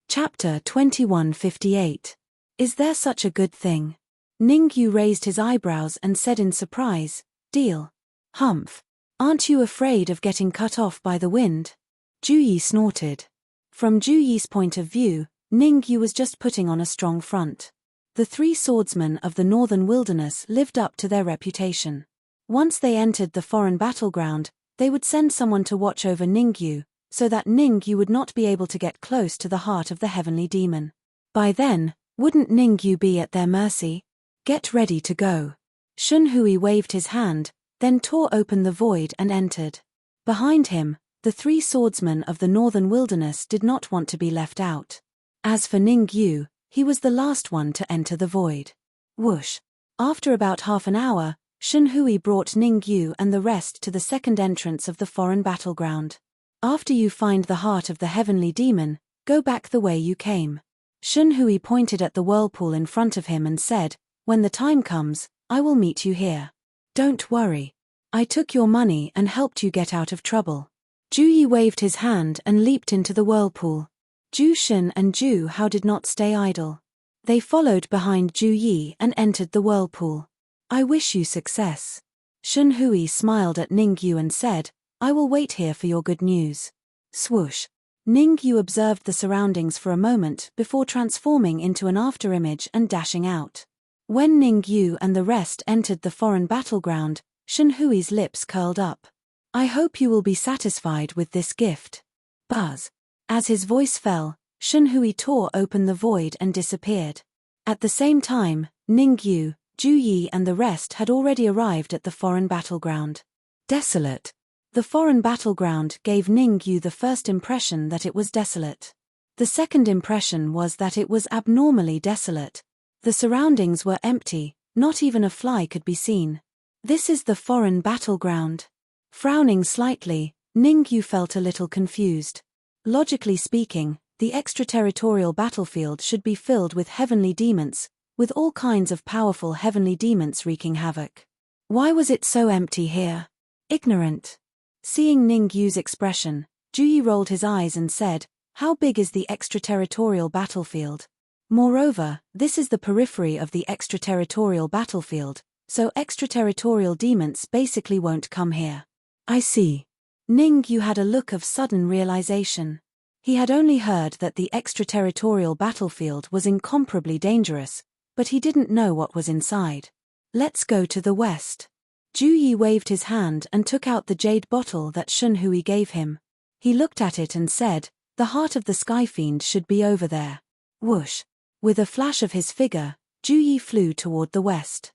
Chapter 2158. Is there such a good thing? Ning Yu raised his eyebrows and said in surprise, deal. Humph. Aren't you afraid of getting cut off by the wind? Ju Yi snorted. From Ju Yi's point of view, Ning Yu was just putting on a strong front. The three swordsmen of the northern wilderness lived up to their reputation. Once they entered the foreign battleground, they would send someone to watch over Ning Yu, so that Ning Yu would not be able to get close to the heart of the heavenly demon. By then, wouldn't Ning Yu be at their mercy? Get ready to go. Shen Hui waved his hand, then tore open the void and entered. Behind him, the three swordsmen of the northern wilderness did not want to be left out. As for Ning Yu, he was the last one to enter the void. Whoosh! After about half an hour, Shen Hui brought Ning Yu and the rest to the second entrance of the foreign battleground. After you find the heart of the heavenly demon, go back the way you came. Shen Hui pointed at the whirlpool in front of him and said, when the time comes, I will meet you here. Don't worry. I took your money and helped you get out of trouble. Ju Yi waved his hand and leaped into the whirlpool. Ju Shen and Ju Hao did not stay idle. They followed behind Ju Yi and entered the whirlpool. I wish you success. Shen Hui smiled at Ning Yu and said, I will wait here for your good news. Swoosh. Ning Yu observed the surroundings for a moment before transforming into an afterimage and dashing out. When Ning Yu and the rest entered the foreign battleground, Shen Hui's lips curled up. I hope you will be satisfied with this gift. Buzz. As his voice fell, Shen Hui tore open the void and disappeared. At the same time, Ning Yu, Ju Yi and the rest had already arrived at the foreign battleground. Desolate. The foreign battleground gave Ning Yu the first impression that it was desolate. The second impression was that it was abnormally desolate. The surroundings were empty, not even a fly could be seen. This is the foreign battleground. Frowning slightly, Ning Yu felt a little confused. Logically speaking, the extraterritorial battlefield should be filled with heavenly demons, with all kinds of powerful heavenly demons wreaking havoc. Why was it so empty here? Ignorant. Seeing Ning Yu's expression, Ju Yi rolled his eyes and said, how big is the extraterritorial battlefield? Moreover, this is the periphery of the extraterritorial battlefield, so extraterritorial demons basically won't come here. I see. Ning Yu had a look of sudden realization. He had only heard that the extraterritorial battlefield was incomparably dangerous, but he didn't know what was inside. Let's go to the west. Ju Yi waved his hand and took out the jade bottle that Shen Hui gave him. He looked at it and said, the heart of the Sky Fiend should be over there. Whoosh! With a flash of his figure, Ju Yi flew toward the west.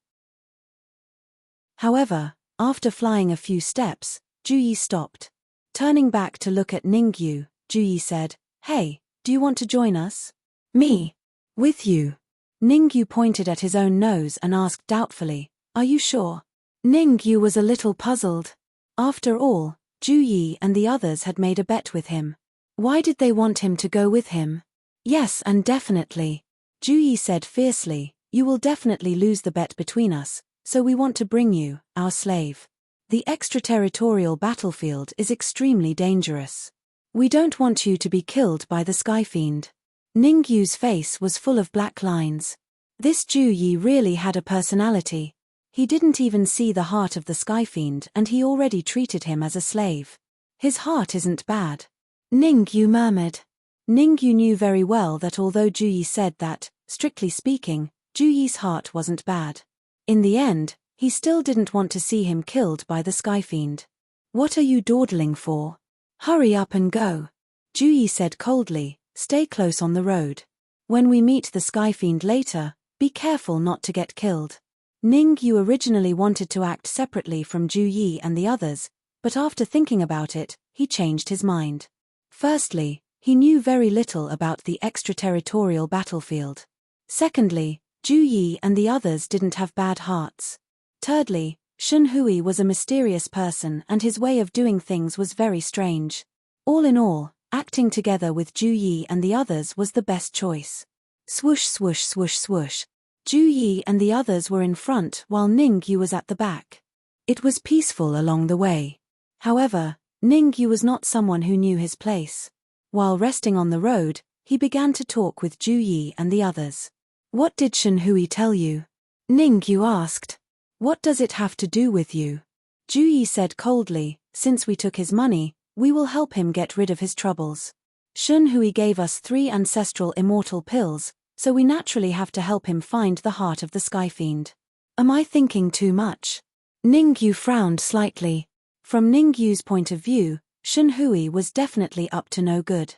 However, after flying a few steps, Ju Yi stopped. Turning back to look at Ning Yu, Ju Yi said, hey, do you want to join us? Me? With you? Ning Yu pointed at his own nose and asked doubtfully, are you sure? Ning Yu was a little puzzled. After all, Ju Yi and the others had made a bet with him. Why did they want him to go with him? Yes, and definitely. Ju Yi said fiercely, you will definitely lose the bet between us, so we want to bring you, our slave. The extraterritorial battlefield is extremely dangerous. We don't want you to be killed by the Sky Fiend. Ningyu's face was full of black lines. This Ju Yi really had a personality. He didn't even see the heart of the Sky Fiend and he already treated him as a slave. His heart isn't bad. Ningyu murmured. Ningyu knew very well that although Ju Yi said that, strictly speaking, Ju Yi's heart wasn't bad. In the end, he still didn't want to see him killed by the Sky Fiend. What are you dawdling for? Hurry up and go. Ju Yi said coldly, stay close on the road. When we meet the Sky Fiend later, be careful not to get killed. Ningyu originally wanted to act separately from Ju Yi and the others, but after thinking about it, he changed his mind. Firstly, he knew very little about the extraterritorial battlefield. Secondly, Ju Yi and the others didn't have bad hearts. Thirdly, Shun Hui was a mysterious person and his way of doing things was very strange. All in all, acting together with Ju Yi and the others was the best choice. Swoosh swoosh swoosh swoosh. Ju Yi and the others were in front while Ningyu was at the back. It was peaceful along the way. However, Ningyu was not someone who knew his place. While resting on the road, he began to talk with Ju Yi and the others. What did Shun Hui tell you? Ningyu asked. What does it have to do with you? Ju Yi said coldly, since we took his money, we will help him get rid of his troubles. Shun Hui gave us 3 ancestral immortal pills, so we naturally have to help him find the heart of the Sky Fiend. Am I thinking too much? Ningyu frowned slightly. From Ningyu's point of view, Shun Hui was definitely up to no good.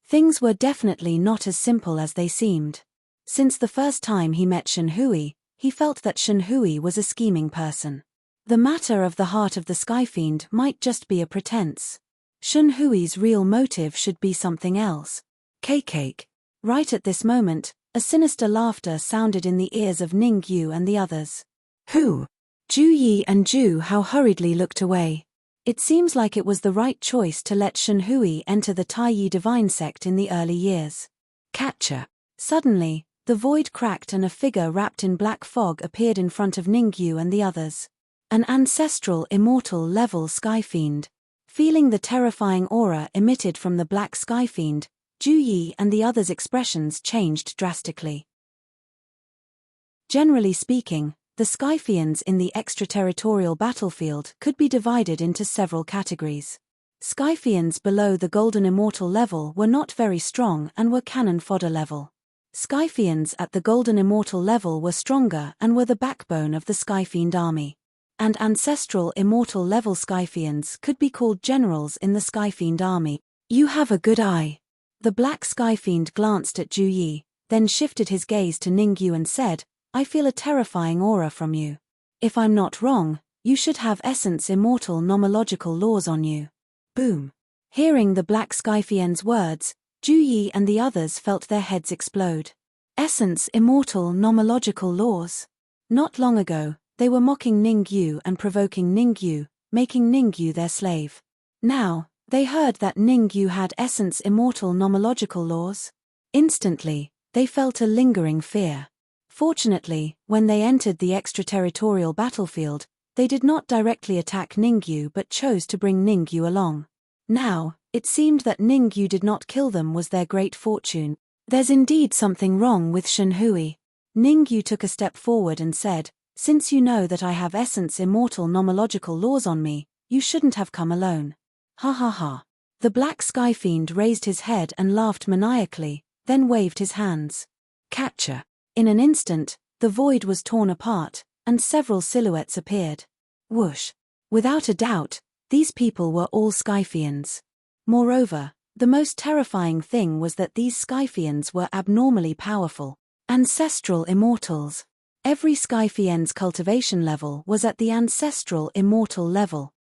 Things were definitely not as simple as they seemed. Since the first time he met Shun Hui, he felt that Shun Hui was a scheming person. The matter of the heart of the Sky Fiend might just be a pretense. Shun Hui's real motive should be something else. Cake. Right at this moment, a sinister laughter sounded in the ears of Ningyu and the others. Who? Ju Yi and Ju Hao hurriedly looked away. It seems like it was the right choice to let Shun Hui enter the Taiyi divine sect in the early years. Catcher. Suddenly, the void cracked and a figure wrapped in black fog appeared in front of Ningyu and the others. An ancestral immortal level Sky Fiend. Feeling the terrifying aura emitted from the black Sky Fiend, Ju Yi and the others' expressions changed drastically. Generally speaking, the Sky Fiends in the extraterritorial battlefield could be divided into several categories. Sky Fiends below the Golden Immortal level were not very strong and were cannon fodder level. Sky Fiends at the Golden Immortal level were stronger and were the backbone of the Sky Fiend army. And Ancestral Immortal level Sky Fiends could be called generals in the Sky Fiend army. You have a good eye. The black Sky Fiend glanced at Ju Yi, then shifted his gaze to Ningyu and said, I feel a terrifying aura from you. If I'm not wrong, you should have Essence Immortal nomological laws on you. Boom. Hearing the black Sky Fiend's words, Ju Yi and the others felt their heads explode. Essence Immortal nomological laws. Not long ago, they were mocking Ningyu and provoking Ningyu, making Ningyu their slave. Now, they heard that Ningyu had Essence Immortal nomological laws. Instantly, they felt a lingering fear. Fortunately, when they entered the extraterritorial battlefield, they did not directly attack Ningyu but chose to bring Ningyu along. Now, it seemed that Ningyu did not kill them was their great fortune. There's indeed something wrong with Shun Hui. Ningyu took a step forward and said, since you know that I have Essence Immortal nomological laws on me, you shouldn't have come alone. Ha ha ha. The black Sky Fiend raised his head and laughed maniacally, then waved his hands. Catcher. In an instant, the void was torn apart, and several silhouettes appeared. Whoosh. Without a doubt, these people were all Sky Fiends. Moreover, the most terrifying thing was that these Sky Fiends were abnormally powerful. Ancestral Immortals. Every Sky Fiend's cultivation level was at the Ancestral Immortal level.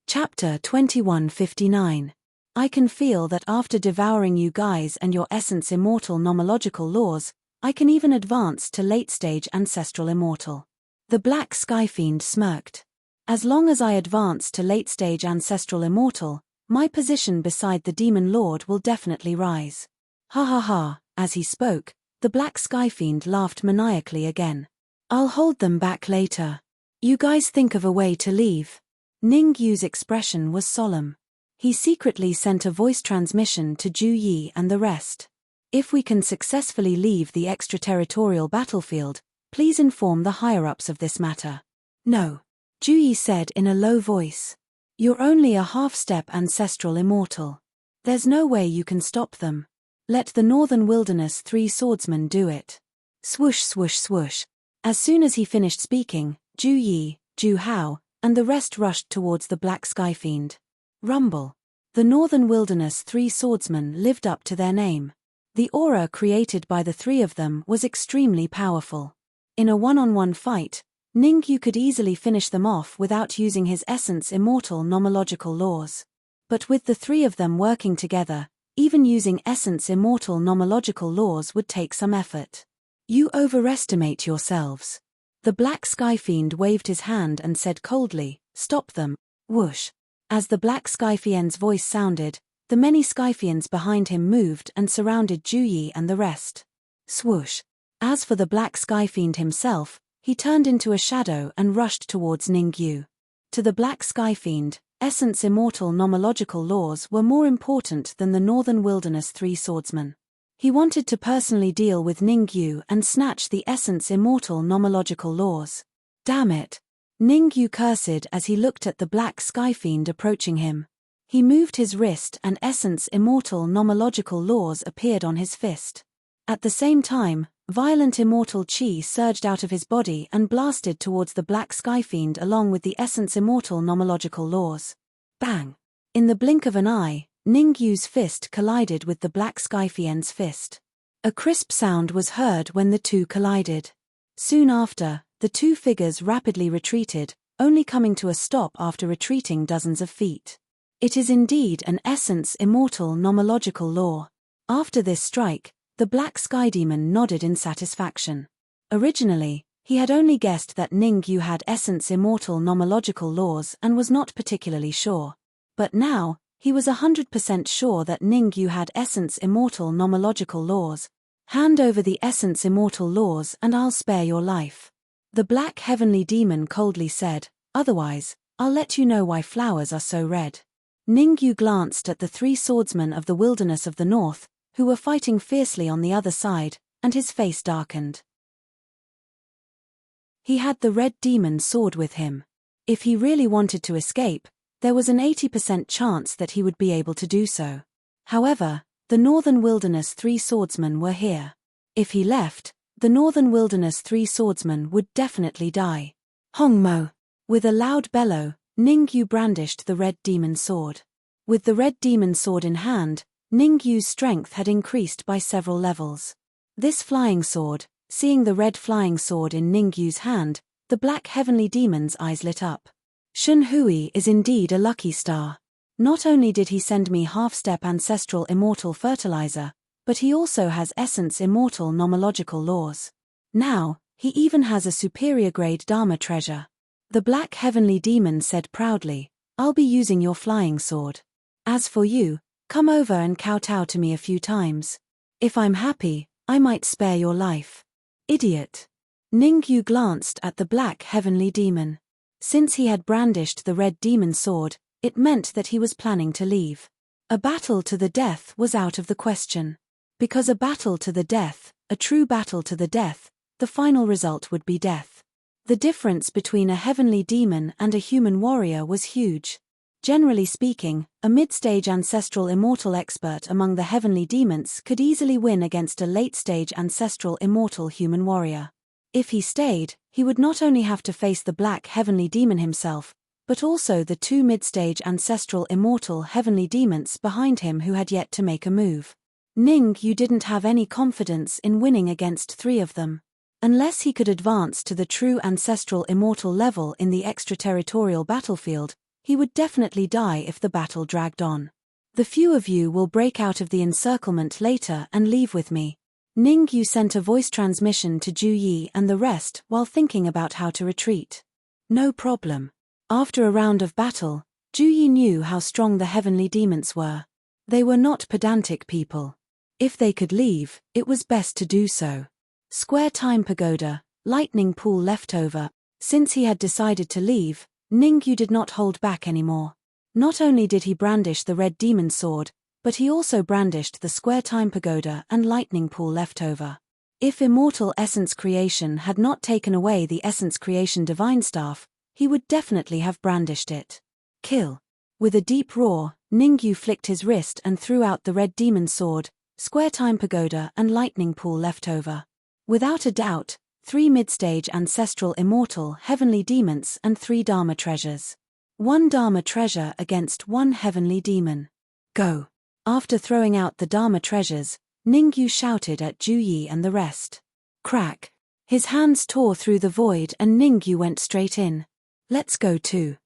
Chapter 2159. I can feel that after devouring you guys and your Essence Immortal nomological laws, I can even advance to late-stage Ancestral Immortal. The black Sky Fiend smirked. As long as I advance to late-stage Ancestral Immortal, my position beside the Demon Lord will definitely rise. Ha ha ha. As he spoke, the black Sky Fiend laughed maniacally again. I'll hold them back later. You guys think of a way to leave. Ning Yu's expression was solemn. He secretly sent a voice transmission to Ju Yi and the rest. If we can successfully leave the extraterritorial battlefield, please inform the higher-ups of this matter. No. Ju Yi said in a low voice. You're only a half-step ancestral immortal. There's no way you can stop them. Let the Northern Wilderness 3 swordsmen do it. Swoosh swoosh swoosh. As soon as he finished speaking, Ju Yi, Ju Hao, and the rest rushed towards the Black Sky Fiend. Rumble. The Northern Wilderness 3 swordsmen lived up to their name. The aura created by the 3 of them was extremely powerful. In a one-on-one fight, Ning Yu could easily finish them off without using his essence immortal nomological laws. But with the 3 of them working together, even using essence immortal nomological laws would take some effort. You overestimate yourselves. The Black Sky Fiend waved his hand and said coldly, stop them. Whoosh. As the Black Sky Fiend's voice sounded, the many Sky Fiends behind him moved and surrounded Ju Yi and the rest. Swoosh. As for the Black Sky Fiend himself, he turned into a shadow and rushed towards Ning Yu. To the Black Sky Fiend, essence immortal nomological laws were more important than the Northern Wilderness 3 swordsmen. He wanted to personally deal with Ning Yu and snatch the essence immortal nomological laws. Damn it! Ning Yu cursed as he looked at the Black Sky Fiend approaching him. He moved his wrist and essence immortal nomological laws appeared on his fist. At the same time, violent immortal chi surged out of his body and blasted towards the Black Sky Fiend along with the essence immortal nomological laws. Bang! In the blink of an eye, Ning Yu's fist collided with the Black Sky Fiend's fist. A crisp sound was heard when the two collided. Soon after, the 2 figures rapidly retreated, only coming to a stop after retreating dozens of feet. It is indeed an essence immortal nomological law. After this strike, the Black Sky Demon nodded in satisfaction. Originally, he had only guessed that Ning Yu had essence immortal nomological laws and was not particularly sure. But now, he was 100% sure that Ning Yu had essence immortal nomological laws. Hand over the essence immortal laws and I'll spare your life. The Black Heavenly Demon coldly said, otherwise, I'll let you know why flowers are so red. Ning Yu glanced at the 3 swordsmen of the Wilderness of the North, who were fighting fiercely on the other side, and his face darkened. He had the Red Demon sword with him. If he really wanted to escape, there was an 80% chance that he would be able to do so. However, the Northern Wilderness 3 swordsmen were here. If he left, the Northern Wilderness 3 swordsmen would definitely die. Hong Mo! With a loud bellow, Ning Yu brandished the Red Demon sword. With the Red Demon sword in hand, Ning Yu's strength had increased by several levels. This flying sword, seeing the red flying sword in Ning Yu's hand, the Black Heavenly Demon's eyes lit up. Shun Hui is indeed a lucky star. Not only did he send me half-step ancestral immortal fertilizer, but he also has essence immortal nomological laws. Now, he even has a superior grade Dharma treasure. The Black Heavenly Demon said proudly, I'll be using your flying sword. As for you, come over and kowtow to me a few times. If I'm happy, I might spare your life. Idiot. Ning Yu glanced at the Black Heavenly Demon. Since he had brandished the Red Demon sword, it meant that he was planning to leave. A battle to the death was out of the question. Because a battle to the death, a true battle to the death, the final result would be death. The difference between a heavenly demon and a human warrior was huge. Generally speaking, a mid-stage ancestral immortal expert among the heavenly demons could easily win against a late-stage ancestral immortal human warrior. If he stayed, he would not only have to face the Black Heavenly Demon himself, but also the 2 mid-stage ancestral immortal heavenly demons behind him who had yet to make a move. Ning Yu didn't have any confidence in winning against 3 of them. Unless he could advance to the true ancestral immortal level in the extraterritorial battlefield, he would definitely die if the battle dragged on. The few of you will break out of the encirclement later and leave with me. Ning Yu sent a voice transmission to Ju Yi and the rest while thinking about how to retreat. No problem. After a round of battle, Ju Yi knew how strong the heavenly demons were. They were not pedantic people. If they could leave, it was best to do so. Square time pagoda, lightning pool leftover. Since he had decided to leave, Ningyu did not hold back anymore. Not only did he brandish the red demon sword, but he also brandished the square time pagoda and lightning pool leftover. If immortal essence creation had not taken away the essence creation divine staff, he would definitely have brandished it. Kill. With a deep roar, Ningyu flicked his wrist and threw out the red demon sword, square time pagoda and lightning pool leftover. Without a doubt, 3 mid-stage ancestral immortal heavenly demons and 3 Dharma treasures. 1 Dharma treasure against 1 heavenly demon. Go. After throwing out the Dharma treasures, Ningyu shouted at Juyi and the rest. Crack. His hands tore through the void and Ningyu went straight in. Let's go too.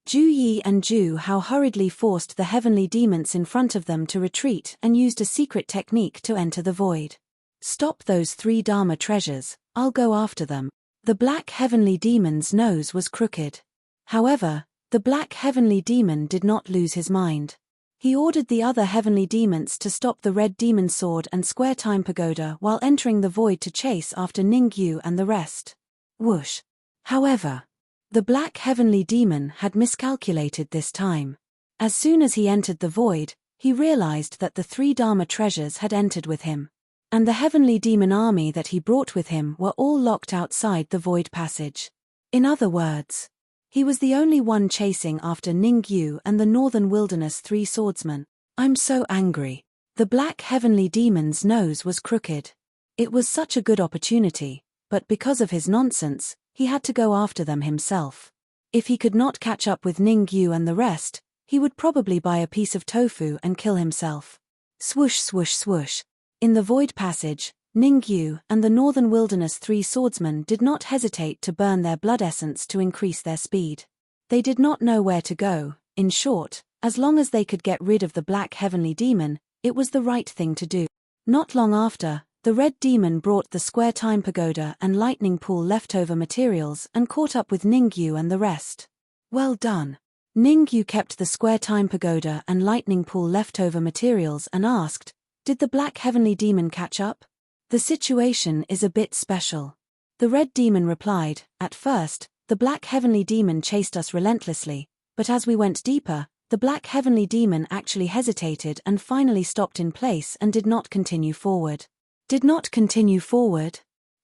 Juyi and Ju Hao hurriedly forced the heavenly demons in front of them to retreat and used a secret technique to enter the void. Stop those 3 Dharma treasures, I'll go after them. The black heavenly demon's nose was crooked. However, the black heavenly demon did not lose his mind. He ordered the other heavenly demons to stop the red demon sword and square time pagoda while entering the void to chase after Ningyu and the rest. Whoosh. However, the black heavenly demon had miscalculated this time. As soon as he entered the void, he realized that the 3 Dharma treasures had entered with him. And the heavenly demon army that he brought with him were all locked outside the void passage. In other words, he was the only one chasing after Ningyu and the Northern Wilderness 3 swordsmen. I'm so angry. The black heavenly demon's nose was crooked. It was such a good opportunity, but because of his nonsense, he had to go after them himself. If he could not catch up with Ningyu and the rest, he would probably buy a piece of tofu and kill himself. Swoosh swoosh swoosh. In the void passage, Ningyu and the Northern Wilderness 3 swordsmen did not hesitate to burn their blood essence to increase their speed. They did not know where to go. In short, as long as they could get rid of the black heavenly demon, it was the right thing to do. Not long after, the red demon brought the square time pagoda and lightning pool leftover materials and caught up with Ningyu and the rest. Well done. Ningyu kept the square time pagoda and lightning pool leftover materials and asked, did the black heavenly demon catch up? The situation is a bit special. The red demon replied, at first, the black heavenly demon chased us relentlessly, but as we went deeper, the black heavenly demon actually hesitated and finally stopped in place and did not continue forward. Did not continue forward?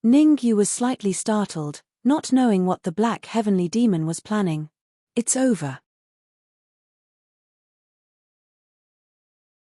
Ningyu was slightly startled, not knowing what the black heavenly demon was planning. It's over.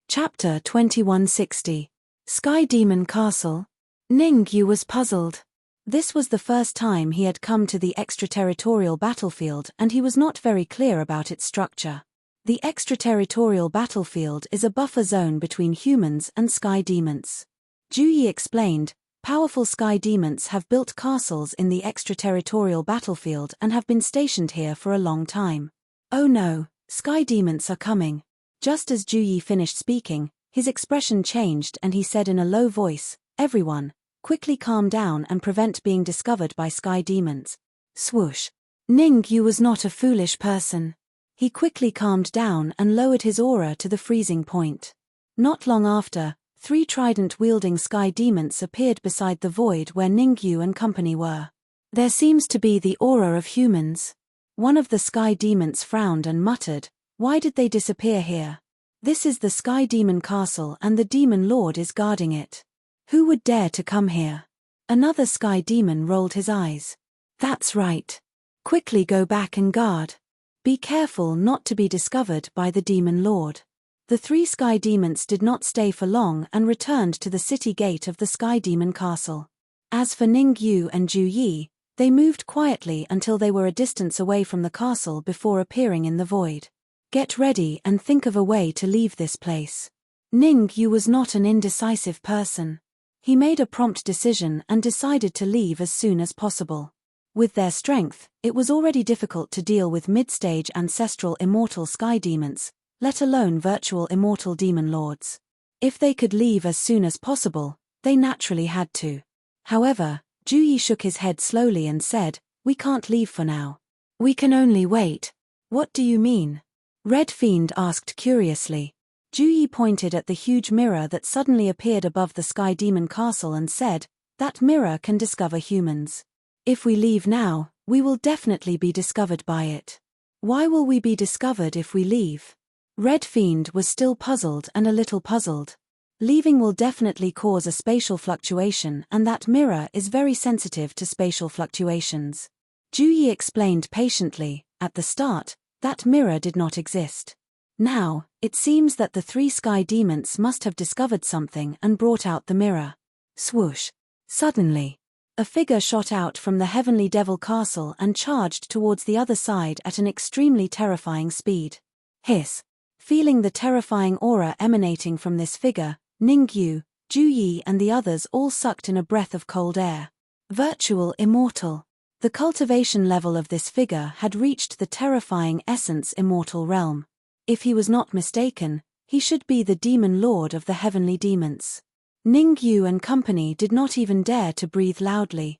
Chapter 2160. Sky Demon Castle. Ningyu was puzzled. This was the first time he had come to the extraterritorial battlefield and he was not very clear about its structure. The extraterritorial battlefield is a buffer zone between humans and sky demons. Juyi explained, powerful sky demons have built castles in the extraterritorial battlefield and have been stationed here for a long time. Oh no, sky demons are coming. Just as Juyi finished speaking, his expression changed and he said in a low voice, everyone, quickly calm down and prevent being discovered by sky demons. Swoosh. Ningyu was not a foolish person. He quickly calmed down and lowered his aura to the freezing point. Not long after, 3 trident-wielding sky demons appeared beside the void where Ningyu and company were. There seems to be the aura of humans. One of the sky demons frowned and muttered, why did they disappear here? This is the Sky Demon Castle and the Demon Lord is guarding it. Who would dare to come here? Another sky demon rolled his eyes. That's right. Quickly go back and guard. Be careful not to be discovered by the Demon Lord. The 3 sky demons did not stay for long and returned to the city gate of the Sky Demon Castle. As for Ningyu and Juyi, they moved quietly until they were a distance away from the castle before appearing in the void. Get ready and think of a way to leave this place. Ningyu was not an indecisive person. He made a prompt decision and decided to leave as soon as possible. With their strength, it was already difficult to deal with mid-stage ancestral immortal sky demons, let alone virtual immortal demon lords. If they could leave as soon as possible, they naturally had to. However, Juyi shook his head slowly and said, we can't leave for now. We can only wait. What do you mean? Red Fiend asked curiously. Juyi pointed at the huge mirror that suddenly appeared above the Sky Demon Castle and said, that mirror can discover humans. If we leave now, We will definitely be discovered by it. Why will we be discovered if we leave? Red Fiend was still puzzled and a little puzzled. Leaving will definitely cause a spatial fluctuation, and that mirror is very sensitive to spatial fluctuations. Juyi explained patiently, at the start, that mirror did not exist. Now, it seems that the three sky demons must have discovered something and brought out the mirror. Swoosh! Suddenly, a figure shot out from the heavenly devil castle and charged towards the other side at an extremely terrifying speed. Hiss! Feeling the terrifying aura emanating from this figure, Ningyu, Juyi and the others all sucked in a breath of cold air. Virtual immortal. The cultivation level of this figure had reached the terrifying essence immortal realm. If he was not mistaken, he should be the demon lord of the heavenly demons. Ningyu and company did not even dare to breathe loudly.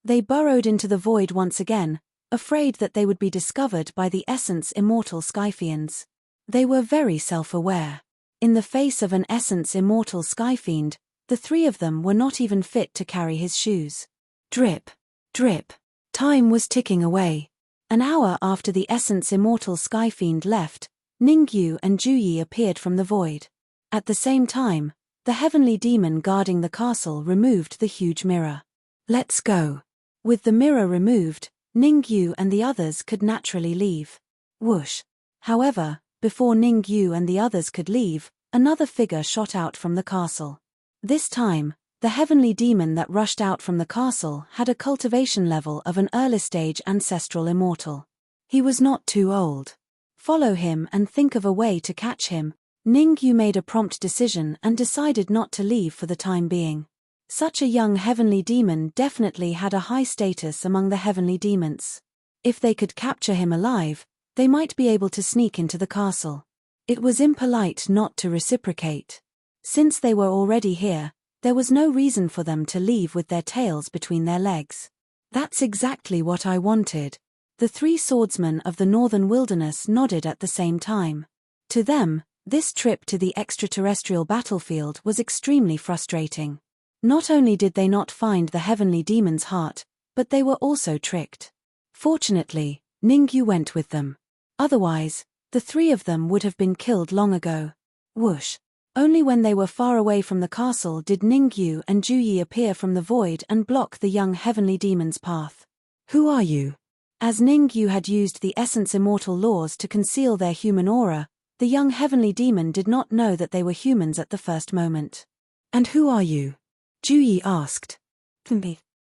They burrowed into the void once again, afraid that they would be discovered by the essence immortal Skyfiends. They were very self-aware. In the face of an essence immortal Skyfiend, the three of them were not even fit to carry his shoes. Drip, drip. Time was ticking away. An hour after the essence immortal Skyfiend left, Ningyu and Juyi appeared from the void. At the same time, the heavenly demon guarding the castle removed the huge mirror. Let's go. With the mirror removed, Ningyu and the others could naturally leave. Whoosh. However, before Ningyu and the others could leave, another figure shot out from the castle. This time, the heavenly demon that rushed out from the castle had a cultivation level of an early-stage ancestral immortal. He was not too old. Follow him and think of a way to catch him. Ningyu made a prompt decision and decided not to leave for the time being. Such a young heavenly demon definitely had a high status among the heavenly demons. If they could capture him alive, they might be able to sneak into the castle. It was impolite not to reciprocate. Since they were already here, there was no reason for them to leave with their tails between their legs. That's exactly what I wanted. The three swordsmen of the northern wilderness nodded at the same time. To them, this trip to the extraterrestrial battlefield was extremely frustrating. Not only did they not find the heavenly demon's heart, but they were also tricked. Fortunately, Ningyu went with them. Otherwise, the three of them would have been killed long ago. Whoosh! Only when they were far away from the castle did Ningyu and Juyi appear from the void and block the young heavenly demon's path. Who are you? As Ningyu had used the essence immortal laws to conceal their human aura, the young heavenly demon did not know that they were humans at the first moment. And who are you? Juyi asked.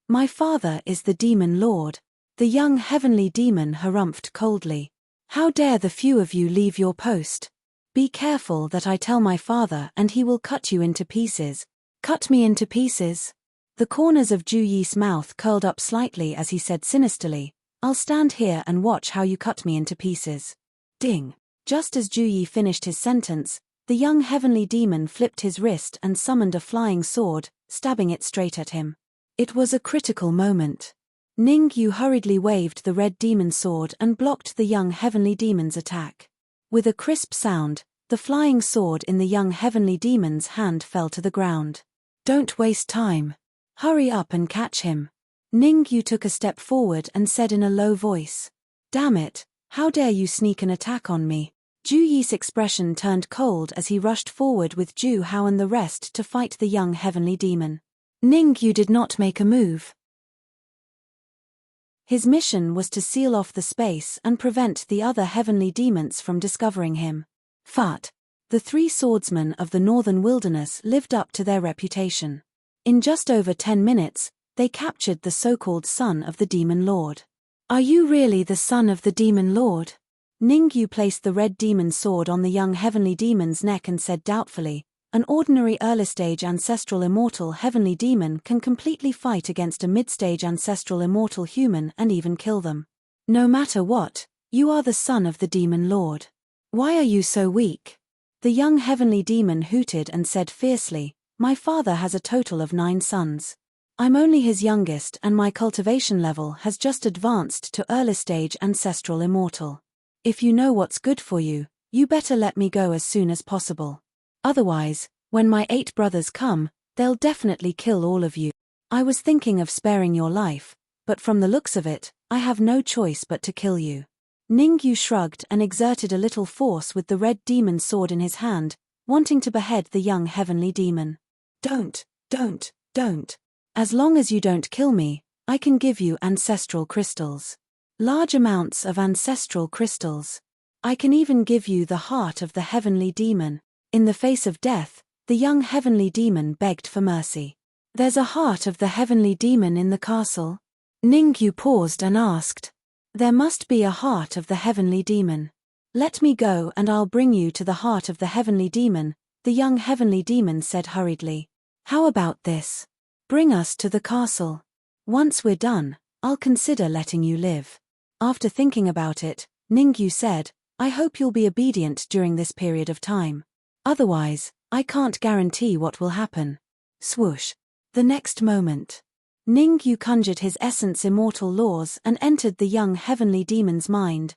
My father is the demon lord. The young heavenly demon harumphed coldly. How dare the few of you leave your post? Be careful that I tell my father and he will cut you into pieces. Cut me into pieces? The corners of Juyi's mouth curled up slightly as he said sinisterly, I'll stand here and watch how you cut me into pieces. Ding! Just as Juyi finished his sentence, the young heavenly demon flipped his wrist and summoned a flying sword, stabbing it straight at him. It was a critical moment. Ningyu hurriedly waved the red demon sword and blocked the young heavenly demon's attack. With a crisp sound, the flying sword in the young heavenly demon's hand fell to the ground. Don't waste time. Hurry up and catch him. Ningyu took a step forward and said in a low voice. Damn it, how dare you sneak an attack on me? Juyi's expression turned cold as he rushed forward with Ju Hao and the rest to fight the young heavenly demon. Ningyu did not make a move. His mission was to seal off the space and prevent the other heavenly demons from discovering him. Fat. The three swordsmen of the northern wilderness lived up to their reputation. In just over 10 minutes, they captured the so-called son of the demon lord. Are you really the son of the demon lord? Ningyu placed the red demon sword on the young heavenly demon's neck and said doubtfully, an ordinary early-stage ancestral immortal heavenly demon can completely fight against a mid-stage ancestral immortal human and even kill them. No matter what, you are the son of the demon lord. Why are you so weak? The young heavenly demon hooted and said fiercely, my father has a total of 9 sons. I'm only his youngest and my cultivation level has just advanced to early-stage ancestral immortal. If you know what's good for you, you better let me go as soon as possible. Otherwise, when my 8 brothers come, they'll definitely kill all of you. I was thinking of sparing your life, but from the looks of it, I have no choice but to kill you. Ningyu shrugged and exerted a little force with the red demon sword in his hand, wanting to behead the young heavenly demon. Don't. As long as you don't kill me, I can give you ancestral crystals. Large amounts of ancestral crystals. I can even give you the heart of the heavenly demon. In the face of death, the young heavenly demon begged for mercy. There's a heart of the heavenly demon in the castle? Ningyu paused and asked. There must be a heart of the heavenly demon. Let me go and I'll bring you to the heart of the heavenly demon, the young heavenly demon said hurriedly. How about this? Bring us to the castle. Once we're done, I'll consider letting you live. After thinking about it, Ningyu said, I hope you'll be obedient during this period of time. Otherwise, I can't guarantee what will happen. Swoosh. The next moment, Ningyu conjured his essence immortal laws and entered the young heavenly demon's mind.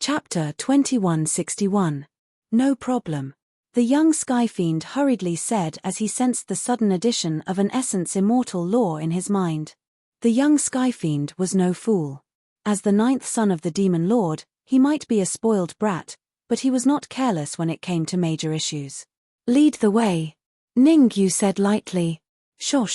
Chapter 2161. No problem. The young sky fiend hurriedly said as he sensed the sudden addition of an essence immortal law in his mind. The young sky fiend was no fool. As the 9th son of the demon lord, he might be a spoiled brat, but he was not careless when it came to major issues. Lead the way, Ningyu said lightly. Sure.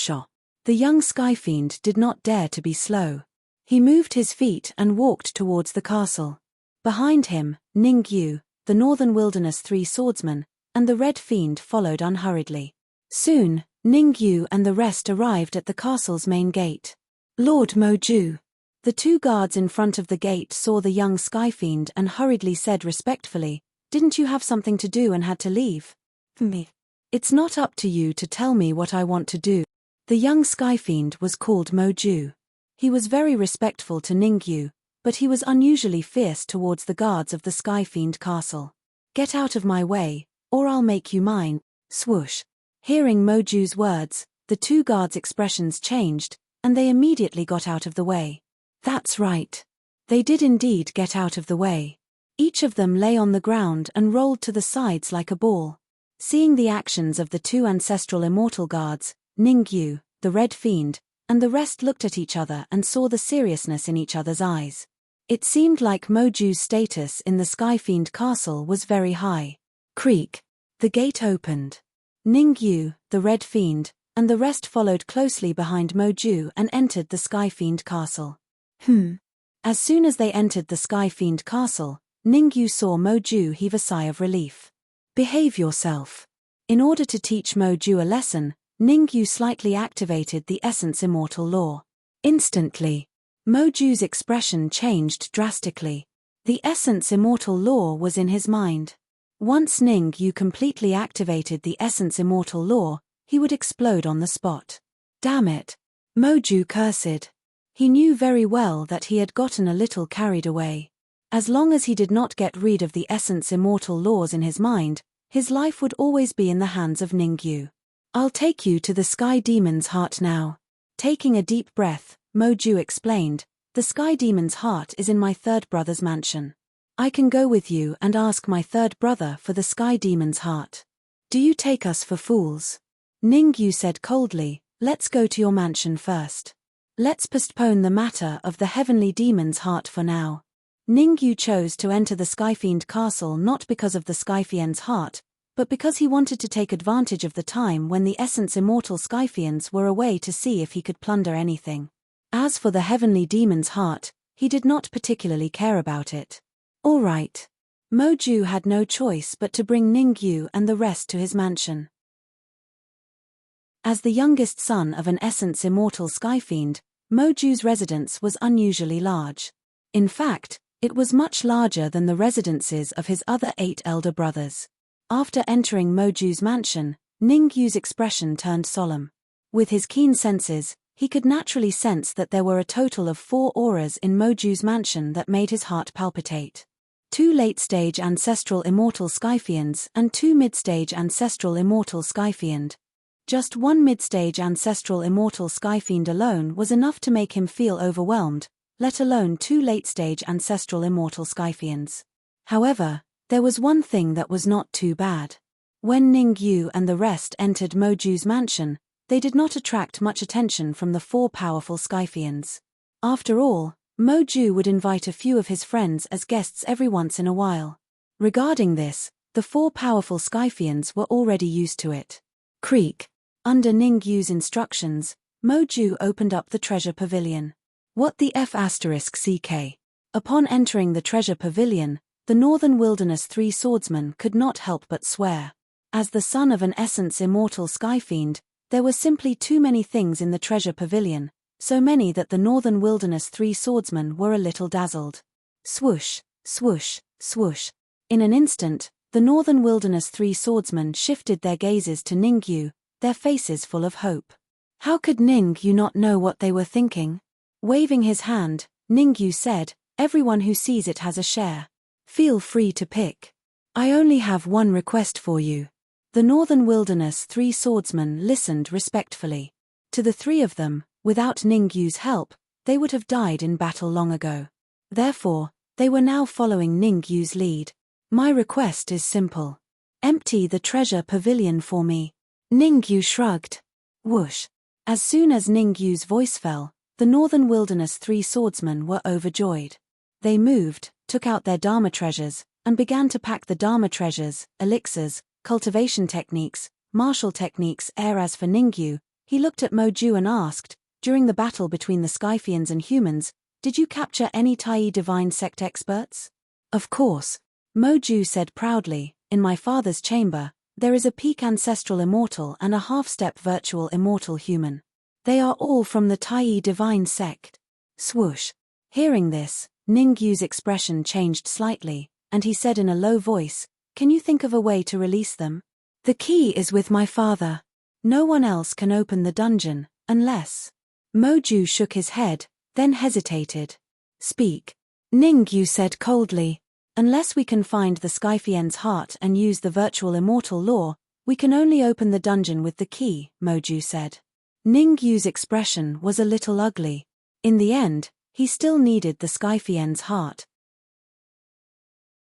The young sky fiend did not dare to be slow. He moved his feet and walked towards the castle. Behind him, Ningyu, the northern wilderness 3 swordsmen, and the red fiend followed unhurriedly. Soon, Ningyu and the rest arrived at the castle's main gate. Lord Moju. The 2 guards in front of the gate saw the young sky fiend and hurriedly said respectfully, Didn't you have something to do and had to leave? Me. It's not up to you to tell me what I want to do. The young sky fiend was called Moju. He was very respectful to Ningyu, but he was unusually fierce towards the guards of the sky fiend castle. Get out of my way, or I'll make you mine. Swoosh. Hearing Moju's words, the 2 guards' expressions changed, and they immediately got out of the way. That's right. They did indeed get out of the way. Each of them lay on the ground and rolled to the sides like a ball. Seeing the actions of the 2 ancestral immortal guards, Ningyu, the red fiend, and the rest looked at each other and saw the seriousness in each other's eyes. It seemed like Moju's status in the Sky Fiend castle was very high. Creak. The gate opened. Ningyu, the red fiend, and the rest followed closely behind Moju and entered the Sky Fiend castle. As soon as they entered the Sky Fiend castle, Ningyu saw Moju heave a sigh of relief. Behave yourself. In order to teach Moju a lesson, Ningyu slightly activated the Essence Immortal Law. Instantly, Moju's expression changed drastically. The Essence Immortal Law was in his mind. Once Ningyu completely activated the Essence Immortal Law, he would explode on the spot. Damn it! Moju cursed. He knew very well that he had gotten a little carried away. As long as he did not get rid of the Essence Immortal Laws in his mind, his life would always be in the hands of Ningyu. I'll take you to the Sky Demon's heart now. Taking a deep breath, Moju explained, the Sky Demon's heart is in my 3rd brother's mansion. I can go with you and ask my 3rd brother for the Sky Demon's heart. Do you take us for fools? Ningyu said coldly, let's go to your mansion first. Let's postpone the matter of the Heavenly Demon's heart for now. Ningyu chose to enter the Skyfiend castle not because of the Skyfiend's heart, but because he wanted to take advantage of the time when the Essence Immortal Skyfiends were away to see if he could plunder anything. As for the Heavenly Demon's heart, he did not particularly care about it. All right. Moju had no choice but to bring Ningyu and the rest to his mansion. As the youngest son of an Essence Immortal Skyfiend, Moju's residence was unusually large. In fact, it was much larger than the residences of his other 8 elder brothers. After entering Moju's mansion, Ningyu's expression turned solemn. With his keen senses, he could naturally sense that there were a total of 4 auras in Moju's mansion that made his heart palpitate. 2 late-stage ancestral immortal Skyfiends and 2 mid-stage ancestral immortal Skyfiend. Just 1 mid-stage ancestral immortal Skyfiend alone was enough to make him feel overwhelmed, let alone 2 late-stage ancestral immortal Skyfiends. However, there was one thing that was not too bad. When Ningyu and the rest entered Moju's mansion, they did not attract much attention from the four powerful Skyfiends. After all, Moju would invite a few of his friends as guests every once in a while. Regarding this, the four powerful Skyfiends were already used to it. Creak. Under Ningyu's instructions, Moju opened up the treasure pavilion. What the F***CK? Upon entering the treasure pavilion, the Northern Wilderness Three Swordsmen could not help but swear. As the son of an essence immortal Skyfiend, there were simply too many things in the treasure pavilion, so many that the Northern Wilderness Three Swordsmen were a little dazzled. Swoosh, swoosh, swoosh. In an instant, the Northern Wilderness Three Swordsmen shifted their gazes to Ningyu, their faces full of hope. How could Ningyu not know what they were thinking? Waving his hand, Ningyu said, "Everyone who sees it has a share. Feel free to pick. I only have one request for you." The Northern Wilderness Three Swordsmen listened respectfully. To the three of them, without Ningyu's help, they would have died in battle long ago. Therefore, they were now following Ningyu's lead. "My request is simple. Empty the treasure pavilion for me." Ningyu shrugged. Whoosh. As soon as Ningyu's voice fell, the Northern Wilderness Three Swordsmen were overjoyed. They moved, took out their Dharma treasures, and began to pack the Dharma treasures, elixirs, cultivation techniques, martial techniques. As for Ningyu, he looked at Moju and asked, "During the battle between the Skyfiends and humans, did you capture any Tai Divine Sect experts?" "Of course," Moju said proudly, "in my father's chamber, there is a peak ancestral immortal and a half-step virtual immortal human. They are all from the Tai Divine Sect." Swoosh. Hearing this, Ningyu's expression changed slightly, and he said in a low voice, "Can you think of a way to release them?" "The key is with my father. No one else can open the dungeon, unless—" Moju shook his head, then hesitated. "Speak." Ningyu said coldly, "Unless we can find the Skyfiend's heart and use the virtual immortal law, we can only open the dungeon with the key," Moju said. Ningyu's expression was a little ugly. In the end, he still needed the Skyfiend's heart.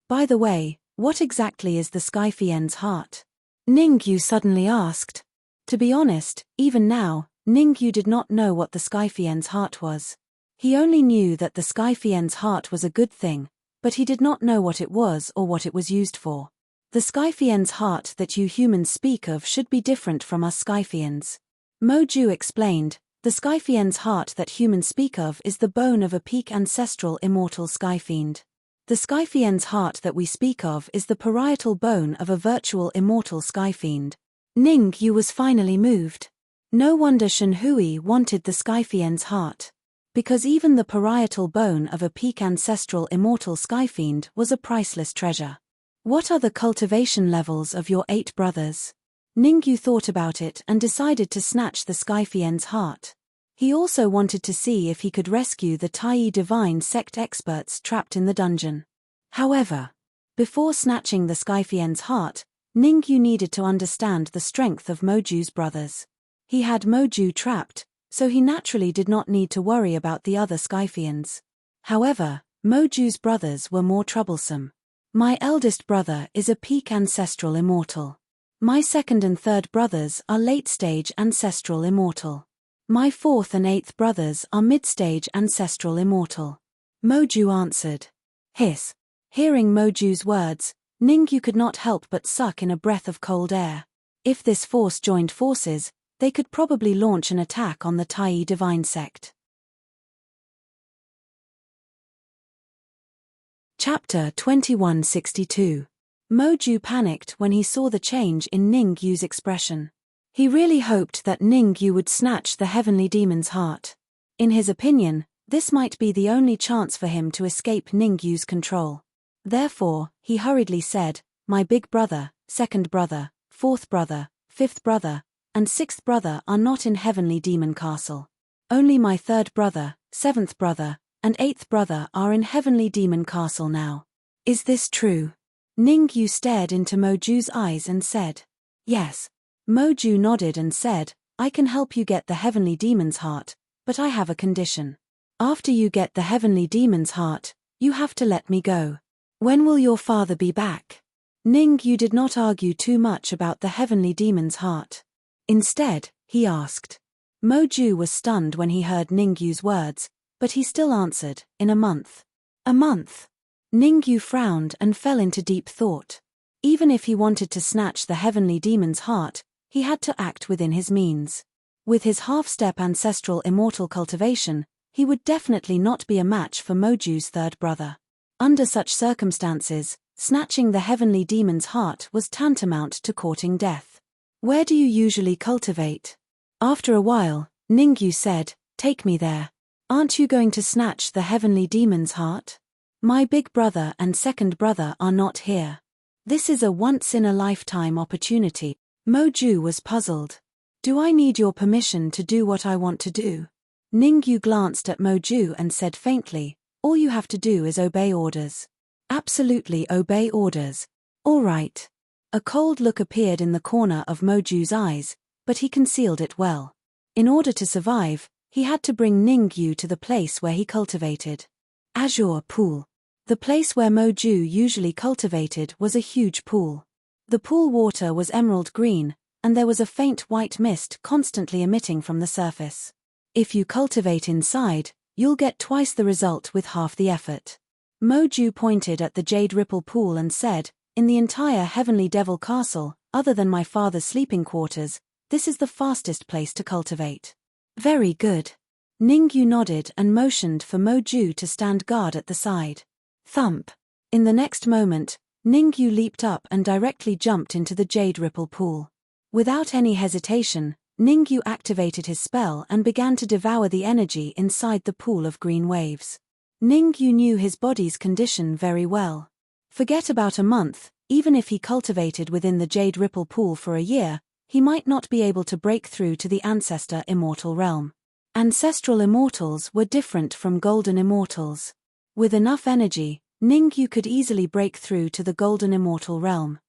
"By the way, what exactly is the Skyfiend's heart?" Ningyu suddenly asked. To be honest, even now, Ningyu did not know what the Skyfiend's heart was. He only knew that the Skyfiend's heart was a good thing, but he did not know what it was or what it was used for. The Skyfiend's heart that you humans speak of should be different from us Skyfiends. Moju explained, "The Skyfiend's heart that humans speak of is the bone of a peak ancestral immortal Skyfiend. The Skyfiend's heart that we speak of is the parietal bone of a virtual immortal Skyfiend." Ningyu was finally moved. No wonder Shenhui wanted the Skyfiend's heart. Because even the parietal bone of a peak ancestral immortal Skyfiend was a priceless treasure. "What are the cultivation levels of your 8 brothers?" Ningyu thought about it and decided to snatch the Skyfiend's heart. He also wanted to see if he could rescue the Tai Divine Sect experts trapped in the dungeon. However, before snatching the Skyfiend's heart, Ningyu needed to understand the strength of Moju's brothers. He had Moju trapped, so he naturally did not need to worry about the other Skyfiends. However, Moju's brothers were more troublesome. "My eldest brother is a peak ancestral immortal. My second and third brothers are late-stage ancestral immortal. My fourth and eighth brothers are mid-stage ancestral immortal." Moju answered. Hiss. Hearing Moju's words, Ningyu could not help but suck in a breath of cold air. If this force joined forces, they could probably launch an attack on the Tai Divine Sect. Chapter 2162. Moju panicked when he saw the change in Ningyu's expression. He really hoped that Ningyu would snatch the heavenly demon's heart. In his opinion, this might be the only chance for him to escape Ningyu's control. Therefore, he hurriedly said, "My big brother, second brother, fourth brother, fifth brother, and sixth brother are not in Heavenly Demon Castle. Only my third brother, seventh brother, and eighth brother are in Heavenly Demon Castle now. Is this true?" Ningyu stared into Moju's eyes and said, "Yes." Moju nodded and said, "I can help you get the Heavenly Demon's heart, but I have a condition. After you get the Heavenly Demon's heart, you have to let me go. When will your father be back?" Ningyu did not argue too much about the heavenly demon's heart. Instead, he asked. Moju was stunned when he heard Ningyu's words, but he still answered, in a month. A month? Ningyu frowned and fell into deep thought. Even if he wanted to snatch the heavenly demon's heart, he had to act within his means. With his half-step ancestral immortal cultivation, he would definitely not be a match for Moju's third brother. Under such circumstances, snatching the heavenly demon's heart was tantamount to courting death. Where do you usually cultivate? After a while, Ningyu said, take me there. Aren't you going to snatch the heavenly demon's heart? My big brother and second brother are not here. This is a once-in-a-lifetime opportunity. Moju was puzzled. Do I need your permission to do what I want to do? Ningyu glanced at Moju and said faintly, all you have to do is obey orders. Absolutely obey orders. All right. A cold look appeared in the corner of Moju's eyes, but he concealed it well. In order to survive, he had to bring Ningyu to the place where he cultivated. Azure Pool. The place where Moju usually cultivated was a huge pool. The pool water was emerald green, and there was a faint white mist constantly emitting from the surface. If you cultivate inside, you'll get twice the result with half the effort. Moju pointed at the jade ripple pool and said, in the entire Heavenly Devil Castle, other than my father's sleeping quarters, this is the fastest place to cultivate. Very good. Ningyu nodded and motioned for Moju to stand guard at the side. Thump. In the next moment, Ningyu leaped up and directly jumped into the jade ripple pool. Without any hesitation, Ningyu activated his spell and began to devour the energy inside the pool of green waves. Ningyu knew his body's condition very well. Forget about a month, even if he cultivated within the jade ripple pool for a year, he might not be able to break through to the ancestor immortal realm. Ancestral immortals were different from golden immortals. With enough energy, Ningyu could easily break through to the golden immortal realm.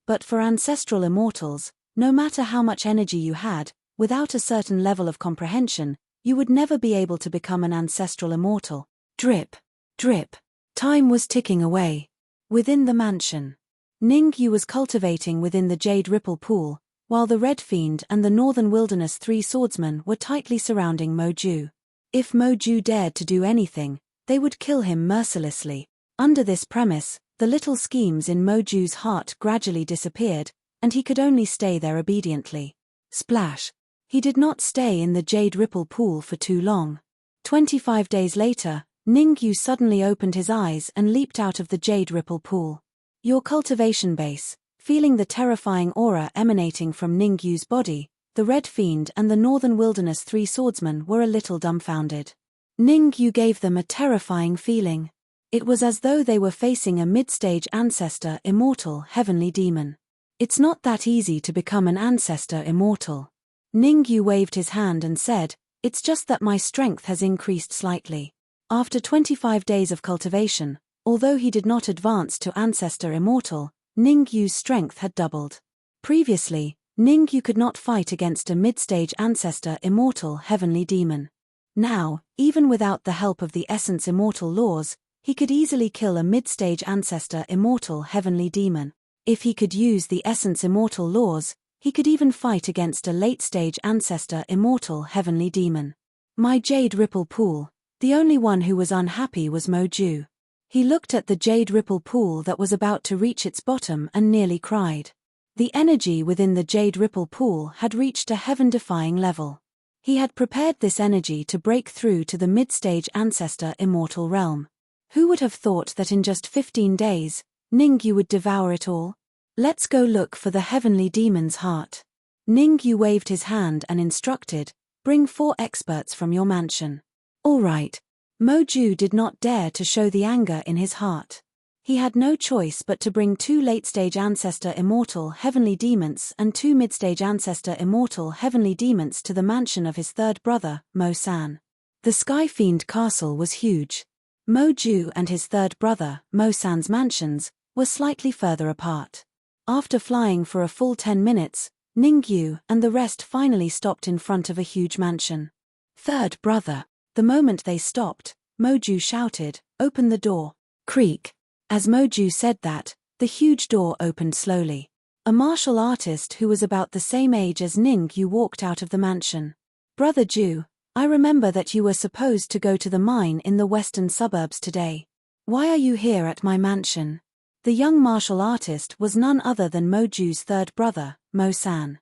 But for ancestral immortals, no matter how much energy you had, without a certain level of comprehension, you would never be able to become an ancestral immortal. Drip, drip. Time was ticking away. Within the mansion, Ningyu was cultivating within the jade ripple pool, while the Red Fiend and the Northern Wilderness Three Swordsmen were tightly surrounding Moju. If Moju dared to do anything, they would kill him mercilessly. Under this premise, the little schemes in Moju's heart gradually disappeared, and he could only stay there obediently. Splash! He did not stay in the jade ripple pool for too long. 25 days later, Ningyu suddenly opened his eyes and leaped out of the jade ripple pool. Your cultivation base. Feeling the terrifying aura emanating from Ningyu's body, the Red Fiend and the Northern Wilderness Three Swordsmen were a little dumbfounded. Ningyu gave them a terrifying feeling. It was as though they were facing a mid-stage ancestor immortal heavenly demon. It's not that easy to become an ancestor immortal. Ningyu waved his hand and said, it's just that my strength has increased slightly. After 25 days of cultivation, although he did not advance to ancestor immortal, Ningyu's strength had doubled. Previously, Ningyu could not fight against a mid-stage ancestor immortal heavenly demon. Now, even without the help of the essence immortal laws, he could easily kill a mid-stage ancestor immortal heavenly demon. If he could use the essence immortal laws, he could even fight against a late-stage ancestor immortal heavenly demon. My jade ripple pool. The only one who was unhappy was Moju. He looked at the jade ripple pool that was about to reach its bottom and nearly cried. The energy within the jade ripple pool had reached a heaven-defying level. He had prepared this energy to break through to the mid-stage ancestor immortal realm. Who would have thought that in just 15 days, Ningyu would devour it all? Let's go look for the heavenly demon's heart. Ningyu waved his hand and instructed, bring 4 experts from your mansion. All right. Moju did not dare to show the anger in his heart. He had no choice but to bring 2 late-stage ancestor immortal heavenly demons and 2 mid-stage ancestor immortal heavenly demons to the mansion of his third brother, Mo-san. The Sky Fiend castle was huge. Moju and his third brother, Mo-san's mansions, were slightly further apart. After flying for a full 10 minutes, Ningyu and the rest finally stopped in front of a huge mansion. Third brother. The moment they stopped, Moju shouted, open the door. Creak. As Moju said that, the huge door opened slowly. A martial artist who was about the same age as Ningyu walked out of the mansion. Brother Ju, I remember that you were supposed to go to the mine in the western suburbs today. Why are you here at my mansion? The young martial artist was none other than Moju's third brother, Mo-san.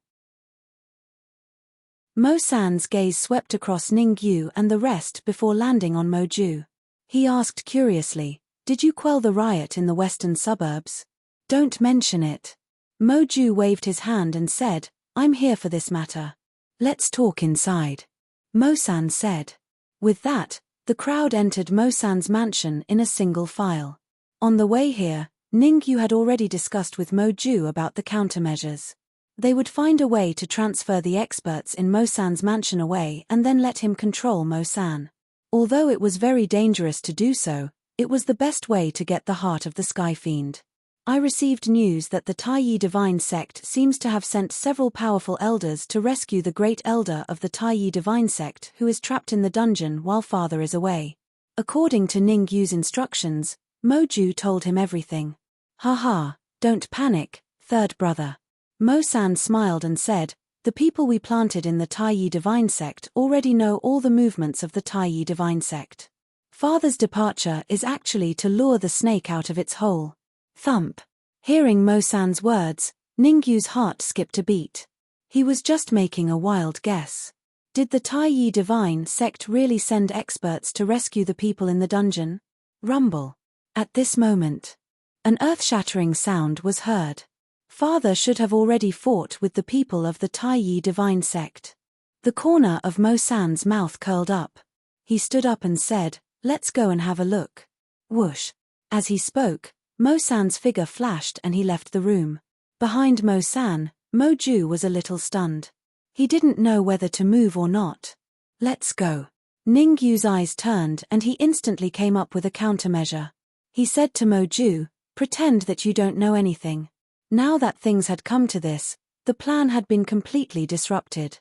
Mo-san's gaze swept across Ningyu and the rest before landing on Moju. He asked curiously, "Did you quell the riot in the western suburbs?" "Don't mention it." Moju waved his hand and said, "I'm here for this matter. Let's talk inside," Mo-san said. With that, the crowd entered Mo-san's mansion in a single file. On the way here, Ningyu had already discussed with Moju about the countermeasures. They would find a way to transfer the experts in Mo-san's mansion away and then let him control Mo-san. Although it was very dangerous to do so, it was the best way to get the heart of the Sky Fiend. I received news that the Taiyi Divine Sect seems to have sent several powerful elders to rescue the great elder of the Taiyi Divine Sect who is trapped in the dungeon while father is away. According to Ningyu's instructions, Moju told him everything. Haha, don't panic, third brother. Mo-san smiled and said, "The people we planted in the Taiyi Divine Sect already know all the movements of the Taiyi Divine Sect. Father's departure is actually to lure the snake out of its hole." Thump. Hearing Mo-san's words, Ningyu's heart skipped a beat. He was just making a wild guess. Did the Taiyi Divine Sect really send experts to rescue the people in the dungeon? Rumble. At this moment, an earth-shattering sound was heard. Father should have already fought with the people of the Taiyi Divine Sect. The corner of Mo-san's mouth curled up. He stood up and said, "Let's go and have a look." Whoosh. As he spoke, Mo-san's figure flashed and he left the room. Behind Mo-san, Moju was a little stunned. He didn't know whether to move or not. "Let's go." Ningyu's eyes turned and he instantly came up with a countermeasure. He said to Moju, "Pretend that you don't know anything." Now that things had come to this, the plan had been completely disrupted.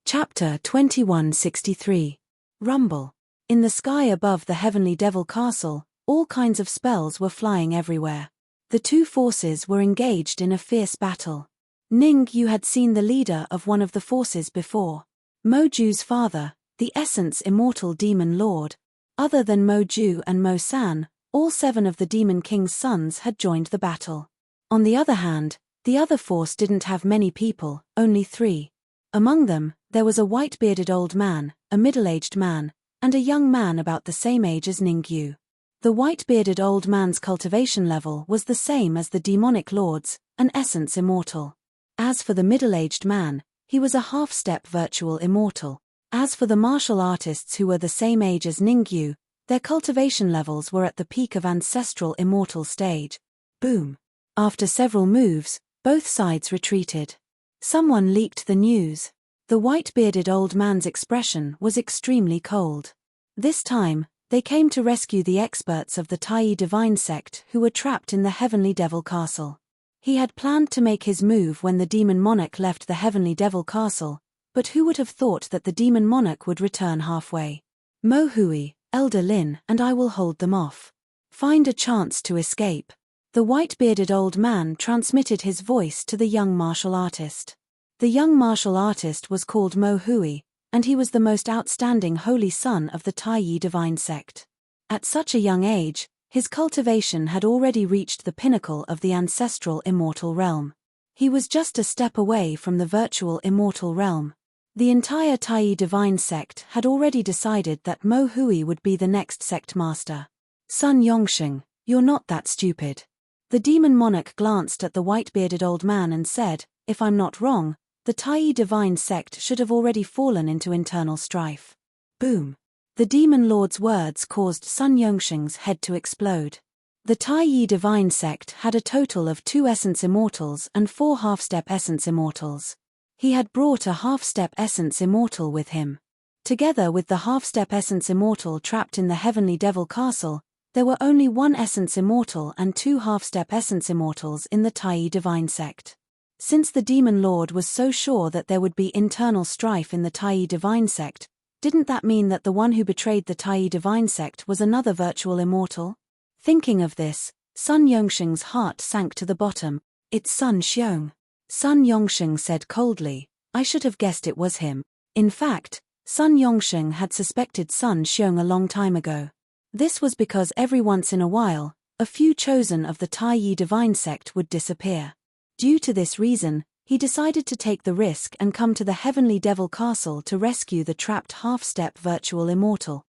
Chapter 2163. Rumble. In the sky above the Heavenly Devil Castle, all kinds of spells were flying everywhere. The two forces were engaged in a fierce battle. Ningyu had seen the leader of one of the forces before. Moju's father, the Essence Immortal Demon Lord. Other than Moju and Mo-san, all 7 of the Demon King's sons had joined the battle. On the other hand, the other force didn't have many people, only 3. Among them, there was a white-bearded old man, a middle-aged man, and a young man about the same age as Ningyu. The white-bearded old man's cultivation level was the same as the demonic lord's, an essence immortal. As for the middle-aged man, he was a half-step virtual immortal. As for the martial artists who were the same age as Ningyu, their cultivation levels were at the peak of ancestral immortal stage. Boom. After several moves, both sides retreated. Someone leaked the news. The white-bearded old man's expression was extremely cold. This time, they came to rescue the experts of the Taiyi Divine Sect who were trapped in the Heavenly Devil Castle. He had planned to make his move when the Demon Monarch left the Heavenly Devil Castle, but who would have thought that the Demon Monarch would return halfway? "Mo Hui, Elder Lin, and I will hold them off. Find a chance to escape." The white-bearded old man transmitted his voice to the young martial artist. The young martial artist was called Mo Hui, and he was the most outstanding holy son of the Taiyi Divine Sect. At such a young age, his cultivation had already reached the pinnacle of the ancestral immortal realm. He was just a step away from the virtual immortal realm. The entire Taiyi Divine Sect had already decided that Mo Hui would be the next sect master. "Sun Yongsheng, you're not that stupid." The demon monarch glanced at the white-bearded old man and said, "If I'm not wrong, the Taiyi Divine Sect should have already fallen into internal strife." Boom. The demon lord's words caused Sun Yongsheng's head to explode. The Taiyi Divine Sect had a total of 2 Essence Immortals and 4 Half-Step Essence Immortals. He had brought a Half-Step Essence Immortal with him. Together with the Half-Step Essence Immortal trapped in the Heavenly Devil Castle, there were only 1 Essence Immortal and 2 Half-Step Essence Immortals in the Taiyi Divine Sect. Since the Demon Lord was so sure that there would be internal strife in the Taiyi Divine Sect, Didn't that mean that the one who betrayed the Tai divine sect was another virtual immortal? Thinking of this, Sun Yongsheng's heart sank to the bottom. It's Sun Xiong. Sun Yongsheng said coldly, I should have guessed it was him. In fact, Sun Yongsheng had suspected Sun Xiong a long time ago. This was because every once in a while, a few chosen of the Tai divine sect would disappear. Due to this reason, he decided to take the risk and come to the Heavenly Devil Castle to rescue the trapped half-step virtual immortal.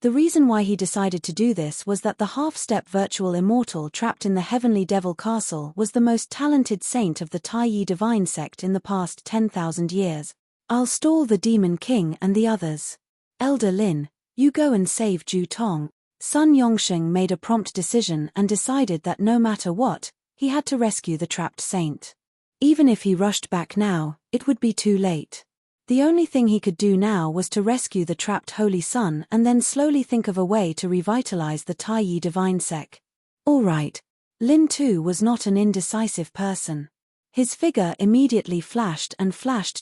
The reason why he decided to do this was that the half-step virtual immortal trapped in the Heavenly Devil Castle was the most talented saint of the Tai divine sect in the past 10,000 years. I'll stall the Demon King and the others. Elder Lin, you go and save Ju Tong. Sun Yongsheng made a prompt decision and decided that no matter what, he had to rescue the trapped saint. Even if he rushed back now, it would be too late. The only thing he could do now was to rescue the trapped Holy Sun and then slowly think of a way to revitalize the Tai divine sect. All right. Lin too was not an indecisive person. His figure immediately flashed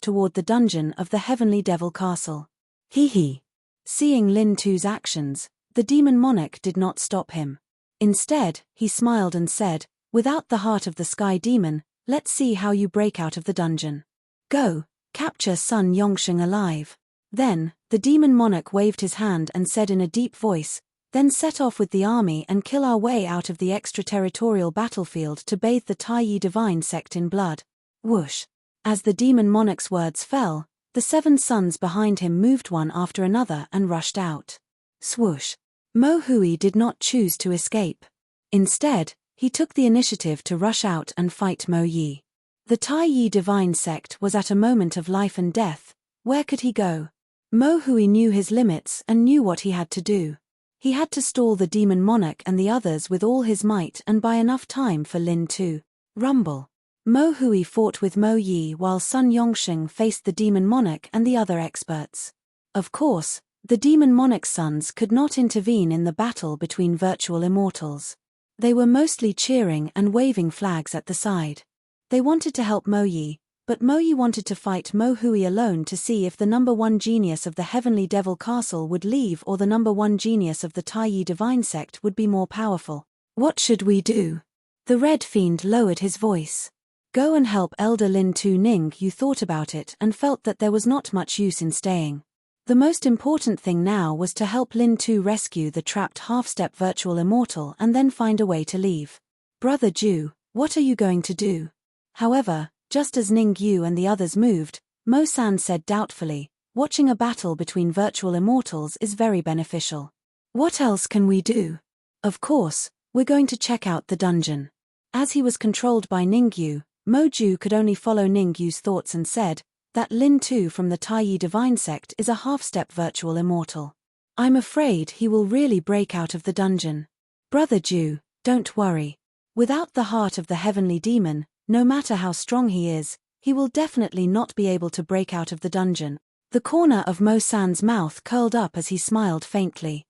toward the dungeon of the Heavenly Devil Castle. Hee. Seeing Lin Tu's actions, the demon monarch did not stop him. Instead, he smiled and said, without the heart of the sky demon, let's see how you break out of the dungeon. Go, capture Sun Yongsheng alive. Then, the demon monarch waved his hand and said in a deep voice, then set off with the army and kill our way out of the extraterritorial battlefield to bathe the Tai divine sect in blood. Whoosh. As the demon monarch's words fell, the 7 sons behind him moved one after another and rushed out. Swoosh. Mo Hui did not choose to escape. Instead, he took the initiative to rush out and fight Mo Yi. The Tai divine sect was at a moment of life and death. Where could he go? Mo Hui knew his limits and knew what he had to do. He had to stall the demon monarch and the others with all his might and buy enough time for Lin to rumble. Mo Hui fought with Mo Yi while Sun Yongsheng faced the demon monarch and the other experts. Of course, the demon monarch's sons could not intervene in the battle between virtual immortals. They were mostly cheering and waving flags at the side. They wanted to help Mo Yi, but Mo Yi wanted to fight Mo Hui alone to see if the number 1 genius of the Heavenly Devil Castle would leave or the number 1 genius of the Tai divine sect would be more powerful. What should we do? The Red Fiend lowered his voice. Go and help Elder Lin Tu Ning. You thought about it and felt that there was not much use in staying. The most important thing now was to help Lin Tu rescue the trapped half-step virtual immortal and then find a way to leave. Brother Ju, what are you going to do? However, just as Ning Yu and the others moved, Mo San said doubtfully, watching a battle between virtual immortals is very beneficial. What else can we do? Of course, we're going to check out the dungeon. As he was controlled by Ning Yu, Mo Ju could only follow Ning Yu's thoughts and said, that Lin Tu from the Tai divine sect is a half-step virtual immortal. I'm afraid he will really break out of the dungeon. Brother Ju, don't worry. Without the heart of the heavenly demon, no matter how strong he is, he will definitely not be able to break out of the dungeon. The corner of Mo San's mouth curled up as he smiled faintly.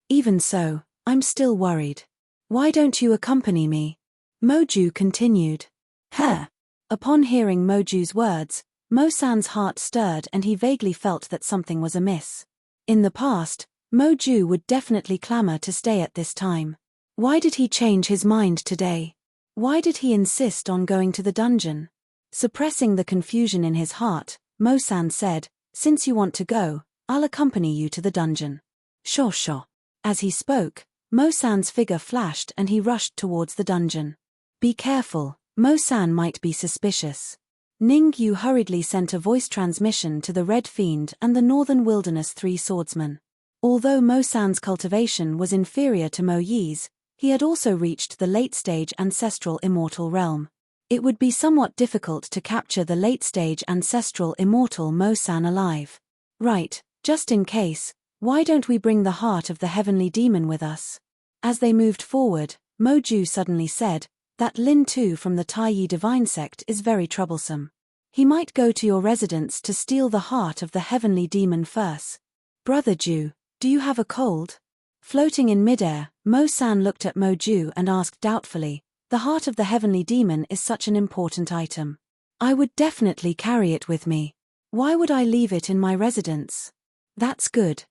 Even so, I'm still worried. Why don't you accompany me? Mo Ju continued. Huh. Upon hearing Mo Ju's words, Mo San's heart stirred and he vaguely felt that something was amiss. In the past, Mo Ju would definitely clamor to stay at this time. Why did he change his mind today? Why did he insist on going to the dungeon? Suppressing the confusion in his heart, Mo San said, since you want to go, I'll accompany you to the dungeon. Sure. As he spoke, Mo San's figure flashed and he rushed towards the dungeon. Be careful, Mo San might be suspicious. Ning Yu hurriedly sent a voice transmission to the Red Fiend and the Northern Wilderness 3 swordsmen. Although Mo San's cultivation was inferior to Mo Yi's, he had also reached the late-stage ancestral immortal realm. It would be somewhat difficult to capture the late-stage ancestral immortal Mo San alive. Right, just in case, why don't we bring the heart of the heavenly demon with us? As they moved forward, Mo Ju suddenly said, that Lin Tu from the Tai divine sect is very troublesome. He might go to your residence to steal the heart of the heavenly demon first. Brother Ju, do you have a cold? Floating in midair, Mo San looked at Mo Ju and asked doubtfully, the heart of the heavenly demon is such an important item. I would definitely carry it with me. Why would I leave it in my residence? That's good,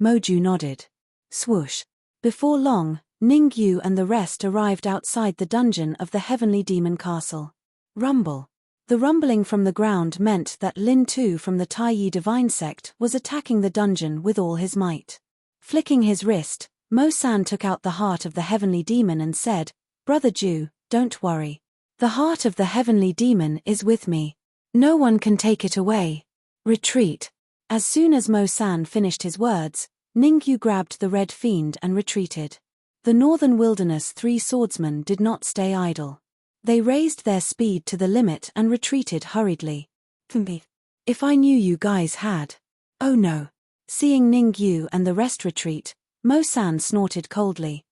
Moju nodded. Swoosh. Before long, Ningyu and the rest arrived outside the dungeon of the Heavenly Demon Castle. Rumble. The rumbling from the ground meant that Lin Tu from the Taiyi Divine Sect was attacking the dungeon with all his might. Flicking his wrist, Mo-san took out the heart of the Heavenly Demon and said, "Brother Ju, don't worry. The heart of the Heavenly Demon is with me. No one can take it away. Retreat." As soon as Mo-san finished his words, Ningyu grabbed the Red Fiend and retreated. The Northern Wilderness Three Swordsmen did not stay idle. They raised their speed to the limit and retreated hurriedly. If I knew you guys had. Oh no. Seeing Ningyu and the rest retreat, Mo-san snorted coldly.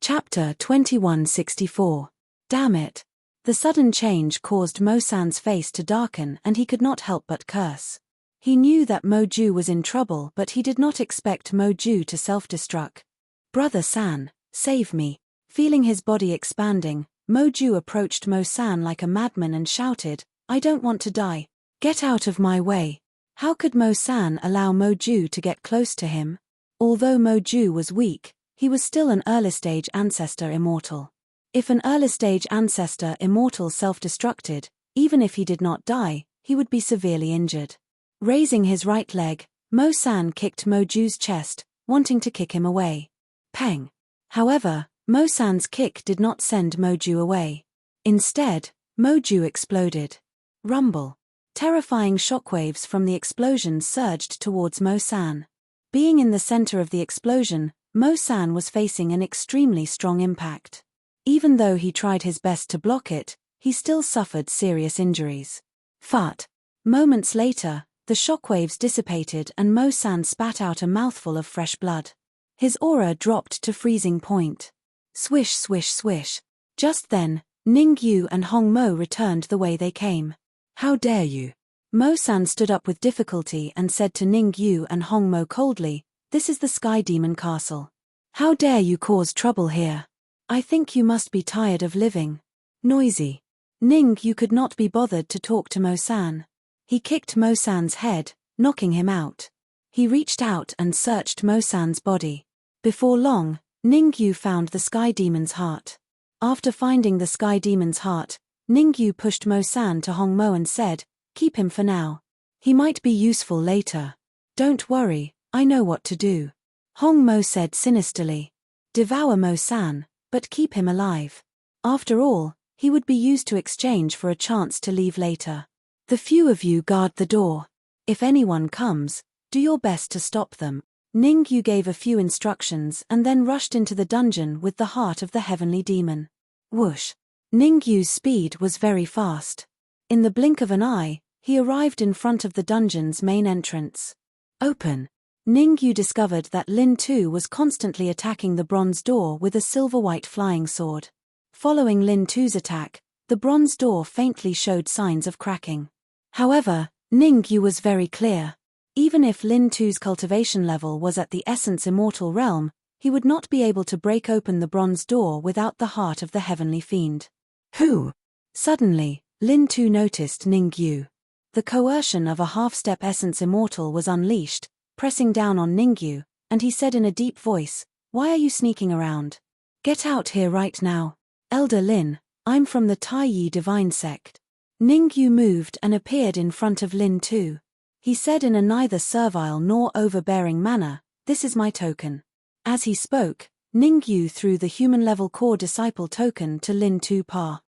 Chapter 2164. Damn it. The sudden change caused Mo-san's face to darken and he could not help but curse. He knew that Moju was in trouble, but he did not expect Moju to self-destruct. "Brother San, save me." Feeling his body expanding, Moju approached Mo-san like a madman and shouted, "I don't want to die. Get out of my way." How could Mo-san allow Moju to get close to him? Although Moju was weak, he was still an early-stage ancestor immortal. If an early-stage ancestor immortal self-destructed, even if he did not die, he would be severely injured. Raising his right leg, Mo-san kicked Moju's chest, wanting to kick him away. Peng. However, Mo-san's kick did not send Moju away. Instead, Moju exploded. Rumble. Terrifying shockwaves from the explosion surged towards Mo-san. Being in the center of the explosion, Mo-san was facing an extremely strong impact. Even though he tried his best to block it, he still suffered serious injuries. Fart. Moments later, the shockwaves dissipated and Mo-san spat out a mouthful of fresh blood. His aura dropped to freezing point. Swish swish swish. Just then, Ningyu and Hong Mo returned the way they came. "How dare you?" Mo-san stood up with difficulty and said to Ningyu and Hong Mo coldly, "This is the Sky Demon Castle. How dare you cause trouble here? I think you must be tired of living. Noisy." Ningyu could not be bothered to talk to Mo-san. He kicked Mo-san's head, knocking him out. He reached out and searched Mo-san's body. Before long, Ningyu found the Sky Demon's heart. After finding the Sky Demon's heart, Ningyu pushed Mo-san to Hong Mo and said, "Keep him for now. He might be useful later." "Don't worry, I know what to do," Hong Mo said sinisterly. "Devour Mo-san, but keep him alive. After all, he would be used to exchange for a chance to leave later. The few of you guard the door. If anyone comes, do your best to stop them." Ningyu gave a few instructions and then rushed into the dungeon with the heart of the Heavenly Demon. Whoosh. Ningyu's speed was very fast. In the blink of an eye, he arrived in front of the dungeon's main entrance. Open. Ningyu discovered that Lin Tu was constantly attacking the bronze door with a silver-white flying sword. Following Lin Tu's attack, the bronze door faintly showed signs of cracking. However, Ningyu was very clear. Even if Lin Tu's cultivation level was at the Essence Immortal realm, he would not be able to break open the bronze door without the heart of the Heavenly Fiend. Who? Suddenly, Lin Tu noticed Ningyu. The coercion of a half-step Essence Immortal was unleashed, pressing down on Ningyu, and he said in a deep voice, "Why are you sneaking around? Get out here right now. Elder Lin, I'm from the Taiyi Divine Sect." Ningyu moved and appeared in front of Lin Tu. He said in a neither servile nor overbearing manner, "This is my token." As he spoke, Ningyu threw the human-level core disciple token to Lin Tu Pa.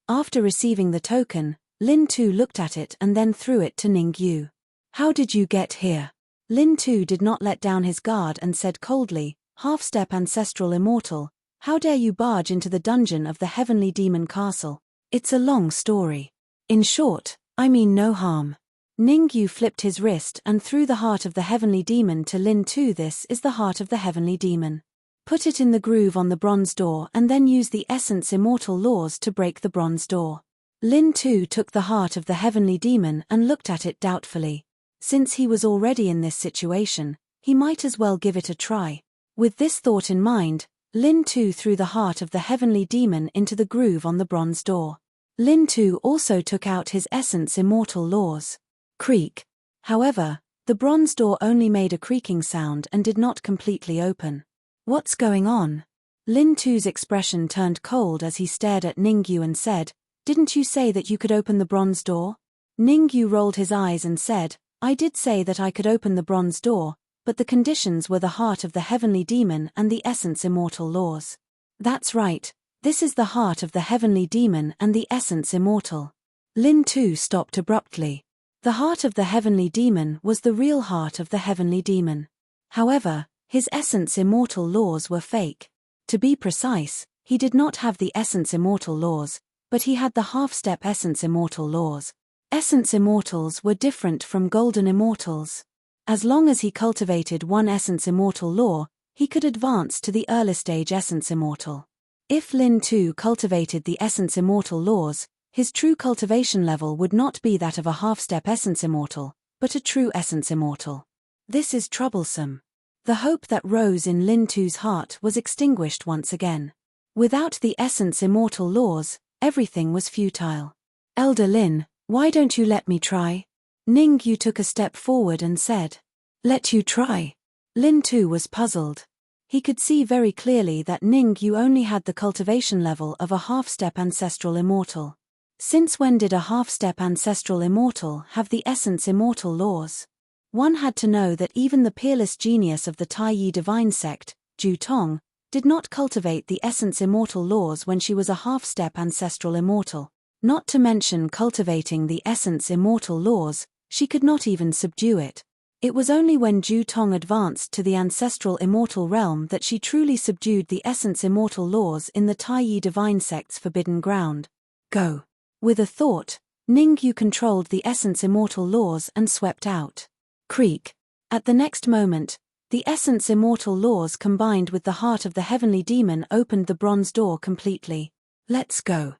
After receiving the token, Lin Tu looked at it and then threw it to Ningyu. "How did you get here?" Lin Tu did not let down his guard and said coldly, "Half-step ancestral immortal, how dare you barge into the dungeon of the Heavenly Demon Castle? It's a long story. In short, I mean no harm." Ningyu flipped his wrist and threw the heart of the Heavenly Demon to Lin Tu. "This is the heart of the Heavenly Demon. Put it in the groove on the bronze door and then use the Essence Immortal laws to break the bronze door." Lin Tu took the heart of the Heavenly Demon and looked at it doubtfully. Since he was already in this situation, he might as well give it a try. With this thought in mind, Lin Tu threw the heart of the heavenly demon into the groove on the bronze door. Lin Tu also took out his essence immortal laws. Creak. However, the bronze door only made a creaking sound and did not completely open. What's going on? Lin Tu's expression turned cold as he stared at Ningyu and said, "Didn't you say that you could open the bronze door?" Ningyu rolled his eyes and said, "I did say that I could open the bronze door, but the conditions were the heart of the heavenly demon and the essence immortal laws." That's right, this is the heart of the heavenly demon and the essence immortal. Lin Tu stopped abruptly. The heart of the heavenly demon was the real heart of the heavenly demon. However, his essence immortal laws were fake. To be precise, he did not have the essence immortal laws, but he had the half-step essence immortal laws. Essence immortals were different from golden immortals. As long as he cultivated one essence immortal law, he could advance to the early stage essence immortal. If Lin Tu cultivated the essence immortal laws, his true cultivation level would not be that of a half-step essence immortal, but a true essence immortal. This is troublesome. The hope that rose in Lin Tu's heart was extinguished once again. Without the essence immortal laws, everything was futile. "Elder Lin, why don't you let me try?" Ningyu took a step forward and said. "Let you try?" Lin Tu was puzzled. He could see very clearly that Ningyu only had the cultivation level of a half-step ancestral immortal. Since when did a half-step ancestral immortal have the essence immortal laws? One had to know that even the peerless genius of the Taiyi divine sect, Ju Tong, did not cultivate the essence immortal laws when she was a half-step ancestral immortal. Not to mention cultivating the essence immortal laws, she could not even subdue it. It was only when Ju Tong advanced to the ancestral immortal realm that she truly subdued the essence immortal laws in the Taiyi divine sect's forbidden ground. Go. With a thought, Ningyu controlled the essence immortal laws and swept out. Creak. At the next moment, the essence immortal laws combined with the heart of the heavenly demon opened the bronze door completely. Let's go.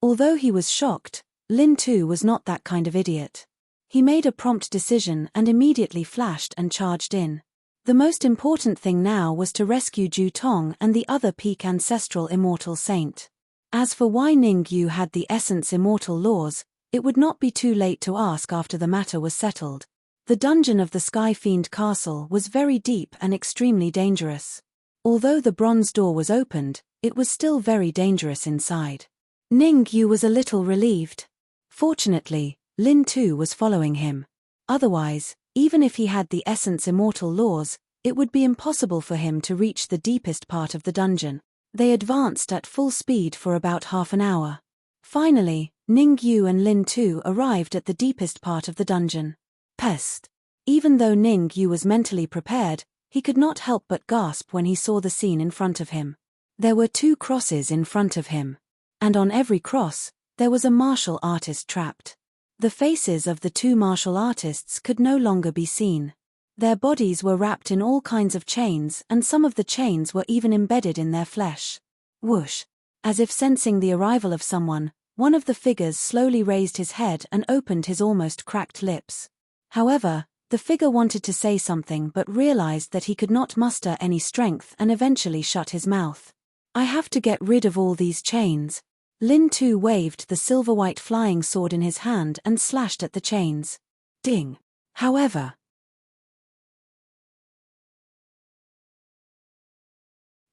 Although he was shocked, Lin Tu was not that kind of idiot. He made a prompt decision and immediately flashed and charged in. The most important thing now was to rescue Ju Tong and the other peak ancestral immortal saint. As for why Ningyu had the essence immortal laws, it would not be too late to ask after the matter was settled. The dungeon of the Sky Fiend Castle was very deep and extremely dangerous. Although the bronze door was opened, it was still very dangerous inside. Ningyu was a little relieved. Fortunately, Lin Tu was following him. Otherwise, even if he had the essence immortal laws, it would be impossible for him to reach the deepest part of the dungeon. They advanced at full speed for about half an hour. Finally, Ningyu and Lin Tu arrived at the deepest part of the dungeon. Pest! Even though Ningyu was mentally prepared, he could not help but gasp when he saw the scene in front of him. There were 2 crosses in front of him. And on every cross, there was a martial artist trapped. The faces of the 2 martial artists could no longer be seen. Their bodies were wrapped in all kinds of chains and some of the chains were even embedded in their flesh. Whoosh! As if sensing the arrival of someone, one of the figures slowly raised his head and opened his almost cracked lips. However, the figure wanted to say something but realized that he could not muster any strength and eventually shut his mouth. "I have to get rid of all these chains." Lin Tu waved the silver-white flying sword in his hand and slashed at the chains. Ding! However,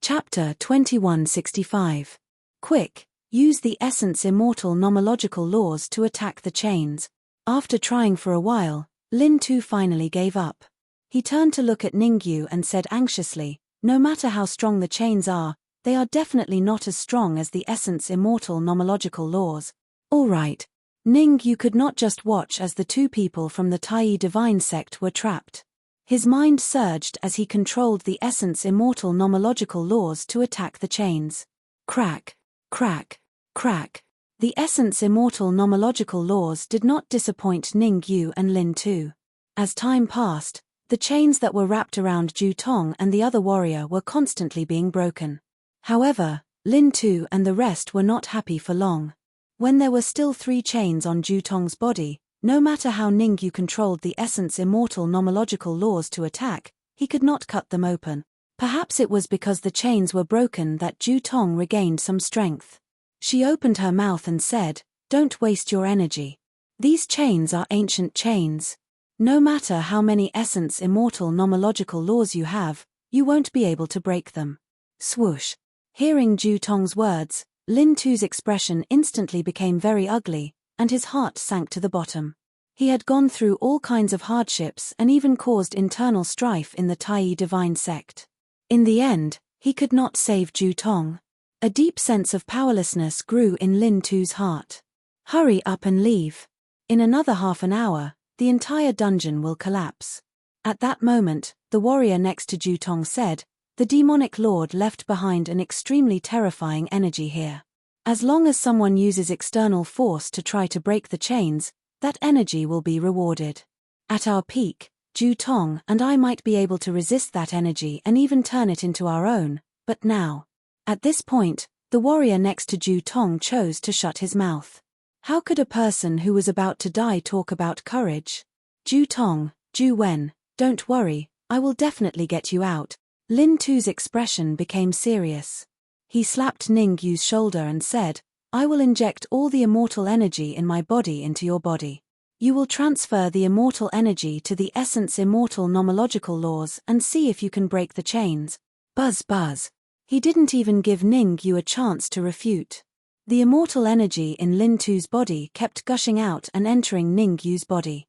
Chapter 2165. Quick, use the essence immortal nomological laws to attack the chains. After trying for a while, Lin Tu finally gave up. He turned to look at Ningyu and said anxiously, "No matter how strong the chains are, they are definitely not as strong as the essence immortal nomological laws." All right. Ningyu could not just watch as the 2 people from the Taiyi divine sect were trapped. His mind surged as he controlled the essence immortal nomological laws to attack the chains. Crack, crack, crack. The essence immortal nomological laws did not disappoint Ningyu and Lin Tu. As time passed, the chains that were wrapped around Ju Tong and the other warrior were constantly being broken. However, Lin Tu and the rest were not happy for long. When there were still 3 chains on Ju Tong's body, no matter how Ningyu controlled the essence immortal nomological laws to attack, he could not cut them open. Perhaps it was because the chains were broken that Ju Tong regained some strength. She opened her mouth and said, "Don't waste your energy. These chains are ancient chains. No matter how many essence immortal nomological laws you have, you won't be able to break them." Swoosh. Hearing Ju Tong's words, Lin Tu's expression instantly became very ugly, and his heart sank to the bottom. He had gone through all kinds of hardships and even caused internal strife in the Tai divine sect. In the end, he could not save Ju Tong. A deep sense of powerlessness grew in Lin Tu's heart. Hurry up and leave. In another half an hour, the entire dungeon will collapse. At that moment, the warrior next to Ju Tong said, "The demonic lord left behind an extremely terrifying energy here. As long as someone uses external force to try to break the chains, that energy will be rewarded. At our peak, Ju Tong and I might be able to resist that energy and even turn it into our own, but now." At this point, the warrior next to Ju Tong chose to shut his mouth. How could a person who was about to die talk about courage? "Ju Tong, Ju Wen, don't worry, I will definitely get you out." Lin Tu's expression became serious. He slapped Ning Yu's shoulder and said, "I will inject all the immortal energy in my body into your body. You will transfer the immortal energy to the essence immortal nomological laws and see if you can break the chains." Buzz buzz. He didn't even give Ning Yu a chance to refute. The immortal energy in Lin Tu's body kept gushing out and entering Ning Yu's body.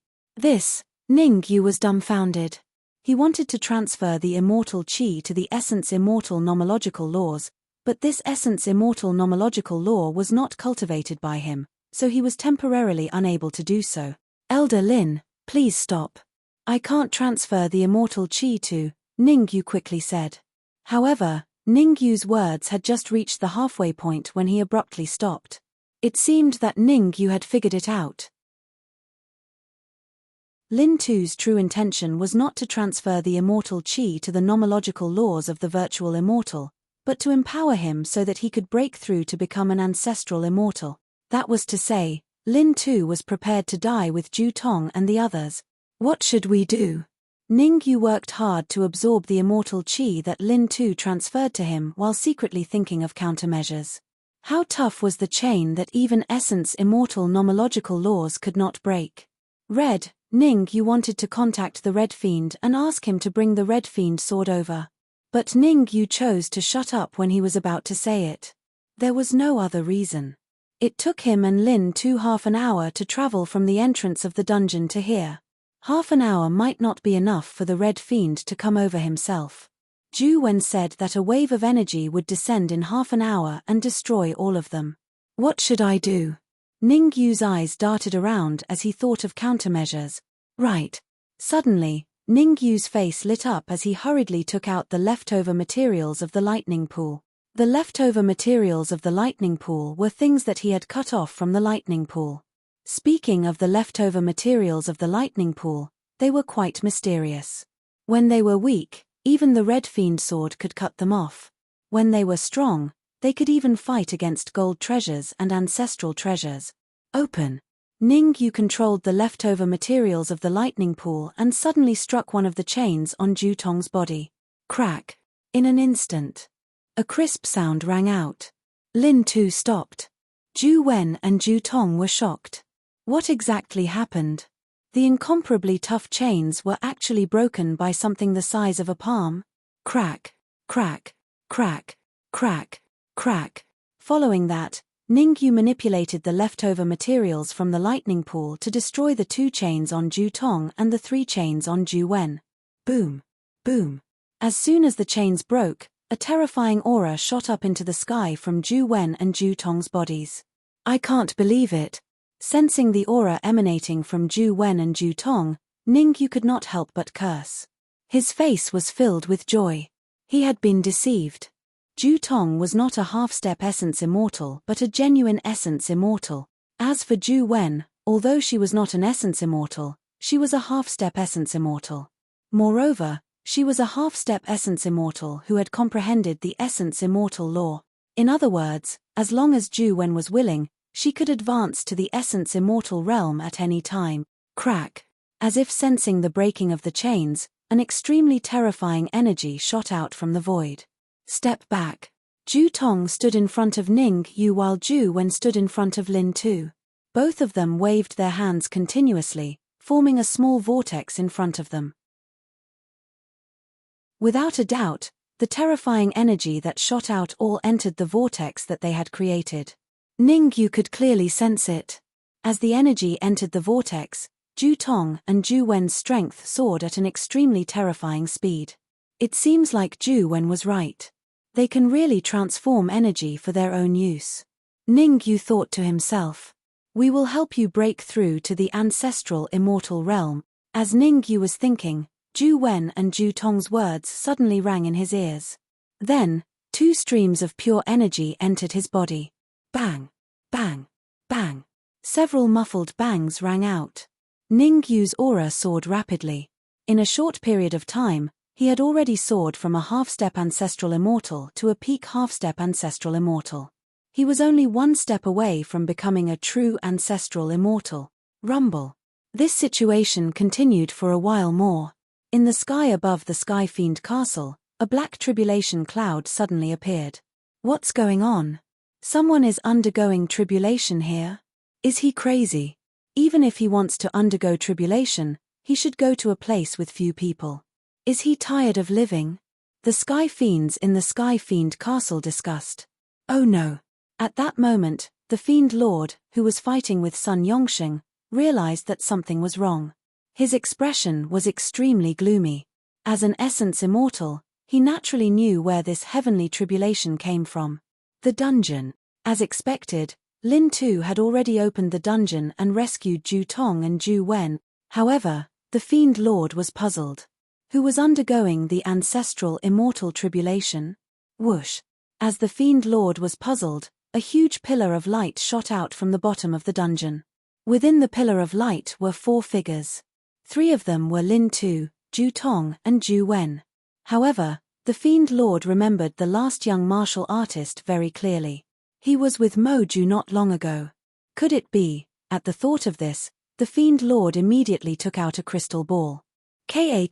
Ning Yu was dumbfounded. He wanted to transfer the immortal chi to the essence immortal nomological laws, but this essence immortal nomological law was not cultivated by him, so he was temporarily unable to do so. "Elder Lin, please stop. I can't transfer the immortal chi to," Ning Yu quickly said. However, Ning Yu's words had just reached the halfway point when he abruptly stopped. It seemed that Ning Yu had figured it out. Lin Tu's true intention was not to transfer the immortal chi to the nomological laws of the virtual immortal, but to empower him so that he could break through to become an ancestral immortal. That was to say, Lin Tu was prepared to die with Ju Tong and the others. What should we do? Ning Yu worked hard to absorb the immortal chi that Lin Tu transferred to him while secretly thinking of countermeasures. How tough was the chain that even essence immortal nomological laws could not break? Ning Yu wanted to contact the Red Fiend and ask him to bring the Red Fiend sword over. But Ning Yu chose to shut up when he was about to say it. There was no other reason. It took him and Lin Tu half an hour to travel from the entrance of the dungeon to here. Half an hour might not be enough for the Red Fiend to come over himself. Ju Wen said that a wave of energy would descend in half an hour and destroy all of them. What should I do? Ning Yu's eyes darted around as he thought of countermeasures. Right. Suddenly, Ning Yu's face lit up as he hurriedly took out the leftover materials of the lightning pool. The leftover materials of the lightning pool were things that he had cut off from the lightning pool. Speaking of the leftover materials of the lightning pool, they were quite mysterious. When they were weak, even the Red Fiend sword could cut them off. When they were strong, they could even fight against gold treasures and ancestral treasures. Open. Ning Yu controlled the leftover materials of the lightning pool and suddenly struck one of the chains on Ju Tong's body. Crack. In an instant. A crisp sound rang out. Lin Tu stopped. Ju Wen and Ju Tong were shocked. What exactly happened? The incomparably tough chains were actually broken by something the size of a palm. Crack, crack, crack, crack, crack. Following that, Ning Yu manipulated the leftover materials from the lightning pool to destroy the 2 chains on Ju Tong and the 3 chains on Ju Wen. Boom, boom. As soon as the chains broke, a terrifying aura shot up into the sky from Ju Wen and Ju Tong's bodies. I can't believe it. Sensing the aura emanating from Ju Wen and Ju Tong, Ning Yu could not help but curse. His face was filled with joy. He had been deceived. Ju Tong was not a half-step essence immortal but a genuine essence immortal. As for Ju Wen, although she was not an essence immortal, she was a half-step essence immortal. Moreover, she was a half-step essence immortal who had comprehended the essence immortal law. In other words, as long as Ju Wen was willing, she could advance to the essence immortal realm at any time. Crack. As if sensing the breaking of the chains, An extremely terrifying energy shot out from the void. Step back. Ju Tong stood in front of Ning Yu while Ju Wen stood in front of Lin Tu. Both of them waved their hands continuously, forming a small vortex in front of them. Without a doubt, the terrifying energy that shot out all entered the vortex that they had created. Ning Yu could clearly sense it. As the energy entered the vortex, Ju Tong and Ju Wen's strength soared at an extremely terrifying speed. It seems like Ju Wen was right. They can really transform energy for their own use. Ning Yu thought to himself. We will help you break through to the ancestral immortal realm. As Ning Yu was thinking, Ju Wen and Ju Tong's words suddenly rang in his ears. Then, two streams of pure energy entered his body. Bang! Bang! Bang! Several muffled bangs rang out. Ning Yu's aura soared rapidly. In a short period of time, he had already soared from a half-step ancestral immortal to a peak half-step ancestral immortal. He was only one step away from becoming a true ancestral immortal. Rumble. This situation continued for a while more. In the sky above the Sky Fiend Castle, a black tribulation cloud suddenly appeared. What's going on? Someone is undergoing tribulation here? Is he crazy? Even if he wants to undergo tribulation, he should go to a place with few people. Is he tired of living? The Sky Fiends in the Sky Fiend Castle discussed. Oh no. At that moment, the Fiend Lord, who was fighting with Sun Yongsheng, realized that something was wrong. His expression was extremely gloomy. As an essence immortal, he naturally knew where this heavenly tribulation came from. The dungeon. As expected, Lin Tu had already opened the dungeon and rescued Ju Tong and Ju Wen. However, the Fiend Lord was puzzled. Who was undergoing the ancestral immortal tribulation? Whoosh. As the Fiend Lord was puzzled, a huge pillar of light shot out from the bottom of the dungeon. Within the pillar of light were 4 figures. 3 of them were Lin Tu, Ju Tong and Ju Wen. However, the Fiend Lord remembered the last young martial artist very clearly. He was with Mo Ju not long ago. Could it be? At the thought of this, the Fiend Lord immediately took out a crystal ball. Ka.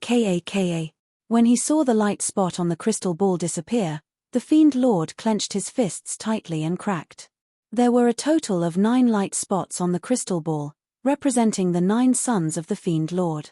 When he saw the light spot on the crystal ball disappear, the Fiend Lord clenched his fists tightly and cracked. There were a total of 9 light spots on the crystal ball, representing the 9 sons of the Fiend Lord.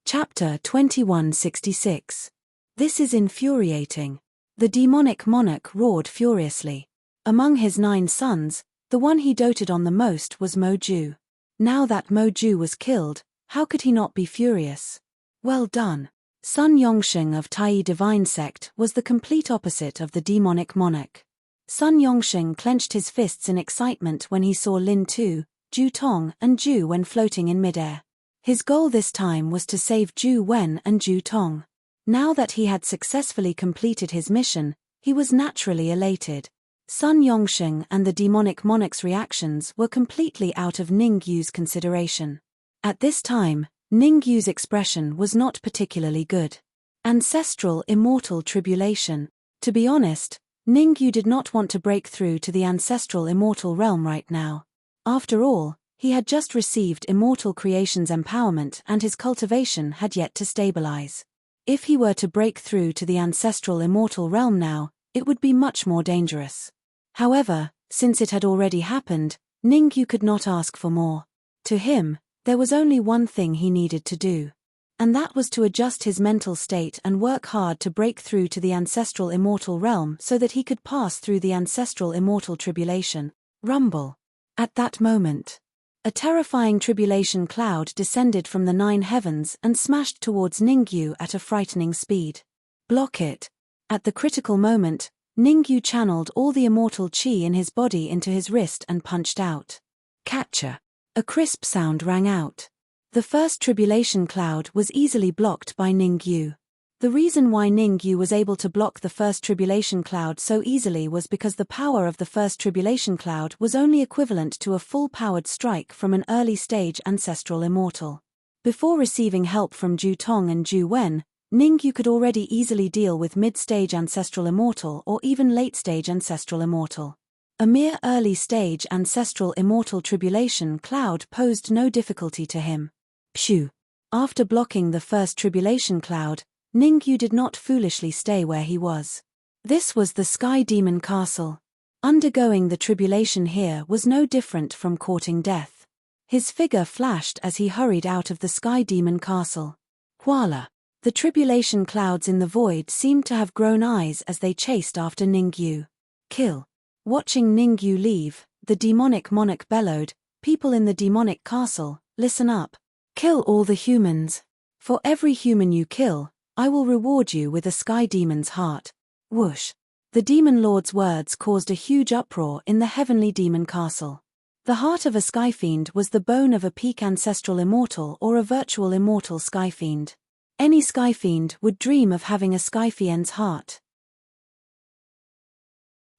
Chapter 2166. This is infuriating. The demonic monarch roared furiously. Among his 9 sons, the one he doted on the most was Mo Ju. Now that Mo Ju was killed, how could he not be furious? Well done. Sun Yongsheng of Tai Divine Sect was the complete opposite of the demonic monarch. Sun Yongsheng clenched his fists in excitement when he saw Lin Tu, Ju Tong and Ju Wen floating in midair. His goal this time was to save Ju Wen and Ju Tong. Now that he had successfully completed his mission, he was naturally elated. Sun Yongsheng and the demonic monarch's reactions were completely out of Ning Yu's consideration. At this time, Ning Yu's expression was not particularly good. Ancestral immortal tribulation. To be honest, Ning Yu did not want to break through to the ancestral immortal realm right now. After all, he had just received immortal creation's empowerment and his cultivation had yet to stabilize. If he were to break through to the ancestral immortal realm now, it would be much more dangerous. However, since it had already happened, Ning Yu could not ask for more. To him, there was only one thing he needed to do. And that was to adjust his mental state and work hard to break through to the ancestral immortal realm so that he could pass through the ancestral immortal tribulation. Rumble. At that moment, a terrifying tribulation cloud descended from the 9 heavens and smashed towards Ning Yu at a frightening speed. Block it. At the critical moment, Ning Yu channeled all the immortal chi in his body into his wrist and punched out. Catcher. A crisp sound rang out. The first tribulation cloud was easily blocked by Ning Yu. The reason why Ning Yu was able to block the first tribulation cloud so easily was because the power of the first tribulation cloud was only equivalent to a full-powered strike from an early-stage ancestral immortal. Before receiving help from Ju Tong and Ju Wen, Ning Yu could already easily deal with mid-stage ancestral immortal or even late-stage ancestral immortal. A mere early-stage ancestral immortal tribulation cloud posed no difficulty to him. Phew! After blocking the first tribulation cloud, Ningyu did not foolishly stay where he was. This was the Sky Demon Castle. Undergoing the tribulation here was no different from courting death. His figure flashed as he hurried out of the Sky Demon Castle. Voila! The tribulation clouds in the void seemed to have grown eyes as they chased after Ningyu. Kill! Watching Ningyu leave, the demonic monarch bellowed, "People in the demonic castle, listen up. Kill all the humans. For every human you kill, I will reward you with a sky demon's heart." Whoosh! The demon lord's words caused a huge uproar in the heavenly demon castle. The heart of a skyfiend was the bone of a peak ancestral immortal or a virtual immortal skyfiend. Any skyfiend would dream of having a skyfiend's heart.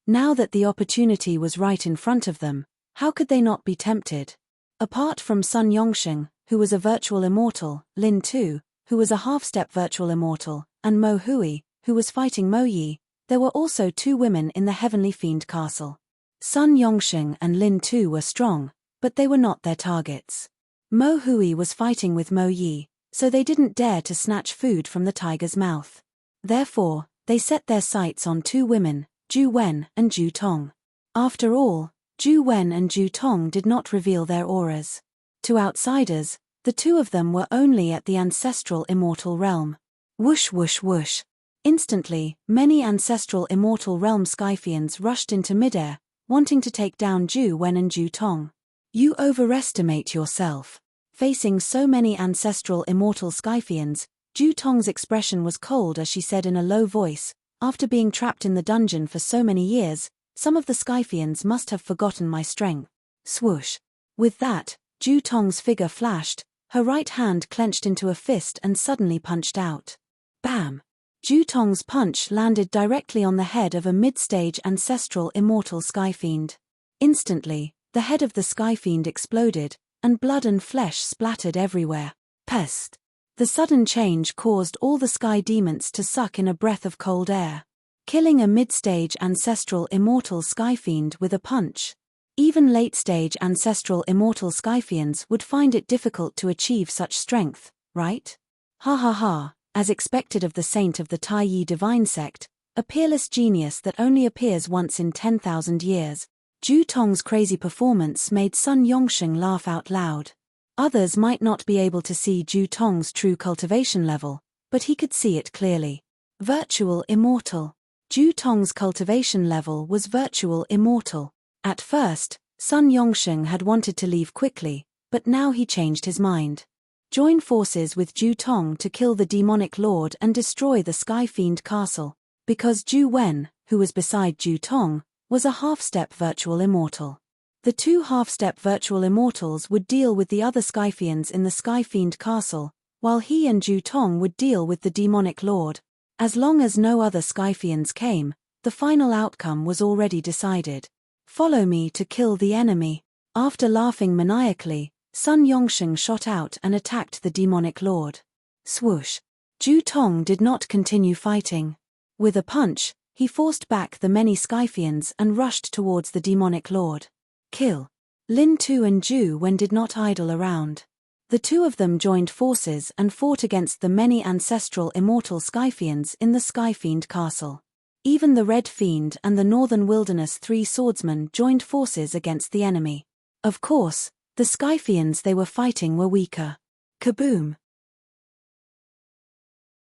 Now that the opportunity was right in front of them, how could they not be tempted? Apart from Sun Yongsheng, who was a virtual immortal, Lin Tu, who was a half-step virtual immortal, and Mo Hui, who was fighting Mo Yi, there were also two women in the heavenly fiend castle. Sun Yongsheng and Lin Tu were strong, but they were not their targets. Mo Hui was fighting with Mo Yi, so they didn't dare to snatch food from the tiger's mouth. Therefore, they set their sights on two women, Ju Wen and Ju Tong. After all, Ju Wen and Ju Tong did not reveal their auras. To outsiders, the two of them were only at the ancestral immortal realm. Whoosh whoosh whoosh. Instantly, many ancestral immortal realm skyfiends rushed into midair, wanting to take down Ju Wen and Ju Tong. You overestimate yourself. Facing so many ancestral immortal skyfiends, Ju Tong's expression was cold as she said in a low voice, "After being trapped in the dungeon for so many years, some of the skyfiends must have forgotten my strength." Swoosh! With that, Ju Tong's figure flashed, her right hand clenched into a fist and suddenly punched out. Bam! Ju Tong's punch landed directly on the head of a mid-stage ancestral immortal skyfiend. Instantly, the head of the skyfiend exploded, and blood and flesh splattered everywhere. Pest! The sudden change caused all the sky demons to suck in a breath of cold air. Killing a mid-stage ancestral immortal skyfiend with a punch. Even late-stage ancestral immortal skyfiends would find it difficult to achieve such strength, right? Ha ha ha, as expected of the saint of the Tai Yi divine sect, a peerless genius that only appears once in 10,000 years, Ju Tong's crazy performance made Sun Yongsheng laugh out loud. Others might not be able to see Ju Tong's true cultivation level, but he could see it clearly. Virtual immortal. Ju Tong's cultivation level was virtual immortal. At first, Sun Yongsheng had wanted to leave quickly, but now he changed his mind. Join forces with Ju Tong to kill the demonic lord and destroy the Sky Fiend castle, because Ju Wen, who was beside Ju Tong, was a half-step virtual immortal. The two half-step virtual immortals would deal with the other Skyfiends in the Sky Fiend castle, while he and Ju Tong would deal with the demonic lord. As long as no other Skyfiends came, the final outcome was already decided. Follow me to kill the enemy. After laughing maniacally, Sun Yongsheng shot out and attacked the demonic lord. Swoosh! Ju Tong did not continue fighting. With a punch, he forced back the many Skyfiends and rushed towards the demonic lord. Kill! Lin Tu and Ju Wen did not idle around. The two of them joined forces and fought against the many ancestral immortal Skyfiends in the Skyfiend castle. Even the Red Fiend and the Northern Wilderness Three Swordsmen joined forces against the enemy. Of course, the Skyfiends they were fighting were weaker. Kaboom!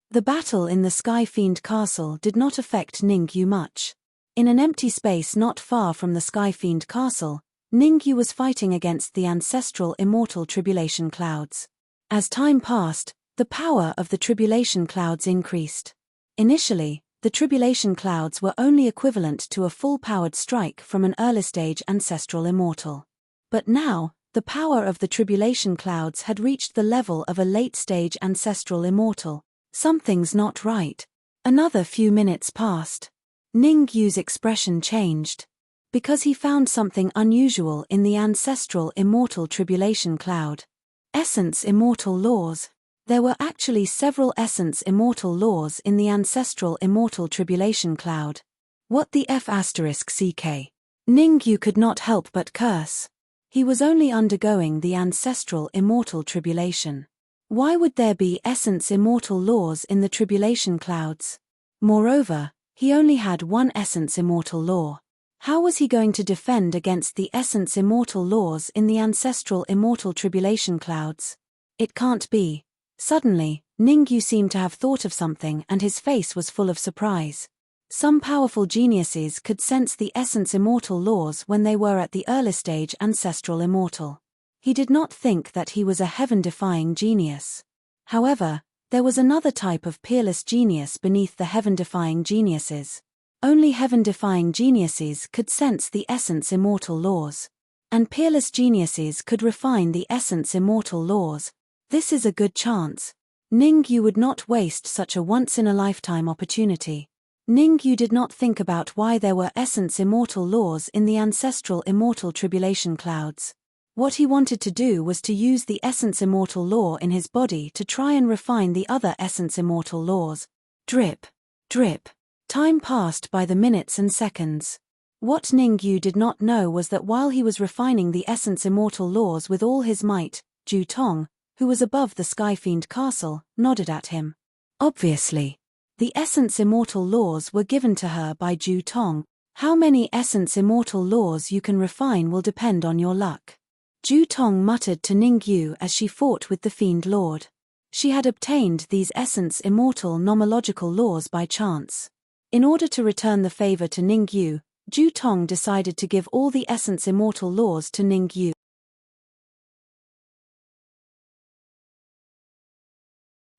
The battle in the Sky Fiend castle did not affect Ningyu much. In an empty space not far from the Sky Fiend castle, Ningyu was fighting against the ancestral immortal tribulation clouds. As time passed, the power of the tribulation clouds increased. Initially, the tribulation clouds were only equivalent to a full-powered strike from an early-stage ancestral immortal. But now, the power of the tribulation clouds had reached the level of a late-stage ancestral immortal. Something's not right. Another few minutes passed. Ningyu's expression changed. Because he found something unusual in the ancestral immortal tribulation cloud. Essence immortal laws. There were actually several essence immortal laws in the ancestral immortal tribulation cloud. What the F***ck? Ningyu could not help but curse. He was only undergoing the ancestral immortal tribulation. Why would there be essence immortal laws in the tribulation clouds? Moreover, he only had one essence immortal law. How was he going to defend against the essence immortal laws in the ancestral immortal tribulation clouds? It can't be. Suddenly, Ningyu seemed to have thought of something and his face was full of surprise. Some powerful geniuses could sense the essence immortal laws when they were at the early stage ancestral immortal. He did not think that he was a heaven-defying genius. However, there was another type of peerless genius beneath the heaven-defying geniuses. Only heaven-defying geniuses could sense the essence immortal laws. And peerless geniuses could refine the essence immortal laws. This is a good chance. Ningyu would not waste such a once-in-a-lifetime opportunity. Ningyu did not think about why there were essence immortal laws in the ancestral immortal tribulation clouds. What he wanted to do was to use the essence immortal law in his body to try and refine the other essence immortal laws. Drip. Drip. Time passed by the minutes and seconds. What Ningyu did not know was that while he was refining the essence immortal laws with all his might, Ju Tong, who was above the Skyfiend castle, nodded at him. Obviously. The essence immortal laws were given to her by Ju Tong. How many essence immortal laws you can refine will depend on your luck. Ju Tong muttered to Ningyu as she fought with the Fiend Lord. She had obtained these essence immortal nomological laws by chance. In order to return the favor to Ningyu, Ju Tong decided to give all the essence immortal laws to Ningyu.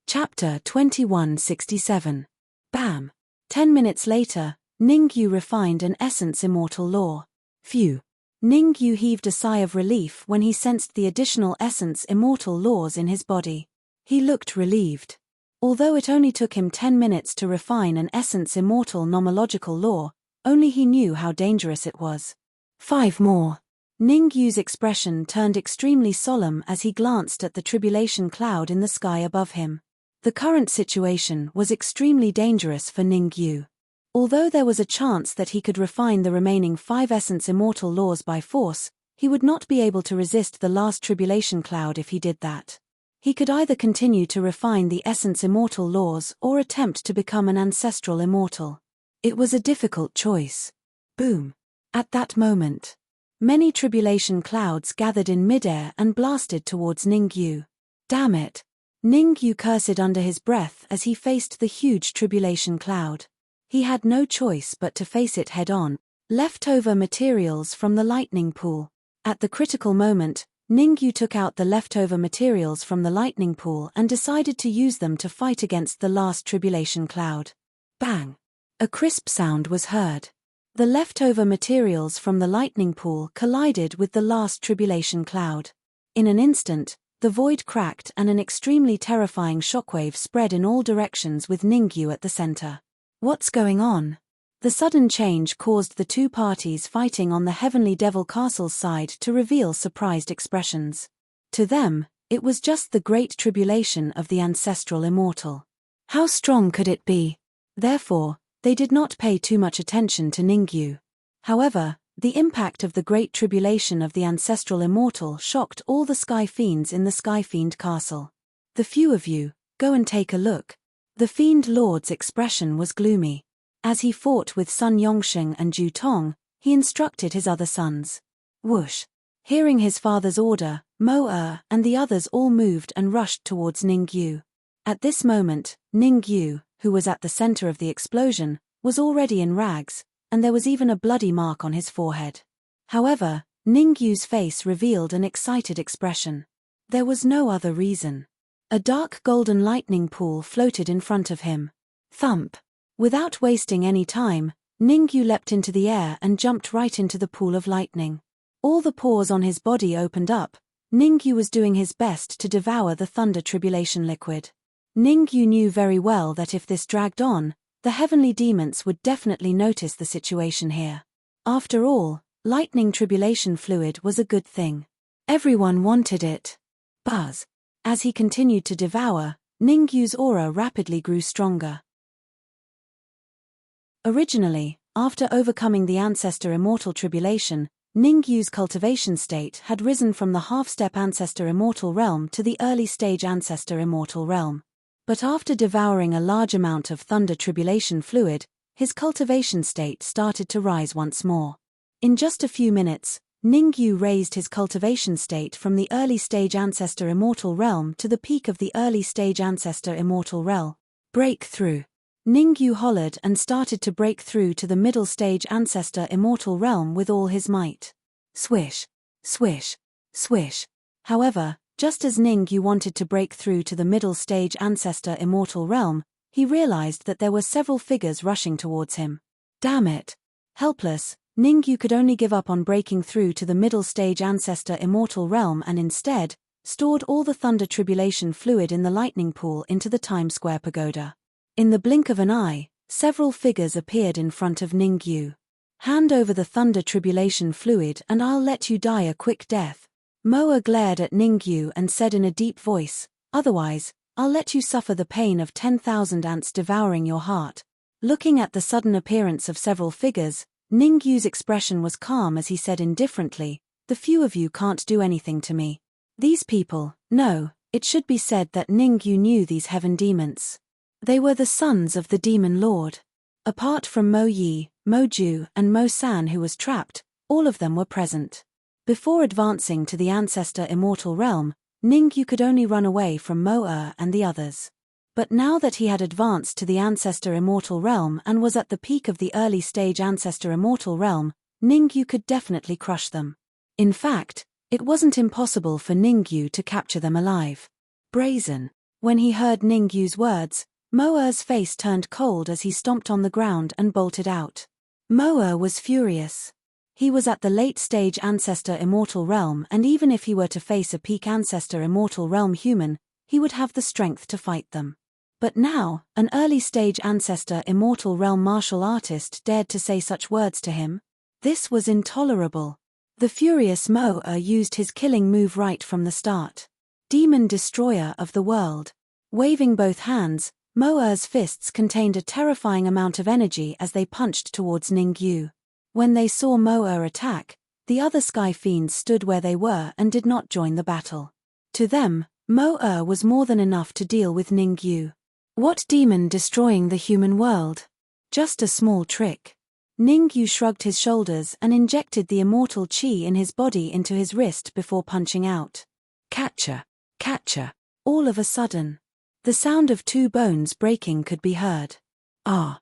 Chapter 2167. Bam! 10 minutes later, Ningyu refined an essence immortal law. Phew! Ningyu heaved a sigh of relief when he sensed the additional essence immortal laws in his body. He looked relieved. Although it only took him 10 minutes to refine an essence immortal nomological law, only he knew how dangerous it was. 5 more. Ningyu's expression turned extremely solemn as he glanced at the tribulation cloud in the sky above him. The current situation was extremely dangerous for Ningyu. Although there was a chance that he could refine the remaining 5 essence immortal laws by force, he would not be able to resist the last tribulation cloud if he did that. He could either continue to refine the essence immortal laws or attempt to become an ancestral immortal. It was a difficult choice. Boom! At that moment, many tribulation clouds gathered in midair and blasted towards Ningyu. Damn it! Ningyu cursed under his breath as he faced the huge tribulation cloud. He had no choice but to face it head-on. Leftover materials from the lightning pool. At the critical moment, Ningyu took out the leftover materials from the lightning pool and decided to use them to fight against the last tribulation cloud. Bang! A crisp sound was heard. The leftover materials from the lightning pool collided with the last tribulation cloud. In an instant, the void cracked and an extremely terrifying shockwave spread in all directions with Ningyu at the center. What's going on? The sudden change caused the two parties fighting on the Heavenly Devil Castle's side to reveal surprised expressions. To them, it was just the great tribulation of the ancestral immortal. How strong could it be? Therefore, they did not pay too much attention to Ningyu. However, the impact of the great tribulation of the ancestral immortal shocked all the Sky Fiends in the Skyfiend Castle. The few of you, go and take a look. The Fiend Lord's expression was gloomy. As he fought with Sun Yongsheng and Ju Tong, he instructed his other sons. Whoosh! Hearing his father's order, Mo and the others all moved and rushed towards Ningyu. At this moment, Ningyu, who was at the center of the explosion, was already in rags, and there was even a bloody mark on his forehead. However, Ningyu's face revealed an excited expression. There was no other reason. A dark golden lightning pool floated in front of him. Thump! Without wasting any time, Ningyu leapt into the air and jumped right into the pool of lightning. All the pores on his body opened up. Ningyu was doing his best to devour the thunder tribulation liquid. Ningyu knew very well that if this dragged on, the heavenly demons would definitely notice the situation here. After all, lightning tribulation fluid was a good thing. Everyone wanted it. Buzz! As he continued to devour, Ningyu's aura rapidly grew stronger. Originally, After overcoming the Ancestor Immortal tribulation, Ningyu's cultivation state had risen from the half-step Ancestor Immortal realm to the early-stage Ancestor Immortal realm. But after devouring a large amount of Thunder tribulation fluid, his cultivation state started to rise once more. In just a few minutes, Ningyu raised his cultivation state from the early-stage Ancestor Immortal realm to the peak of the early-stage Ancestor Immortal realm. Breakthrough. Ningyu hollered and started to break through to the middle-stage Ancestor Immortal realm with all his might. Swish, swish, swish. However, just as Ningyu wanted to break through to the middle-stage Ancestor Immortal realm, he realized that there were several figures rushing towards him. Damn it! Helpless, Ningyu could only give up on breaking through to the middle-stage Ancestor Immortal realm and instead stored all the Thunder tribulation fluid in the lightning pool into the Times Square Pagoda. In the blink of an eye, several figures appeared in front of Ningyu. Hand over the Thunder tribulation fluid and I'll let you die a quick death. Moa glared at Ningyu and said in a deep voice, otherwise, I'll let you suffer the pain of 10,000 ants devouring your heart. Looking at the sudden appearance of several figures, Ningyu's expression was calm as he said indifferently, the few of you can't do anything to me. These people, no, it should be said that Ningyu knew these heaven demons. They were the sons of the Demon Lord. Apart from Mo Yi, Mo Ju, and Mo San who was trapped, all of them were present. Before advancing to the Ancestor Immortal realm, Ningyu could only run away from Mo and the others. But now that he had advanced to the Ancestor Immortal realm and was at the peak of the early-stage Ancestor Immortal realm, Ningyu could definitely crush them. In fact, it wasn't impossible for Ningyu to capture them alive. Brazen. When he heard Ningyu's words, Moa's face turned cold as he stomped on the ground and bolted out. Moa was furious. He was at the late-stage Ancestor Immortal realm and even if he were to face a peak Ancestor Immortal realm human, he would have the strength to fight them. But now, an early-stage Ancestor Immortal realm martial artist dared to say such words to him? This was intolerable. The furious Moa used his killing move right from the start. Demon Destroyer of the World. Waving both hands, Moa's fists contained a terrifying amount of energy as they punched towards Ningyu. When they saw Moa attack, the other Sky Fiends stood where they were and did not join the battle. To them, Moa was more than enough to deal with Ningyu. What demon destroying the human world? Just a small trick. Ningyu shrugged his shoulders and injected the immortal chi in his body into his wrist before punching out. Catcher, catcher. All of a sudden, the sound of two bones breaking could be heard. Ah!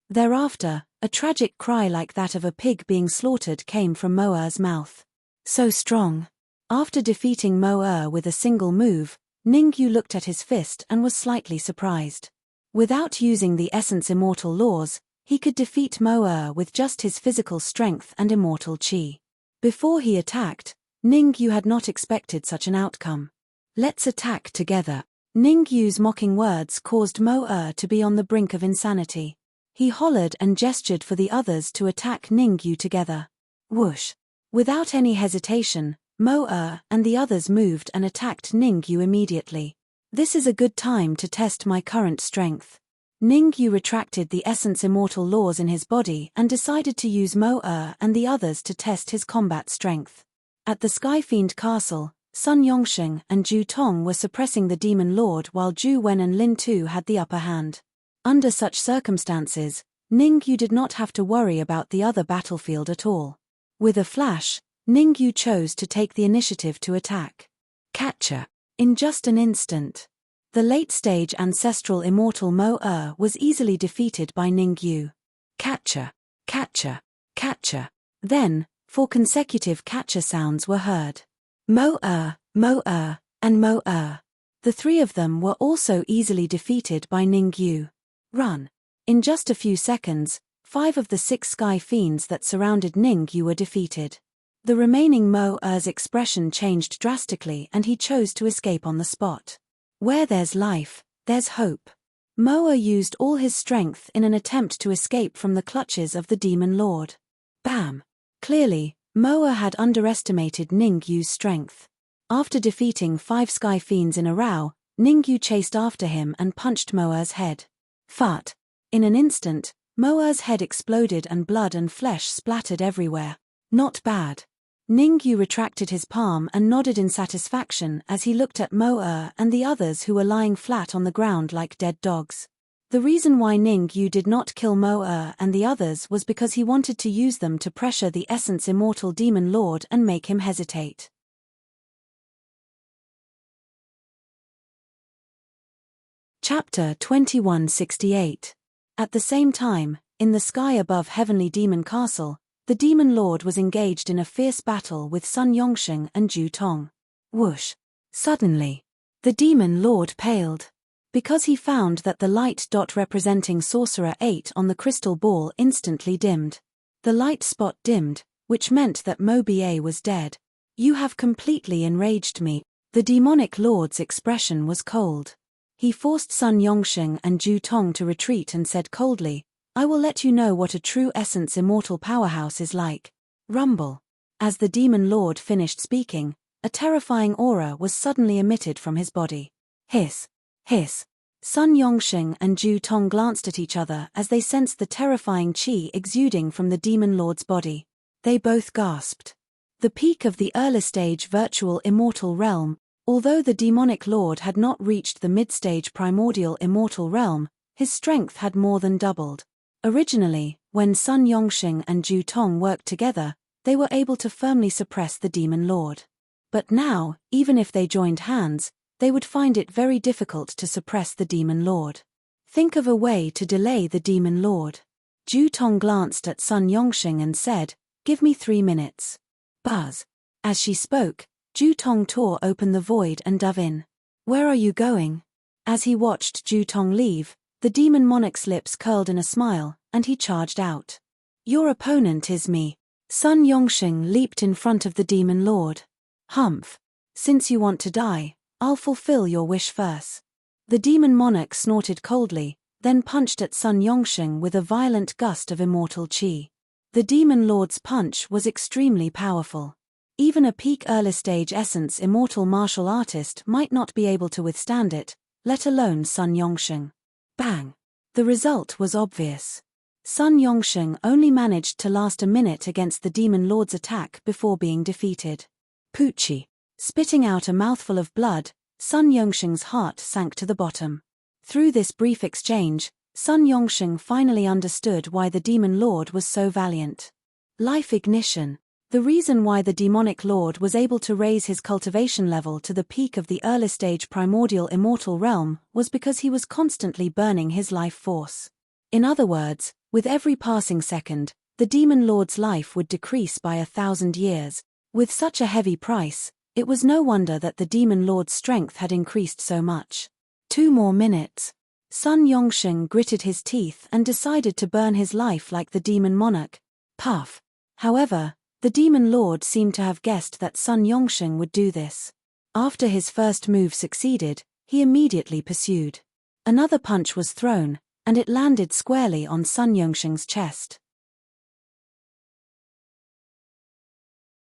Thereafter, a tragic cry like that of a pig being slaughtered came from Moa's mouth. So strong. After defeating Moa with a single move, Ningyu looked at his fist and was slightly surprised. Without using the Essence Immortal laws, he could defeat Moa with just his physical strength and immortal chi. Before he attacked, Ningyu had not expected such an outcome. Let's attack together. Ningyu's mocking words caused Moa to be on the brink of insanity. He hollered and gestured for the others to attack Ningyu together. Whoosh! Without any hesitation, Moa and the others moved and attacked Ningyu immediately. This is a good time to test my current strength. Ningyu retracted the Essence Immortal laws in his body and decided to use Moa and the others to test his combat strength. At the Skyfiend Castle, Sun Yongsheng and Ju Tong were suppressing the Demon Lord while Ju Wen and Lin Tu had the upper hand. Under such circumstances, Ningyu did not have to worry about the other battlefield at all. With a flash, Ningyu chose to take the initiative to attack. Catcher. In just an instant, the late-stage ancestral immortal Mo was easily defeated by Ningyu. Catcher, catcher, catcher. Then, 4 consecutive catcher sounds were heard. Mo and Mo. The 3 of them were also easily defeated by Ningyu. Run. In just a few seconds, 5 of the 6 Sky Fiends that surrounded Ningyu were defeated. The remaining Mo's expression changed drastically and he chose to escape on the spot. Where there's life, there's hope. Moa used all his strength in an attempt to escape from the clutches of the Demon Lord. Bam! Clearly, Moa had underestimated Ningyu's strength. After defeating 5 Sky Fiends in a row, Ningyu chased after him and punched Moa's head. Fart! In an instant, Mo-Er's head exploded and blood and flesh splattered everywhere. Not bad. Ningyu retracted his palm and nodded in satisfaction as he looked at Mo-Er and the others who were lying flat on the ground like dead dogs. The reason why Ningyu did not kill Mo-Er and the others was because he wanted to use them to pressure the Essence Immortal Demon Lord and make him hesitate. Chapter 2168. At the same time, in the sky above Heavenly Demon Castle, the Demon Lord was engaged in a fierce battle with Sun Yongsheng and Ju Tong. Whoosh! Suddenly, the Demon Lord paled. Because he found that the light dot representing Sorcerer 8 on the crystal ball instantly dimmed. The light spot dimmed, which meant that Mo Ba was dead. You have completely enraged me. The demonic lord's expression was cold. He forced Sun Yongsheng and Ju Tong to retreat and said coldly, I will let you know what a true essence immortal powerhouse is like. Rumble. As the Demon Lord finished speaking, a terrifying aura was suddenly emitted from his body. Hiss. Hiss. Sun Yongsheng and Ju Tong glanced at each other as they sensed the terrifying qi exuding from the Demon Lord's body. They both gasped. The peak of the early stage virtual immortal realm, although the demonic lord had not reached the mid-stage primordial immortal realm, his strength had more than doubled. Originally, when Sun Yongsheng and Ju Tong worked together, they were able to firmly suppress the Demon Lord. But now, even if they joined hands, they would find it very difficult to suppress the Demon Lord. Think of a way to delay the Demon Lord. Ju Tong glanced at Sun Yongsheng and said, Give me 3 minutes. Buzz. As she spoke, Ju Tong tore open the void and dove in. Where are you going? As he watched Ju Tong leave, the demon monarch's lips curled in a smile, and he charged out. Your opponent is me. Sun Yongsheng leaped in front of the Demon Lord. Humph. Since you want to die, I'll fulfill your wish first. The demon monarch snorted coldly, then punched at Sun Yongsheng with a violent gust of immortal qi. The demon lord's punch was extremely powerful. Even a peak early stage essence immortal martial artist might not be able to withstand it, let alone Sun Yongsheng. Bang! The result was obvious. Sun Yongsheng only managed to last a minute against the demon lord's attack before being defeated. Poochie. Spitting out a mouthful of blood, Sun Yongsheng's heart sank to the bottom. Through this brief exchange, Sun Yongsheng finally understood why the Demon Lord was so valiant. Life ignition. The reason why the demonic lord was able to raise his cultivation level to the peak of the early stage primordial immortal realm was because he was constantly burning his life force. In other words, with every passing second, the Demon Lord's life would decrease by 1,000 years. With such a heavy price, it was no wonder that the Demon Lord's strength had increased so much. 2 more minutes. Sun Yongsheng gritted his teeth and decided to burn his life like the demon monarch. Puff. However, the Demon Lord seemed to have guessed that Sun Yongsheng would do this. After his first move succeeded, he immediately pursued. Another punch was thrown, and it landed squarely on Sun Yongsheng's chest.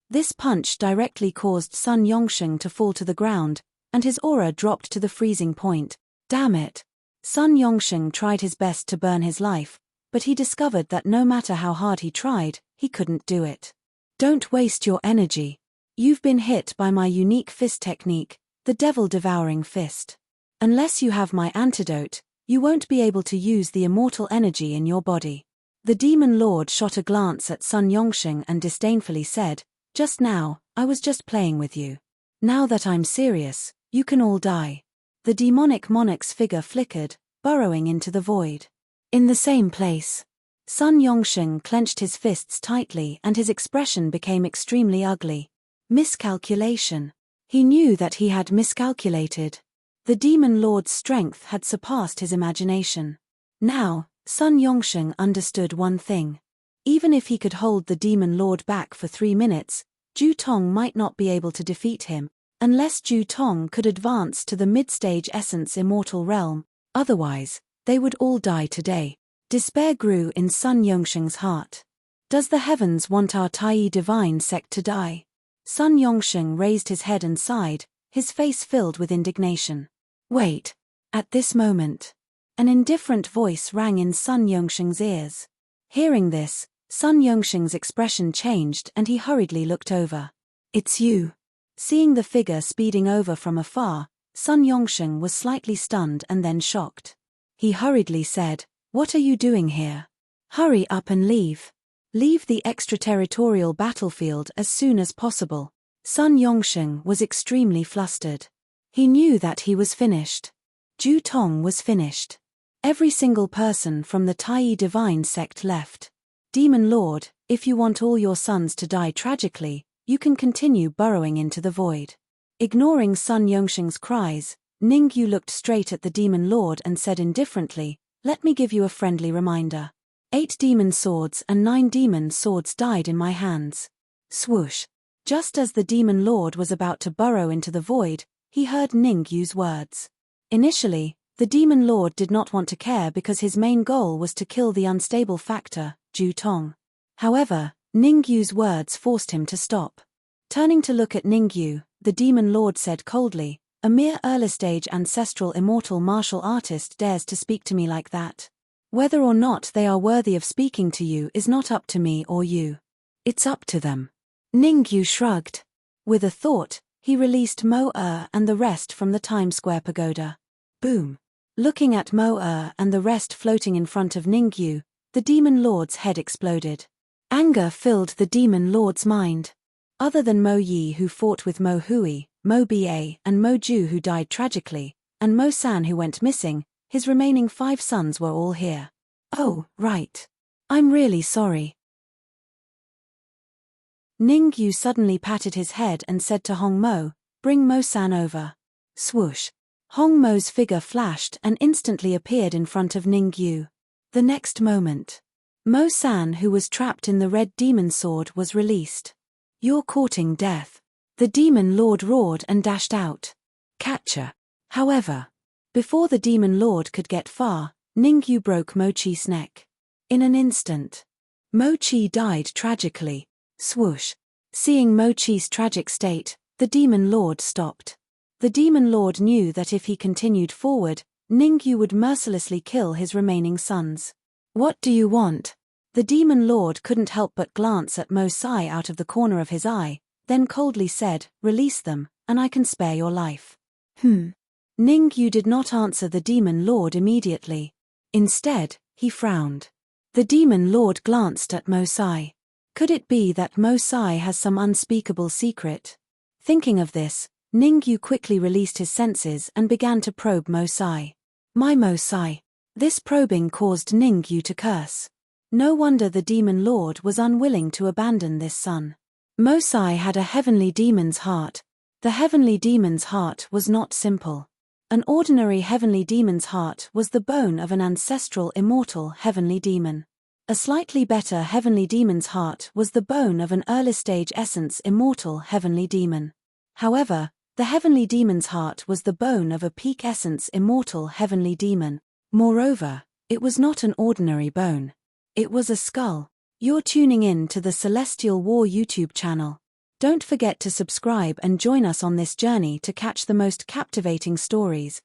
This punch directly caused Sun Yongsheng to fall to the ground, and his aura dropped to the freezing point. Damn it! Sun Yongsheng tried his best to burn his life, but he discovered that no matter how hard he tried, he couldn't do it. Don't waste your energy. You've been hit by my unique fist technique, the Devil-Devouring Fist. Unless you have my antidote, you won't be able to use the immortal energy in your body. The Demon Lord shot a glance at Sun Yongsheng and disdainfully said, Just now, I was just playing with you. Now that I'm serious, you can all die. The demonic monarch's figure flickered, burrowing into the void. In the same place, Sun Yongsheng clenched his fists tightly and his expression became extremely ugly. Miscalculation. He knew that he had miscalculated. The Demon Lord's strength had surpassed his imagination. Now, Sun Yongsheng understood one thing. Even if he could hold the Demon Lord back for 3 minutes, Ju Tong might not be able to defeat him, unless Ju Tong could advance to the mid-stage essence immortal realm. Otherwise, they would all die today. Despair grew in Sun Yongsheng's heart. Does the heavens want our Tai divine sect to die? Sun Yongsheng raised his head and sighed, his face filled with indignation. Wait. At this moment, An indifferent voice rang in Sun Yongsheng's ears. Hearing this, Sun Yongsheng's expression changed and he hurriedly looked over. "It's you." Seeing the figure speeding over from afar, Sun Yongsheng was slightly stunned and then shocked. He hurriedly said, "What are you doing here? Hurry up and leave. Leave the extraterritorial battlefield as soon as possible." Sun Yongsheng was extremely flustered. He knew that he was finished. Ju Tong was finished. Every single person from the Tai Divine sect left. Demon Lord, if you want all your sons to die tragically, you can continue burrowing into the void. Ignoring Sun Yongsheng's cries, Ningyu looked straight at the Demon Lord and said indifferently, "Let me give you a friendly reminder. 8 demon swords and 9 demon swords died in my hands." Swoosh. Just as the Demon Lord was about to burrow into the void, he heard Ningyu's words. Initially, the Demon Lord did not want to care because his main goal was to kill the unstable factor, Ju Tong. However, Ningyu's words forced him to stop. Turning to look at Ningyu, the Demon Lord said coldly, "A mere early-stage ancestral immortal martial artist dares to speak to me like that. Whether or not they are worthy of speaking to you is not up to me or you. It's up to them." Ningyu shrugged. With a thought, he released Mo-Er and the rest from the Times Square pagoda. Boom. Looking at Mo-Er and the rest floating in front of Ningyu, the Demon Lord's head exploded. Anger filled the Demon Lord's mind. Other than Mo Yi who fought with Mo Hui, Mo Ba and Mo Ju who died tragically, and Mo San who went missing, his remaining 5 sons were all here. "Oh, right. I'm really sorry." Ningyu suddenly patted his head and said to Hong Mo, "Bring Mo San over." Swoosh. Hong Mo's figure flashed and instantly appeared in front of Ningyu. The next moment, Mo San, who was trapped in the red demon sword, was released. "You're courting death." The Demon Lord roared and dashed out. Catcher. However, before the Demon Lord could get far, Ningyu broke Mo Chi's neck. In an instant, Mo Chi died tragically. Swoosh. Seeing Mo Chi's tragic state, the Demon Lord stopped. The Demon Lord knew that if he continued forward, Ningyu would mercilessly kill his remaining sons. "What do you want?" The Demon Lord couldn't help but glance at Mo Sai out of the corner of his eye, then coldly said, "Release them, and I can spare your life." Ningyu did not answer the Demon Lord immediately. Instead, he frowned. The Demon Lord glanced at Mo Sai. Could it be that Mo Sai has some unspeakable secret? Thinking of this, Ningyu quickly released his senses and began to probe Mo Sai. My Mo Sai. This probing caused Ningyu to curse. No wonder the Demon Lord was unwilling to abandon this son. Mo Sai had a heavenly demon's heart. The heavenly demon's heart was not simple. An ordinary heavenly demon's heart was the bone of an ancestral immortal heavenly demon. A slightly better heavenly demon's heart was the bone of an early-stage essence immortal heavenly demon. However, the heavenly demon's heart was the bone of a peak essence immortal heavenly demon. Moreover, it was not an ordinary bone. It was a skull. You're tuning in to the Celestial War YouTube channel. Don't forget to subscribe and join us on this journey to catch the most captivating stories.